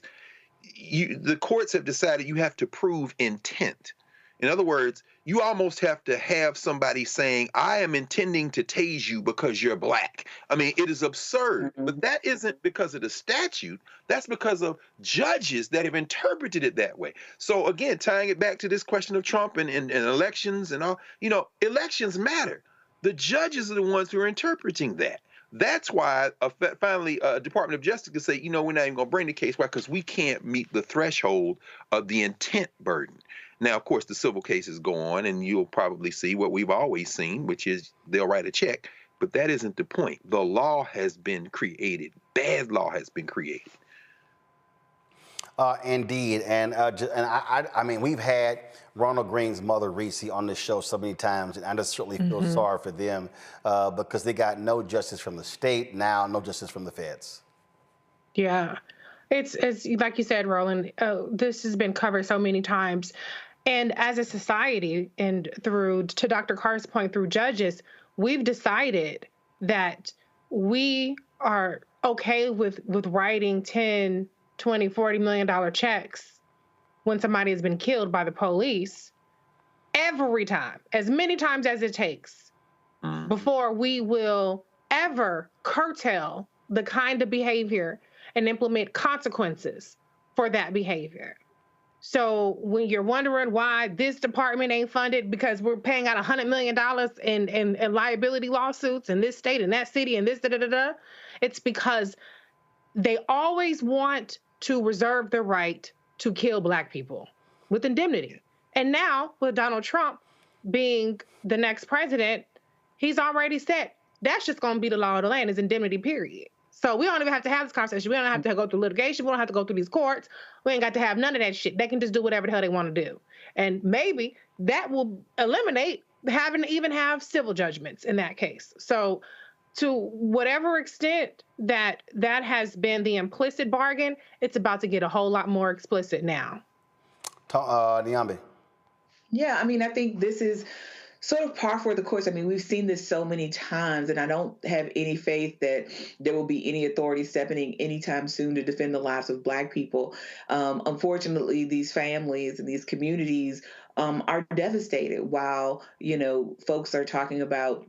The courts have decided you have to prove intent. In other words, you almost have to have somebody saying, I am intending to tase you because you're black. I mean, it is absurd, but that isn't because of the statute. That's because of judges that have interpreted it that way. So again, tying it back to this question of Trump and elections and all, elections matter. The judges are the ones who are interpreting that. That's why finally Department of Justice can say, we're not even going to bring the case. Why? Because we can't meet the threshold of the intent burden. Now, of course, the civil cases go on, and you'll probably see what we've always seen, which is they'll write a check. But that isn't the point. The law has been created. Bad law has been created. Indeed. And I mean, we've had Ronald Greene's mother, Reese, on this show so many times, and I just certainly feel sorry for them because they got no justice from the state now, no justice from the feds. Yeah. It's like you said, Roland, this has been covered so many times. And as a society, and to Dr. Carr's point, through judges, we've decided that we are okay with writing 10, 20, $40 million checks when somebody has been killed by the police every time, as many times as it takes, before we will ever curtail the kind of behavior and implement consequences for that behavior. So when you're wondering why this department ain't funded because we're paying out $100 million in liability lawsuits in this state and that city and this it's because they always want to reserve the right to kill black people with indemnity. And now with Donald Trump being the next president, he's already said that's just going to be the law of the land, is indemnity, period. So we don't even have to have this conversation. We don't have to go through litigation. We don't have to go through these courts. We ain't got to have none of that shit. They can just do whatever the hell they want to do. And maybe that will eliminate having to even have civil judgments in that case. So to whatever extent that has been the implicit bargain, it's about to get a whole lot more explicit now. Niambi. Yeah, I mean, I think this is sort of par for the course. I mean, we've seen this so many times, and I don't have any faith that there will be any authority stepping in anytime soon to defend the lives of black people. Unfortunately, these families and these communities are devastated while, folks are talking about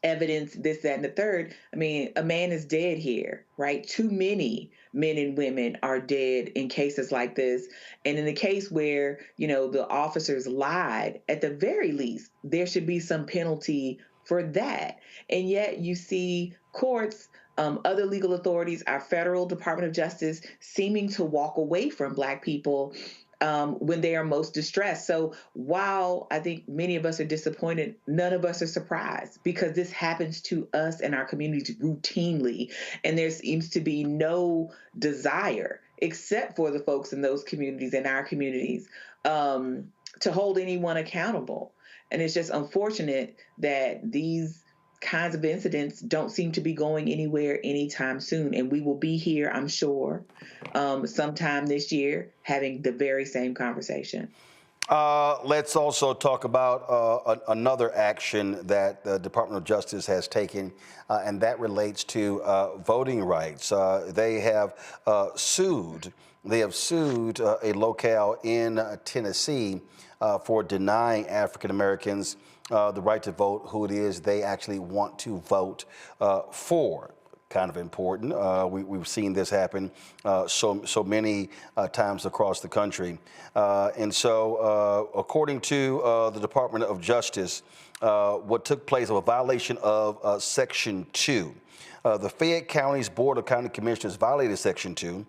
evidence, this, that, and the third. I mean, a man is dead here, right? Too many men and women are dead in cases like this. And in the case where, the officers lied, at the very least, there should be some penalty for that. And yet you see courts, other legal authorities, our federal Department of Justice seeming to walk away from black people when they are most distressed. So while I think many of us are disappointed, none of us are surprised, because this happens to us and our communities routinely. And there seems to be no desire, except for the folks in those communities and our communities, to hold anyone accountable. And it's just unfortunate that these kinds of incidents don't seem to be going anywhere anytime soon. And we will be here, I'm sure, sometime this year having the very same conversation. Let's also talk about another action that the Department of Justice has taken, and that relates to voting rights. They have sued a locale in Tennessee for denying African Americans the right to vote who it is they actually want to vote for. Kind of important. We've seen this happen so many times across the country. And so according to the Department of Justice, what took place was a violation of Section 2. The Fayette County's Board of County Commissioners violated Section 2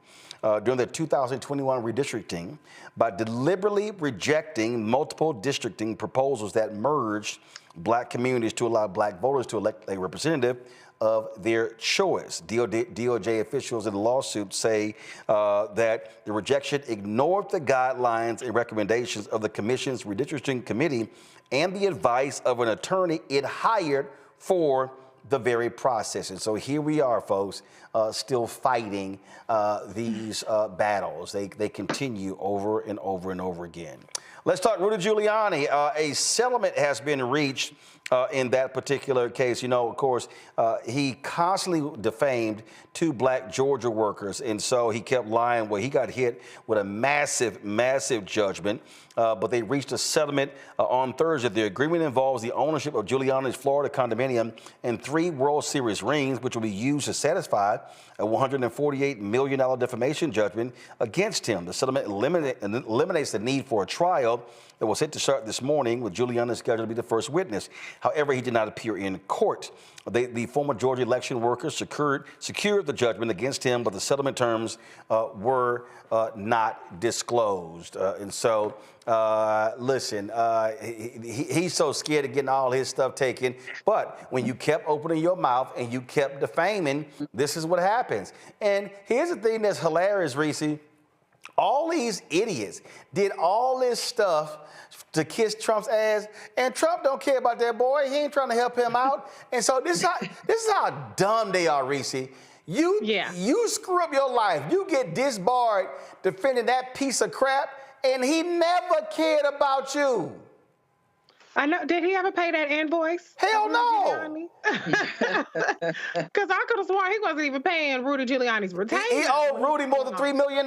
during the 2021 redistricting by deliberately rejecting multiple districting proposals that merged black communities to allow black voters to elect a representative of their choice. DOJ officials in the lawsuit say that the rejection ignored the guidelines and recommendations of the commission's redistricting committee and the advice of an attorney it hired for the very process. And so here we are, folks, still fighting these battles. They continue over and over and over again. Let's talk Rudy Giuliani. A settlement has been reached in that particular case. You know, of course, he constantly defamed two black Georgia workers, and so he kept lying. Well, he got hit with a massive judgment, but they reached a settlement on Thursday. The agreement involves the ownership of Giuliani's Florida condominium and 3 World Series rings, which will be used to satisfy a $148 million defamation judgment against him. The settlement eliminates the need for a trial that was set to start this morning, with Giuliani scheduled to be the first witness. However, he did not appear in court. The former Georgia election workers secured the judgment against him, but the settlement terms were not disclosed. And so, listen, he's so scared of getting all his stuff taken. But when you kept opening your mouth and you kept defaming, this is what happens. And here's the thing that's hilarious, Reese. All these idiots did all this stuff to kiss Trump's ass, and Trump don't care about that boy. He ain't trying to help him out. And so this is how dumb they are, Reese. You screw up your life. You get disbarred defending that piece of crap, and he never cared about you. I know. Did he ever pay that invoice? Hell no. Because I could have sworn he wasn't even paying Rudy Giuliani's retainer. He owed Rudy more than $3 million.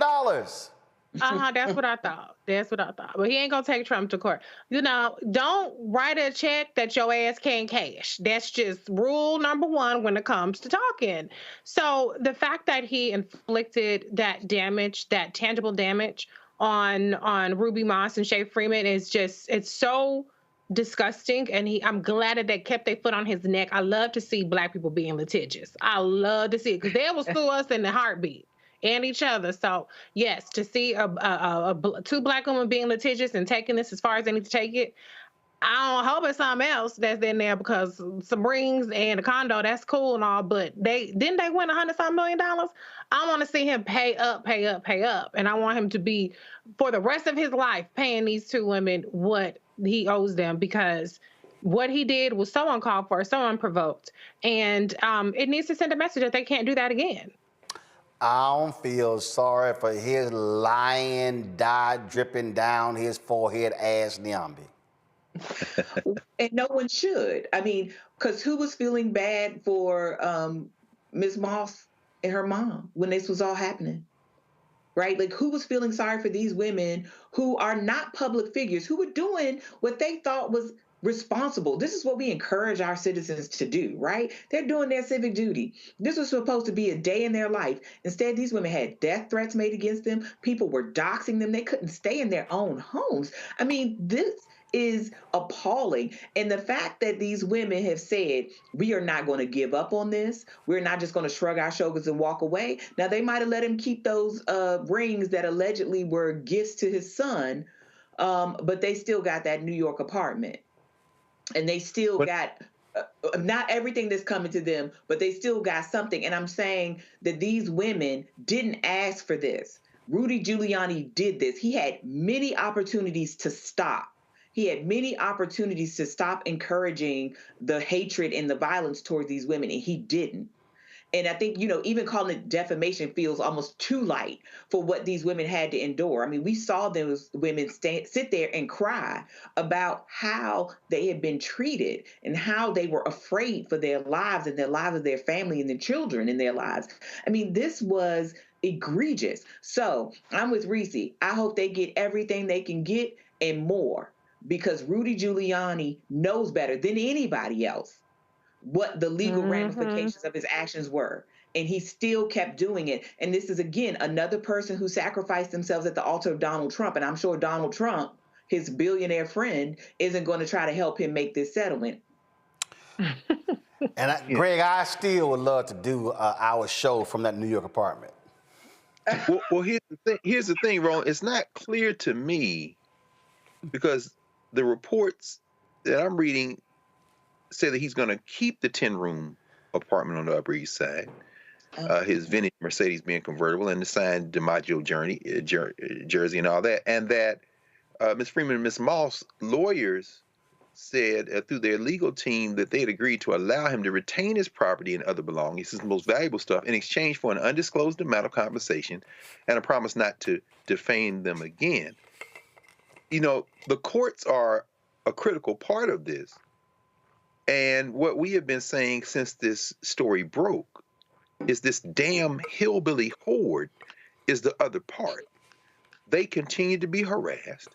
That's what I thought. But he ain't gonna take Trump to court. You know, don't write a check that your ass can't cash. That's just rule number 1 when it comes to talking. So the fact that he inflicted that damage, that tangible damage on Ruby Moss and Shay Freeman is just, it's so disgusting. And I'm glad that they kept their foot on his neck. I love to see black people being litigious. I love to see it, because they will sue us in the heartbeat and each other. So yes, to see 2 black women being litigious and taking this as far as they need to take it, I don't hope it's something else that's in there, because some rings and a condo, that's cool and all, but didn't they win $100-some million? I want to see him pay up, and I want him to be, for the rest of his life, paying these 2 women what he owes them, because what he did was so uncalled for, so unprovoked, and it needs to send a message that they can't do that again. I don't feel sorry for his lying, dye dripping down his forehead ass Nyambi. And no one should. I mean, because who was feeling bad for Ms. Moss and her mom when this was all happening? Right? Like, who was feeling sorry for these women who are not public figures, who were doing what they thought was responsible? This is what we encourage our citizens to do, right? They're doing their civic duty. This was supposed to be a day in their life. Instead, these women had death threats made against them. People were doxing them. They couldn't stay in their own homes. I mean, this is appalling. And the fact that these women have said, we are not going to give up on this. We're not just going to shrug our shoulders and walk away. Now, they might have let him keep those rings that allegedly were gifts to his son, but they still got that New York apartment. And they still got not everything that's coming to them, but they still got something. And I'm saying that these women didn't ask for this. Rudy Giuliani did this. He had many opportunities to stop. He had many opportunities to stop encouraging the hatred and the violence towards these women, and he didn't. And I think, you know, even calling it defamation feels almost too light for what these women had to endure. I mean, we saw those women sit there and cry about how they had been treated and how they were afraid for their lives and their lives of their family and their children in their lives. I mean, this was egregious. So I'm with Reese. I hope they get everything they can get and more, because Rudy Giuliani knows better than anybody else what the legal ramifications of his actions were. And he still kept doing it. And this is, again, another person who sacrificed themselves at the altar of Donald Trump. And I'm sure Donald Trump, his billionaire friend, isn't going to try to help him make this settlement. And Greg, I still would love to do our show from that New York apartment. Well, here's the thing, Roland. It's not clear to me, because the reports that I'm reading say that he's going to keep the 10-room apartment on the Upper East Side, his vintage Mercedes being convertible, and the signed DiMaggio jersey and all that, and that Ms. Freeman and Ms. Moss lawyers said through their legal team that they had agreed to allow him to retain his property and other belongings, his most valuable stuff, in exchange for an undisclosed amount of compensation and a promise not to defame them again. You know, the courts are a critical part of this. And what we have been saying since this story broke is this damn hillbilly horde is the other part. They continue to be harassed.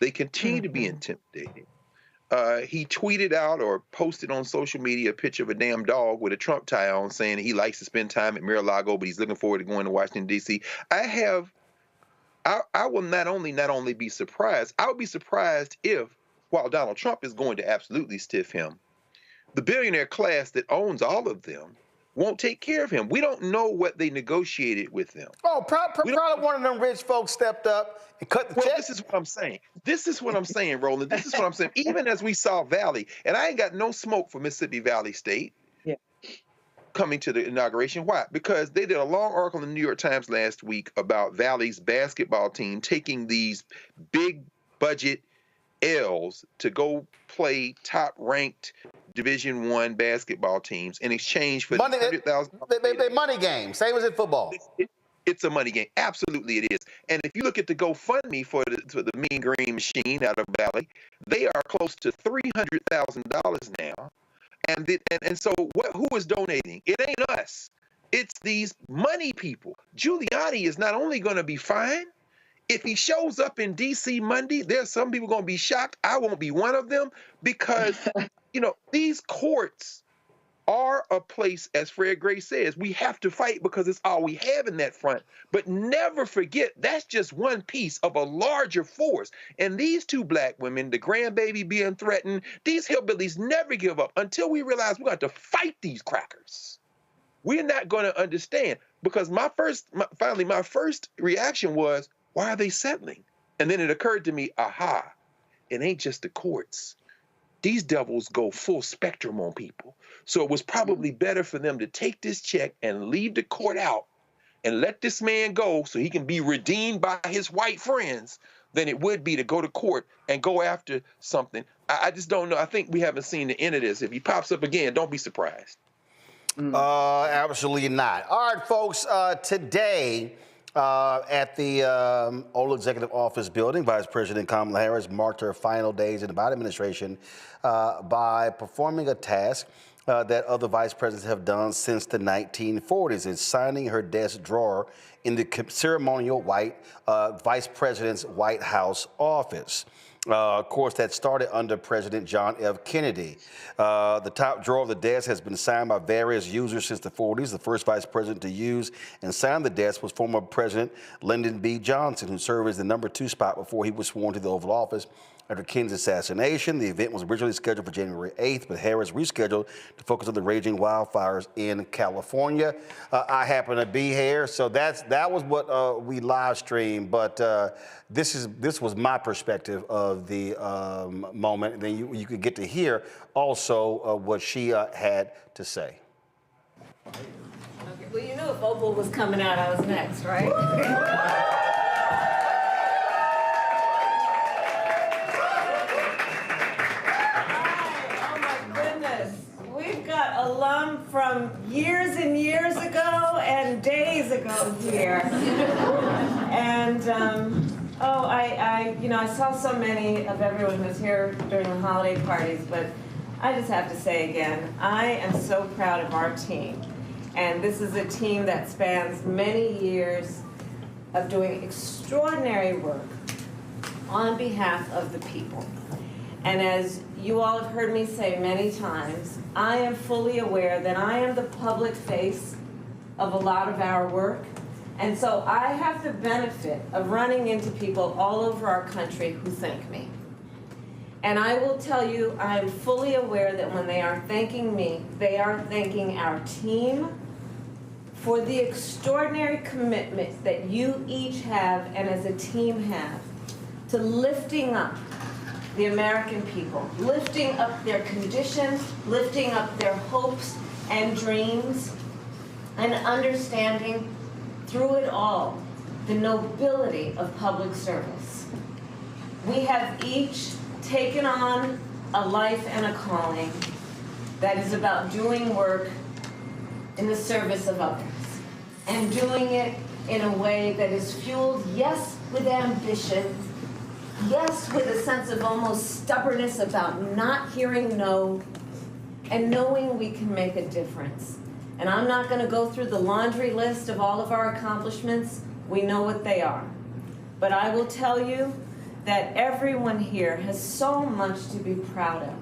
They continue to be intimidated. He tweeted out or posted on social media a picture of a damn dog with a Trump tie on, saying he likes to spend time at Mar-a-Lago, but he's looking forward to going to Washington, D.C. I will not only be surprised, I would be surprised if, while Donald Trump is going to absolutely stiff him, the billionaire class that owns all of them won't take care of him. We don't know what they negotiated with them. Oh, probably one of them rich folks stepped up and cut the check. This is what I'm saying. This is what I'm saying, Roland. This is what I'm saying. Even as we saw Valley, and I ain't got no smoke for Mississippi Valley State coming to the inauguration. Why? Because they did a long article in the New York Times last week about Valley's basketball team taking these big budget L's to go play top-ranked Division I basketball teams in exchange for $100,000. They money game, same as in football. It's a money game. Absolutely it is. And if you look at the GoFundMe for the Mean Green Machine out of Valley, they are close to $300,000 now. And so who is donating? It ain't us. It's these money people. Giuliani is not only going to be fined, if he shows up in D.C. Monday, there's some people going to be shocked. I won't be one of them, because, you know, these courts are a place, as Fred Gray says, we have to fight because it's all we have in that front. But never forget, that's just one piece of a larger force. And these two black women, the grandbaby being threatened, these hillbillies never give up until we realize we got to fight these crackers. We're not going to understand, because my first reaction was, why are they settling? And then it occurred to me, aha, it ain't just the courts. These devils go full spectrum on people. So it was probably better for them to take this check and leave the court out and let this man go so he can be redeemed by his white friends than it would be to go to court and go after something. I just don't know. I think we haven't seen the end of this. If he pops up again, don't be surprised. Absolutely not. All right, folks, today, at the Old Executive Office building, Vice President Kamala Harris marked her final days in the Biden administration by performing a task that other vice presidents have done since the 1940s. It's signing her desk drawer in the ceremonial Vice President's White House office. Of course, that started under President John F. Kennedy. The top drawer of the desk has been signed by various users since the 40s. The first vice president to use and sign the desk was former President Lyndon B. Johnson, who served as the #2 spot before he was sworn to the Oval Office after King's assassination. The event was originally scheduled for January 8th, but Harris rescheduled to focus on the raging wildfires in California. I happen to be here, so that was what we live streamed. But this was my perspective of the moment. And then you could get to hear also what she had to say. Okay, well, you knew if Opal was coming out, I was next, right? Alum from years and years ago and days ago here. And I saw so many of everyone who was here during the holiday parties, but I just have to say again, I am so proud of our team. And this is a team that spans many years of doing extraordinary work on behalf of the people. And as you all have heard me say many times, I am fully aware that I am the public face of a lot of our work. And so I have the benefit of running into people all over our country who thank me. And I will tell you, I am fully aware that when they are thanking me, they are thanking our team for the extraordinary commitment that you each have and as a team have to lifting up the American people, lifting up their condition, lifting up their hopes and dreams, and understanding through it all the nobility of public service. We have each taken on a life and a calling that is about doing work in the service of others and doing it in a way that is fueled, yes, with ambition, yes, with a sense of almost stubbornness about not hearing no, and knowing we can make a difference. And I'm not going to go through the laundry list of all of our accomplishments. We know what they are. But I will tell you that everyone here has so much to be proud of.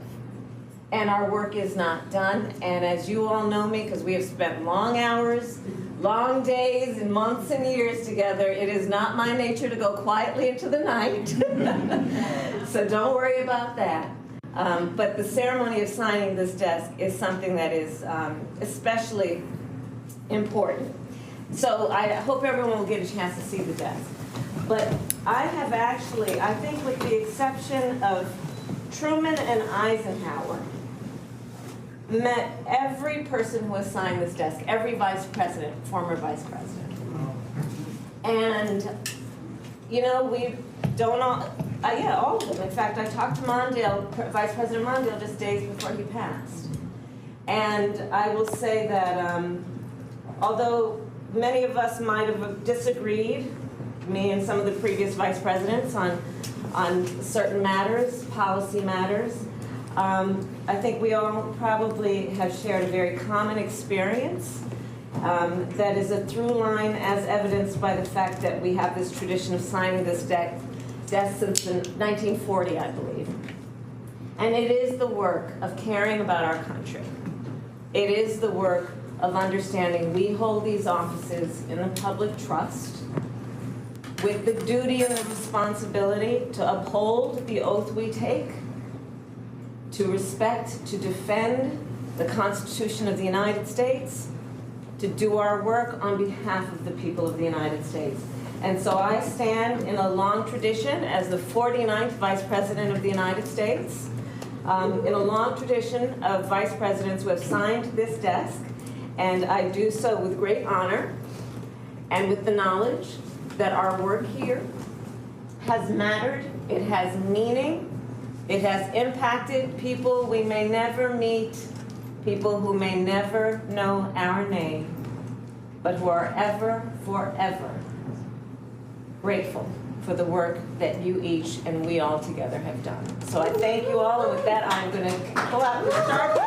And our work is not done. And as you all know me, because we have spent long hours, long days, and months and years together, it is not my nature to go quietly into the night. So don't worry about that. But the ceremony of signing this desk is something that is especially important. So I hope everyone will get a chance to see the desk. But I have actually, I think with the exception of Truman and Eisenhower, met every person who has signed this desk, every vice president, former vice president. And, you know, we don't all, yeah, all of them. In fact, I talked to Mondale, Vice President Mondale, just days before he passed. And I will say that although many of us might have disagreed, me and some of the previous vice presidents, on certain matters, policy matters, I think we all probably have shared a very common experience that is a through line as evidenced by the fact that we have this tradition of signing this desk since 1940, I believe. And it is the work of caring about our country. It is the work of understanding we hold these offices in the public trust with the duty and the responsibility to uphold the oath we take, to respect, to defend the Constitution of the United States, to do our work on behalf of the people of the United States. And so I stand in a long tradition as the 49th Vice President of the United States, in a long tradition of vice presidents who have signed this desk, and I do so with great honor and with the knowledge that our work here has mattered, it has meaning, it has impacted people we may never meet, people who may never know our name, but who are ever, forever grateful for the work that you each and we all together have done. So I thank you all, and with that, I'm going to go out and start.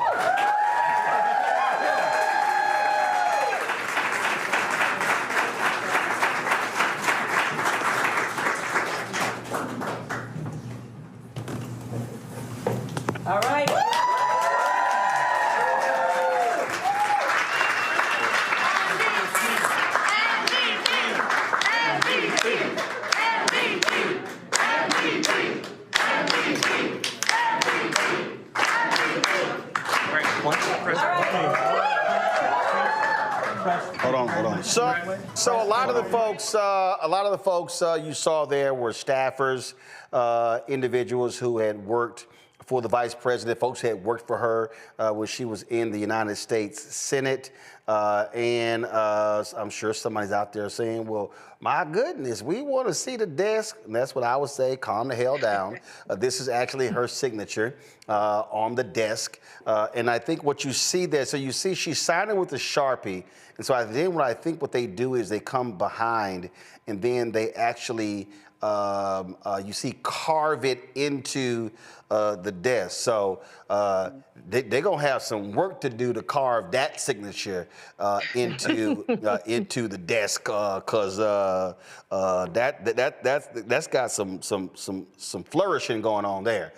All right. Hold on. So a lot of the folks you saw there were staffers, individuals who had worked for the vice president, folks who had worked for her when she was in the United States Senate. And I'm sure somebody's out there saying, well, my goodness, we want to see the desk. And that's what I would say, calm the hell down. This is actually her signature on the desk. And I think what you see there, so you see she's signing with a Sharpie. And so then what they do is they come behind and then they actually, you see, carve it into the desk. So they're going to have some work to do to carve that signature into the desk, because that's got some flourishing going on there.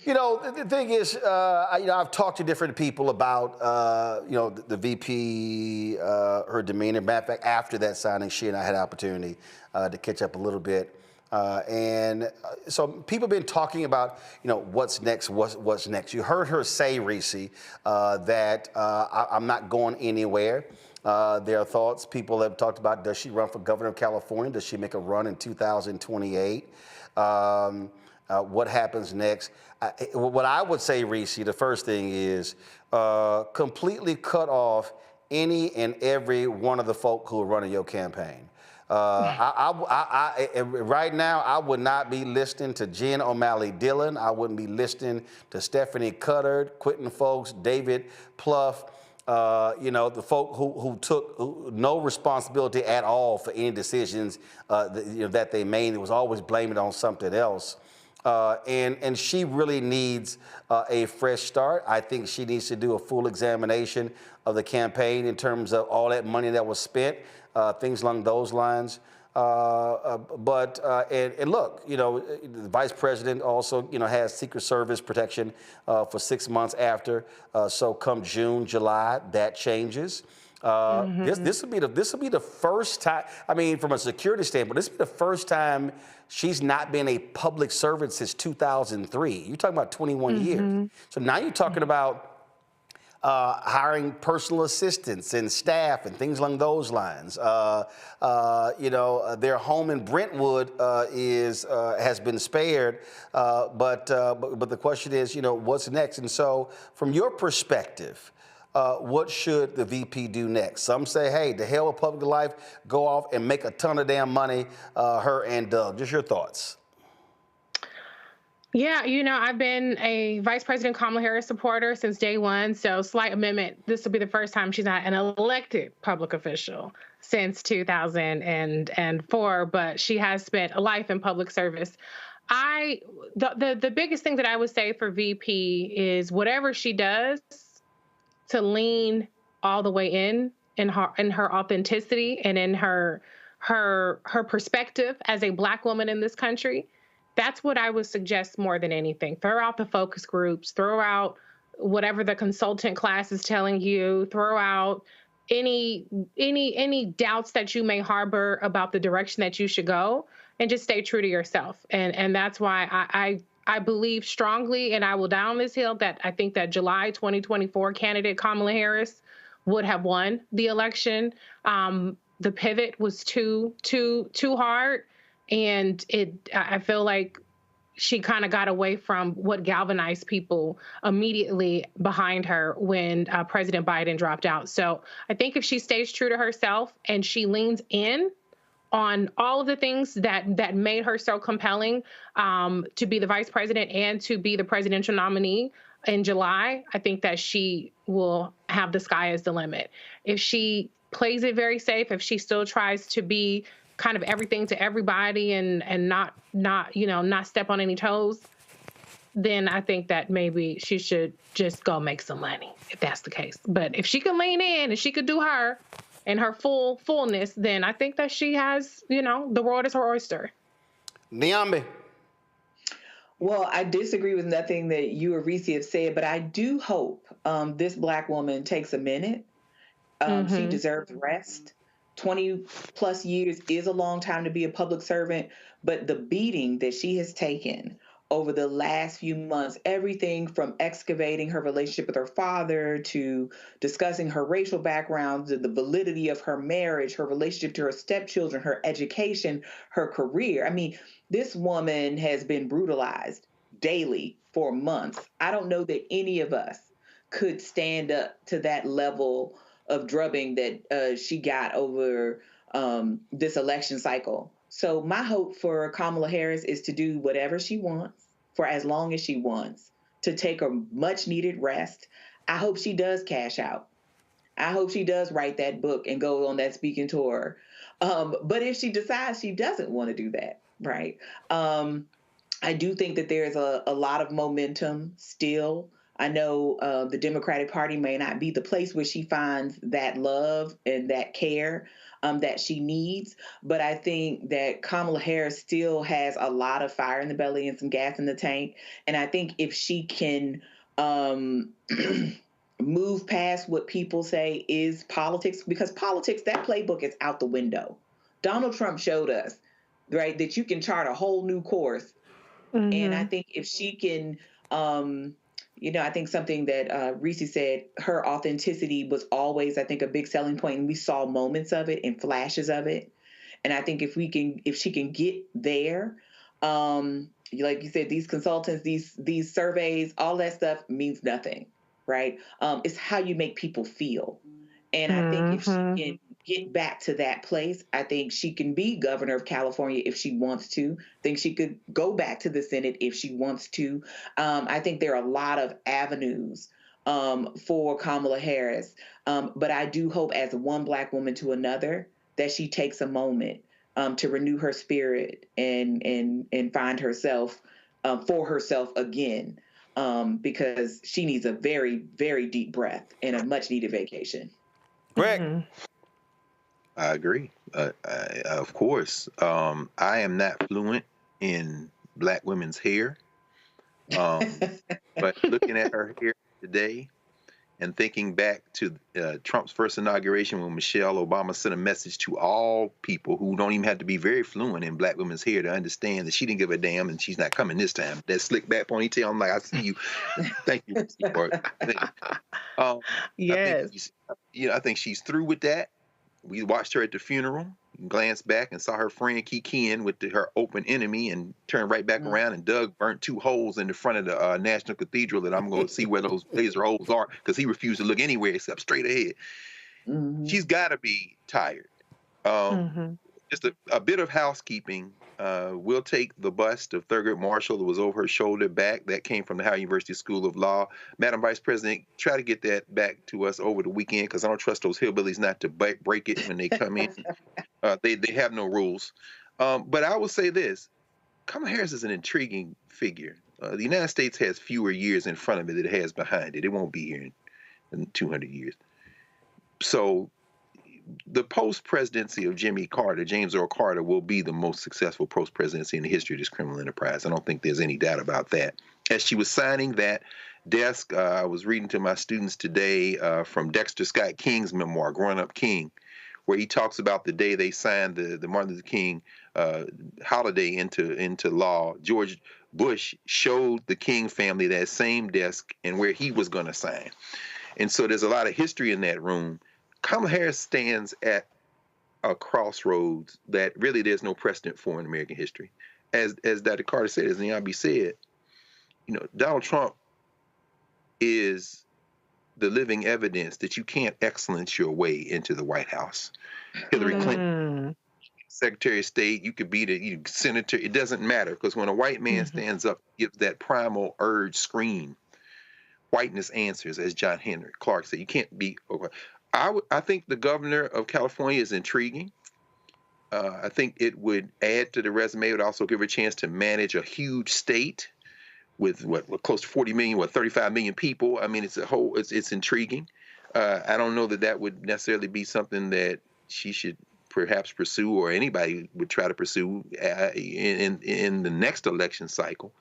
You know, the thing is, I've talked to different people about, the VP, her demeanor. Matter of fact, after that signing, she and I had an opportunity to catch up a little bit. And so people have been talking about, what's next, what's next. You heard her say, Reese, that I'm not going anywhere. There are thoughts. People have talked about, does she run for governor of California? Does she make a run in 2028? What happens next? What I would say, Reese, the first thing is completely cut off any and every one of the folk who are running your campaign. Right now, I would not be listening to Jen O'Malley Dillon. I wouldn't be listening to Stephanie Cutter, Quentin Folks, David Plouffe. The folk who took no responsibility at all for any decisions that they made. It was always blaming it on something else. And she really needs a fresh start. I think she needs to do a full examination of the campaign in terms of all that money that was spent, things along those lines. And look, the vice president also, has Secret Service protection for 6 months after. So come June, July, that changes. This will be the first time. I mean, from a security standpoint, this will be the first time she's not been a public servant since 2003. You're talking about 21 years. So now you're talking about hiring personal assistants and staff and things along those lines. Their home in Brentwood has been spared, but the question is, what's next? And so, from your perspective, what should the VP do next? Some say, hey, the hell with public life, go off and make a ton of damn money, her and Doug. Just your thoughts. Yeah, I've been a Vice President Kamala Harris supporter since day one. So slight amendment, this will be the first time she's not an elected public official since 2004, but she has spent a life in public service. The biggest thing that I would say for VP is whatever she does, to lean all the way in her authenticity and in her perspective as a Black woman in this country. That's what I would suggest more than anything. Throw out the focus groups, throw out whatever the consultant class is telling you, throw out any doubts that you may harbor about the direction that you should go, and just stay true to yourself. And that's why I believe strongly, and I will die on this hill, that I think that July 2024 candidate Kamala Harris would have won the election. The pivot was too hard, and I feel like she kind of got away from what galvanized people immediately behind her when President Biden dropped out. So I think if she stays true to herself and she leans in on all of the things that made her so compelling to be the vice president and to be the presidential nominee in July, I think that she will have the sky as the limit. If she plays it very safe, if she still tries to be kind of everything to everybody and not step on any toes, then I think that maybe she should just go make some money, if that's the case. But if she could lean in and she could do her and her fullness, then I think that she has, the world is her oyster. Niambi. Well, I disagree with nothing that you or Reese have said, but I do hope this Black woman takes a minute. She deserves rest. 20 plus years is a long time to be a public servant, but the beating that she has taken over the last few months, everything from excavating her relationship with her father to discussing her racial background, the validity of her marriage, her relationship to her stepchildren, her education, her career. I mean, this woman has been brutalized daily for months. I don't know that any of us could stand up to that level of drubbing that she got over this election cycle. So my hope for Kamala Harris is to do whatever she wants for as long as she wants, to take a much needed rest. I hope she does cash out. I hope she does write that book and go on that speaking tour. But if she decides she doesn't want to do that, right? I do think that there's a lot of momentum still. I know the Democratic Party may not be the place where she finds that love and that care that she needs, but I think that Kamala Harris still has a lot of fire in the belly and some gas in the tank. And I think if she can move past what people say is politics, because politics, that playbook is out the window. Donald Trump showed us, right, that you can chart a whole new course. Mm-hmm. And I think if she can, I think something that Reese said, her authenticity was always, I think, a big selling point, and we saw moments of it and flashes of it. And I think if she can get there, like you said, these consultants, these surveys, all that stuff means nothing, right? It's how you make people feel. And I think if she can get back to that place, I think she can be governor of California if she wants to. I think she could go back to the Senate if she wants to. I think there are a lot of avenues for Kamala Harris. But I do hope, as one Black woman to another, that she takes a moment to renew her spirit and find herself for herself again, because she needs a very, very deep breath and a much needed vacation. Greg. I agree. Of course. I am not fluent in Black women's hair. But looking at her hair today and thinking back to Trump's first inauguration when Michelle Obama sent a message to all people who don't even have to be very fluent in Black women's hair to understand that she didn't give a damn and she's not coming this time. That slick back ponytail, I'm like, I see you. Thank you. Yes. I think she's through with that. We watched her at the funeral, glanced back and saw her friend Ken with her open enemy and turned right back around, and Doug burnt 2 holes in the front of the National Cathedral that I'm going to see where those laser holes are, because he refused to look anywhere except straight ahead. Mm-hmm. She's got to be tired. Just a bit of housekeeping. We'll take the bust of Thurgood Marshall that was over her shoulder back. That came from the Howard University School of Law. Madam Vice President, try to get that back to us over the weekend, because I don't trust those hillbillies not to break it when they come in. They have no rules. But I will say this. Kamala Harris is an intriguing figure. The United States has fewer years in front of it than it has behind it. It won't be here in 200 years. So the post-presidency of James Earl Carter will be the most successful post-presidency in the history of this criminal enterprise. I don't think there's any doubt about that. As she was signing that desk, I was reading to my students today from Dexter Scott King's memoir, Growing Up King, where he talks about the day they signed the Martin Luther King holiday into law. George Bush showed the King family that same desk and where he was going to sign. And so there's a lot of history in that room. Kamala Harris stands at a crossroads that really there's no precedent for in American history. As Dr. Carter said, as Nyabi said, Donald Trump is the living evidence that you can't excellence your way into the White House. Hillary Clinton, Secretary of State, you could be the senator. It doesn't matter, because when a white man stands up, gives that primal urge scream, whiteness answers, as John Henry Clark said. You can't be over. I think the governor of California is intriguing. I think it would add to the resume. It would also give her a chance to manage a huge state with what close to 40 million, 35 million people. I mean, it's intriguing. I don't know that would necessarily be something that she should perhaps pursue, or anybody would try to pursue in the next election cycle.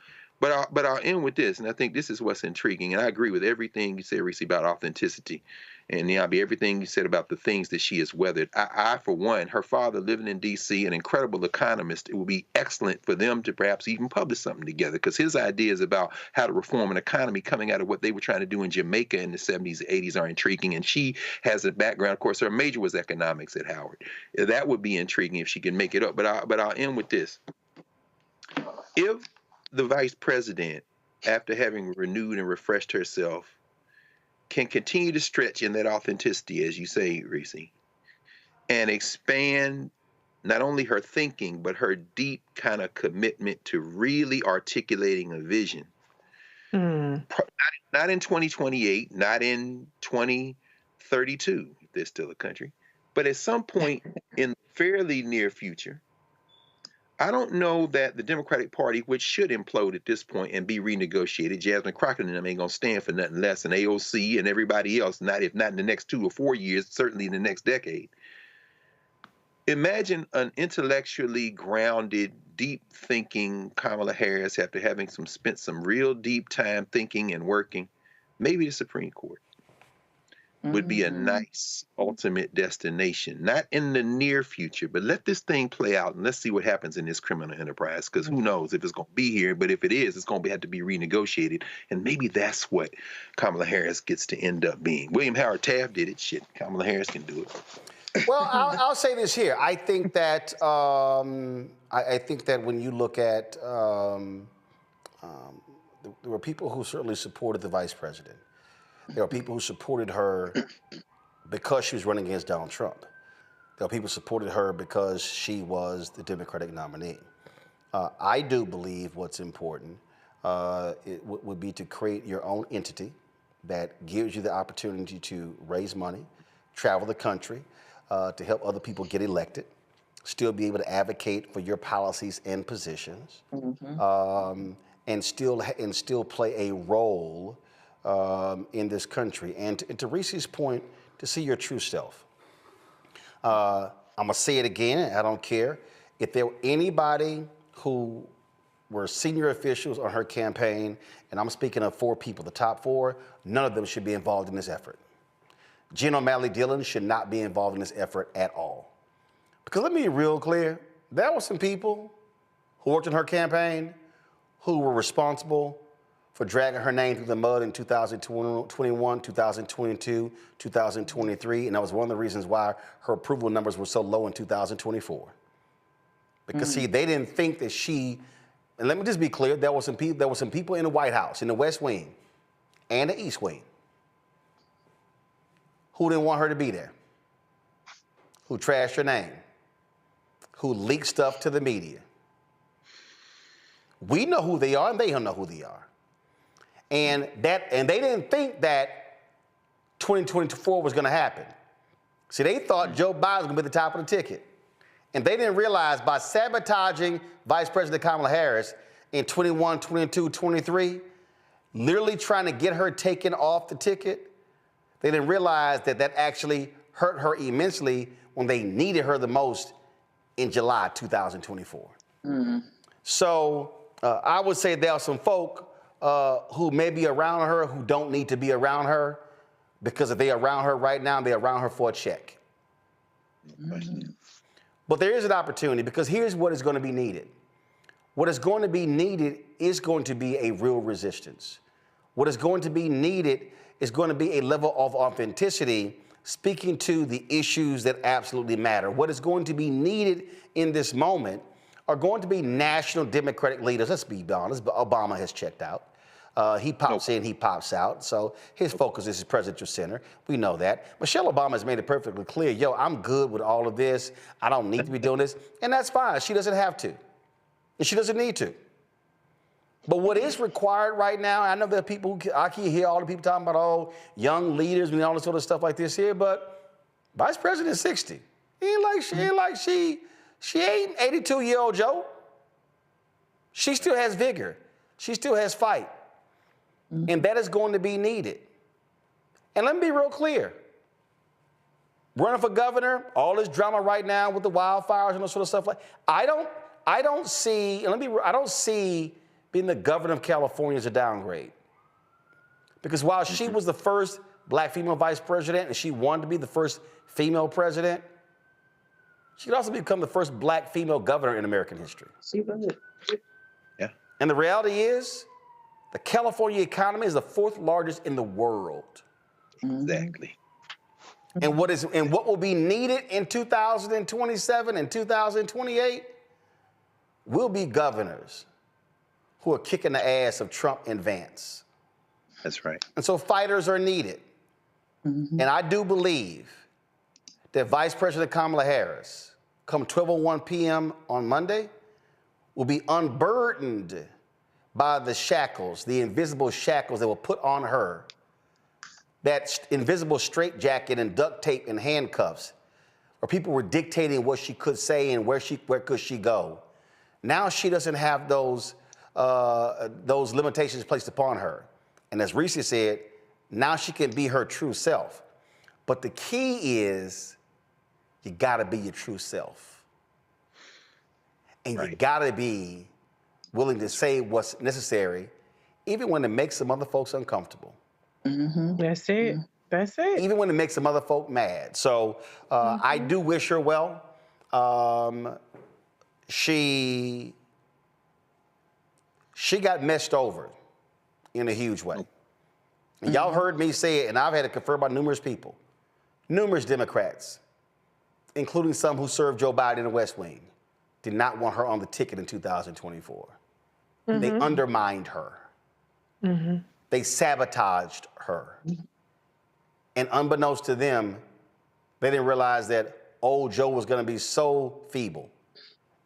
But I'll end with this, and I think this is what's intriguing. And I agree with everything you said, Reese, about authenticity, and everything you said about the things that she has weathered. I, for one, her father living in D.C., an incredible economist, it would be excellent for them to perhaps even publish something together, because his ideas about how to reform an economy coming out of what they were trying to do in Jamaica in the 70s, 80s are intriguing. And she has a background, of course, her major was economics at Howard. That would be intriguing if she can make it up. But I'll end with this. If the vice president, after having renewed and refreshed herself, can continue to stretch in that authenticity, as you say, Reese, and expand not only her thinking, but her deep kind of commitment to really articulating a vision, not in 2028, not in 2032, if there's still a country, but at some point in the fairly near future. I don't know that the Democratic Party, which should implode at this point and be renegotiated, Jasmine Crockett and them ain't going to stand for nothing less than AOC and everybody else, if not in the next 2 or 4 years, certainly in the next decade. Imagine an intellectually grounded, deep-thinking Kamala Harris after having spent some real deep time thinking and working. Maybe the Supreme Court would be a nice ultimate destination, not in the near future, but let this thing play out and let's see what happens in this criminal enterprise, because who knows if it's going to be here, but if it is, it's going to have to be renegotiated, and maybe that's what Kamala Harris gets to end up being. William Howard Taft did it. Shit, Kamala Harris can do it. Well, I'll say this here. I think that I think that when you look at there were people who certainly supported the vice president. There are people who supported her because she was running against Donald Trump. There are people who supported her because she was the Democratic nominee. I do believe what's important would be to create your own entity that gives you the opportunity to raise money, travel the country, to help other people get elected, still be able to advocate for your policies and positions, and still play a role in this country. And to Reese's point, to see your true self. I'm gonna say it again, I don't care. If there were anybody who were senior officials on her campaign, and I'm speaking of 4 people, the top 4, none of them should be involved in this effort. Jen O'Malley Dillon should not be involved in this effort at all. Because let me be real clear, there were some people who worked on her campaign who were responsible for dragging her name through the mud in 2021, 2022, 2023, and that was one of the reasons why her approval numbers were so low in 2024. Because see, they didn't think that she, and let me just be clear, there were some people in the White House, in the West Wing and the East Wing, who didn't want her to be there, who trashed her name, who leaked stuff to the media. We know who they are, and they don't know who they are. And they didn't think that 2024 was going to happen. See, they thought Joe Biden was going to be at the top of the ticket. And they didn't realize by sabotaging Vice President Kamala Harris in 21, 22, 23, literally trying to get her taken off the ticket, they didn't realize that actually hurt her immensely when they needed her the most in July 2024. So I would say there are some folk who may be around her who don't need to be around her, because if they're around her right now, they're around her for a check. But there is an opportunity, because here's what is going to be needed. What is going to be needed is going to be a real resistance. What is going to be needed is going to be a level of authenticity speaking to the issues that absolutely matter. What is going to be needed in this moment are going to be national Democratic leaders. Let's be honest, Obama has checked out. He pops in, he pops out. So his focus is his presidential center. We know that. Michelle Obama has made it perfectly clear, yo, I'm good with all of this. I don't need to be doing this. And that's fine. She doesn't have to. And she doesn't need to. But what is required right now, I know there are people I can hear all the people talking about, oh, young leaders and all this sort of stuff like this here, but Vice President is 60. She ain't 82-year-old Joe. She still has vigor. She still has fight. And that is going to be needed. And let me be real clear. Running for governor, all this drama right now with the wildfires and all sort of stuff, I don't see being the governor of California is a downgrade. Because while she was the first black female vice president and she wanted to be the first female president, she could also become the first black female governor in American history. Yeah. And the reality is, the California economy is the 4th largest in the world. Exactly. And what will be needed in 2027 and 2028 will be governors who are kicking the ass of Trump and Vance. That's right. And so fighters are needed. And I do believe that Vice President Kamala Harris, come 12:01 p.m. on Monday, will be unburdened by the shackles, the invisible shackles that were put on her, that invisible straitjacket and duct tape and handcuffs, where people were dictating what she could say and where could she go. Now she doesn't have those limitations placed upon her. And as Reese said, now she can be her true self. But the key is you gotta be your true self. And you gotta be willing to say what's necessary, even when it makes some other folks uncomfortable. That's it. That's it. Even when it makes some other folk mad. So I do wish her well. She got messed over in a huge way. And y'all heard me say it, and I've had it confirmed by numerous people. Numerous Democrats, including some who served Joe Biden in the West Wing, did not want her on the ticket in 2024. They undermined her. They sabotaged her. And unbeknownst to them, they didn't realize that old Joe was going to be so feeble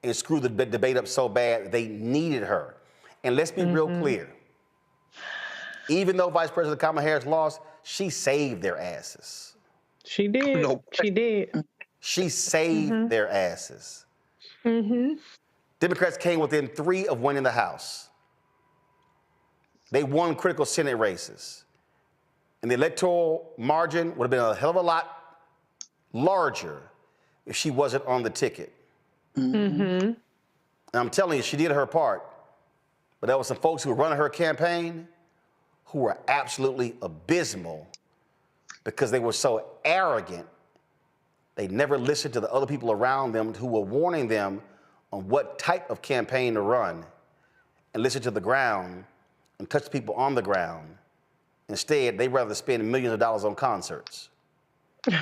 and screw the debate up so bad, they needed her. And let's be real clear. Even though Vice President Kamala Harris lost, she saved their asses. She did. She did. She saved their asses. Democrats came within 3 of winning the House. They won critical Senate races. And the electoral margin would have been a hell of a lot larger if she wasn't on the ticket. And I'm telling you, she did her part. But there were some folks who were running her campaign who were absolutely abysmal because they were so arrogant. They never listened to the other people around them who were warning them on what type of campaign to run, and listen to the ground and touch people on the ground. Instead, they'd rather spend millions of dollars on concerts.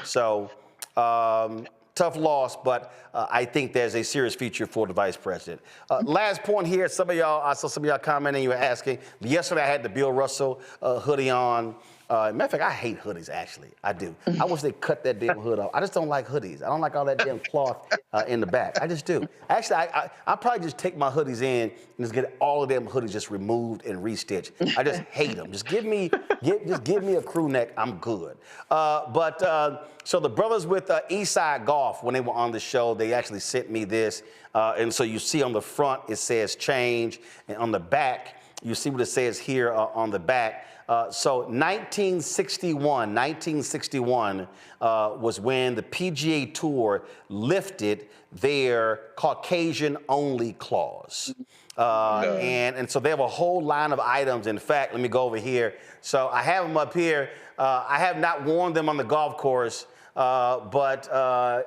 So, tough loss, but I think there's a serious future for the vice president. Last point here, some of y'all, I saw some of y'all commenting, you were asking. Yesterday I had the Bill Russell hoodie on. Matter of fact, I hate hoodies, actually. I do. I wish they cut that damn hood off. I just don't like hoodies. I don't like all that damn cloth in the back. I just do. Actually, I'll probably just take my hoodies in and just get all of them hoodies just removed and restitched. I just hate them. Just give me a crew neck. I'm good. So the brothers with Eastside Golf, when they were on the show, they actually sent me this. And so you see on the front, it says change. And on the back, you see what it says here on the back. So 1961 was when the PGA Tour lifted their Caucasian-only clause. And so they have a whole line of items. In fact, let me go over here. So I have them up here. I have not worn them on the golf course, but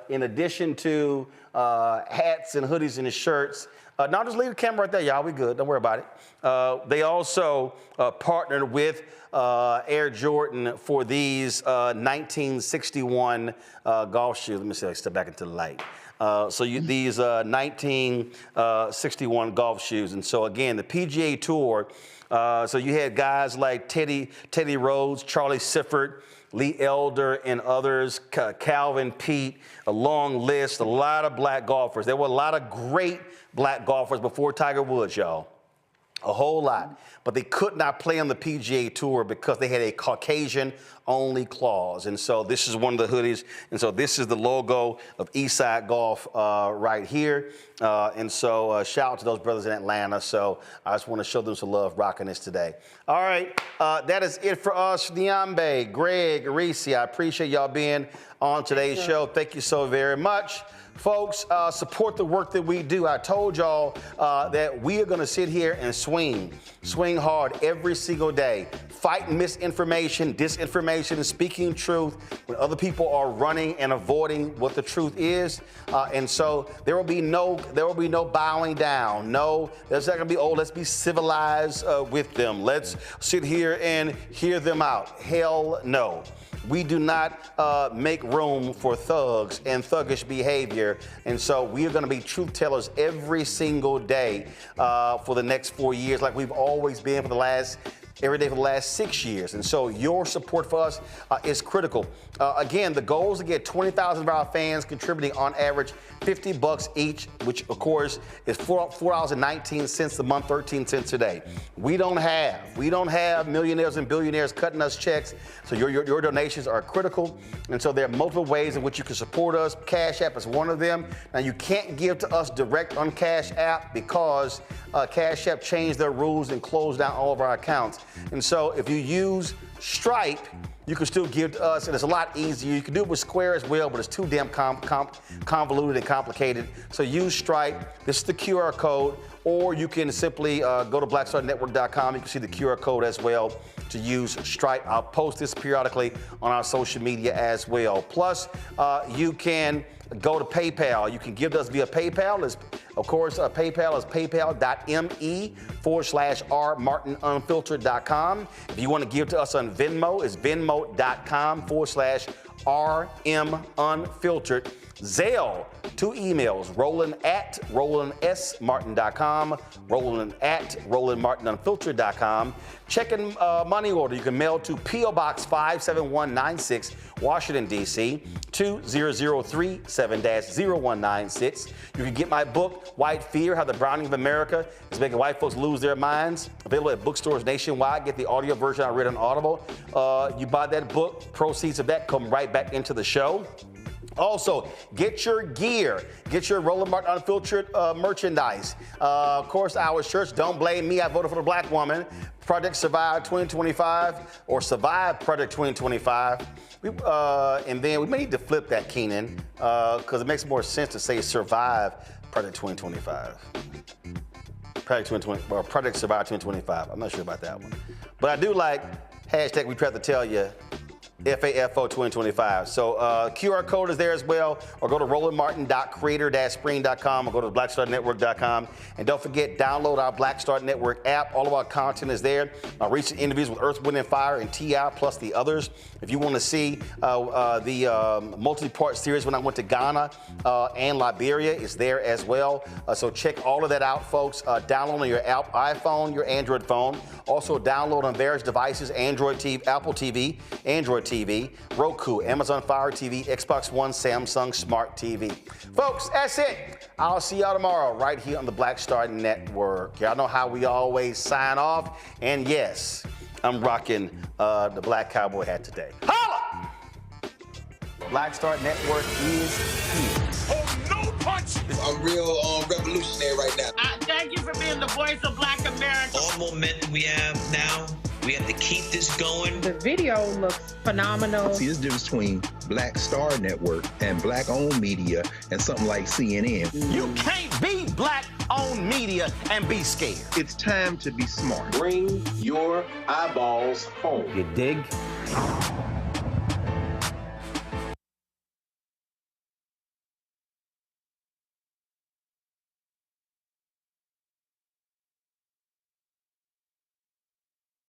in addition to hats and hoodies and shirts, now just leave the camera right there, y'all. We good. Don't worry about it. They also partnered with Air Jordan for these 1961 golf shoes. Let me see if I can step back into the light. These 1961 golf shoes. And so again, the PGA Tour, so you had guys like Teddy Rhodes, Charlie Sifford, Lee Elder, and others, Calvin Pete, a long list, a lot of black golfers. There were a lot of great black golfers before Tiger Woods, y'all. A whole lot. But they could not play on the PGA Tour because they had a Caucasian only clause. And so this is one of the hoodies. And so this is the logo of Eastside Golf right here. And so shout out to those brothers in Atlanta. So I just want to show them some love rocking this today. All right, that is it for us. Niambe, Greg, Reese, I appreciate y'all being on today's show. Thank you so very much. Folks, support the work that we do. I told y'all that we are going to sit here and swing hard every single day, fighting misinformation, disinformation, and speaking truth when other people are running and avoiding what the truth is. And so there will be no bowing down. No, there's not going to be, let's be civilized with them. Let's sit here and hear them out. Hell no. We do not make room for thugs and thuggish behavior. And so we are going to be truth tellers every single day for the next 4 years, like we've always been every day for the last 6 years. And so your support for us is critical. Again, the goal is to get 20,000 of our fans contributing on average $50 each, which of course is $4.19 a month, 13 cents a day. We don't have millionaires and billionaires cutting us checks. So your donations are critical. And so there are multiple ways in which you can support us. Cash App is one of them. Now you can't give to us direct on Cash App because Cash App changed their rules and closed down all of our accounts. And so if you use Stripe, you can still give to us, and it's a lot easier. You can do it with Square as well, but it's too damn convoluted and complicated. So use Stripe. This is the QR code, or you can simply go to blackstarnetwork.com. You can see the QR code as well to use Stripe. I'll post this periodically on our social media as well. Plus, you can go to PayPal. You can give to us via PayPal. Of course, PayPal is paypal.me/rmartinunfiltered.com. If you want to give to us on Venmo, it's venmo.com/rmunfiltered. Zelle, 2 emails, Roland@RolandSMartin.com, Roland@RolandMartinUnfiltered.com. Checking money order, you can mail to P.O. Box 57196, Washington, D.C., 20037-0196. You can get my book, White Fear, How the Browning of America is Making White Folks Lose Their Minds, available at bookstores nationwide. Get the audio version I read on Audible. You buy that book, proceeds of that come right back into the show. Also, get your gear. Get your Roland Martin Unfiltered merchandise. Of course, our shirts, Don't Blame Me, I Voted for the Black Woman, Project Survive 2025, or Survive Project 2025. And then we may need to flip that, Keenan, because it makes more sense to say Survive Project 2025. Project Survive 2025. I'm not sure about that one. But I do like hashtag we try to tell you, FAFO 2025. So QR code is there as well, or go to rolandmartin.creator-spring.com, or go to blackstarnetwork.com. And don't forget, download our Black Star Network app. All of our content is there. Recent interviews with Earth, Wind & Fire and T.I., plus the others. If you want to see the multi-part series when I went to Ghana and Liberia, it's there as well. So check all of that out, folks. Download on your iPhone, your Android phone. Also download on various devices, Android TV, Apple TV, Android TV, Roku, Amazon Fire TV, Xbox One, Samsung Smart TV. Folks, that's it. I'll see y'all tomorrow right here on the Black Star Network. Y'all know how we always sign off. And yes, I'm rocking the Black Cowboy hat today. Holla! Black Star Network is here. Oh, no punch! I'm real revolutionary right now. Thank you for being the voice of Black America. All momentum we have now, we have to keep this going. The video looks phenomenal. See, there's a difference between Black Star Network and Black-owned media and something like CNN. You can't be Black-owned media and be scared. It's time to be smart. Bring your eyeballs home. You dig?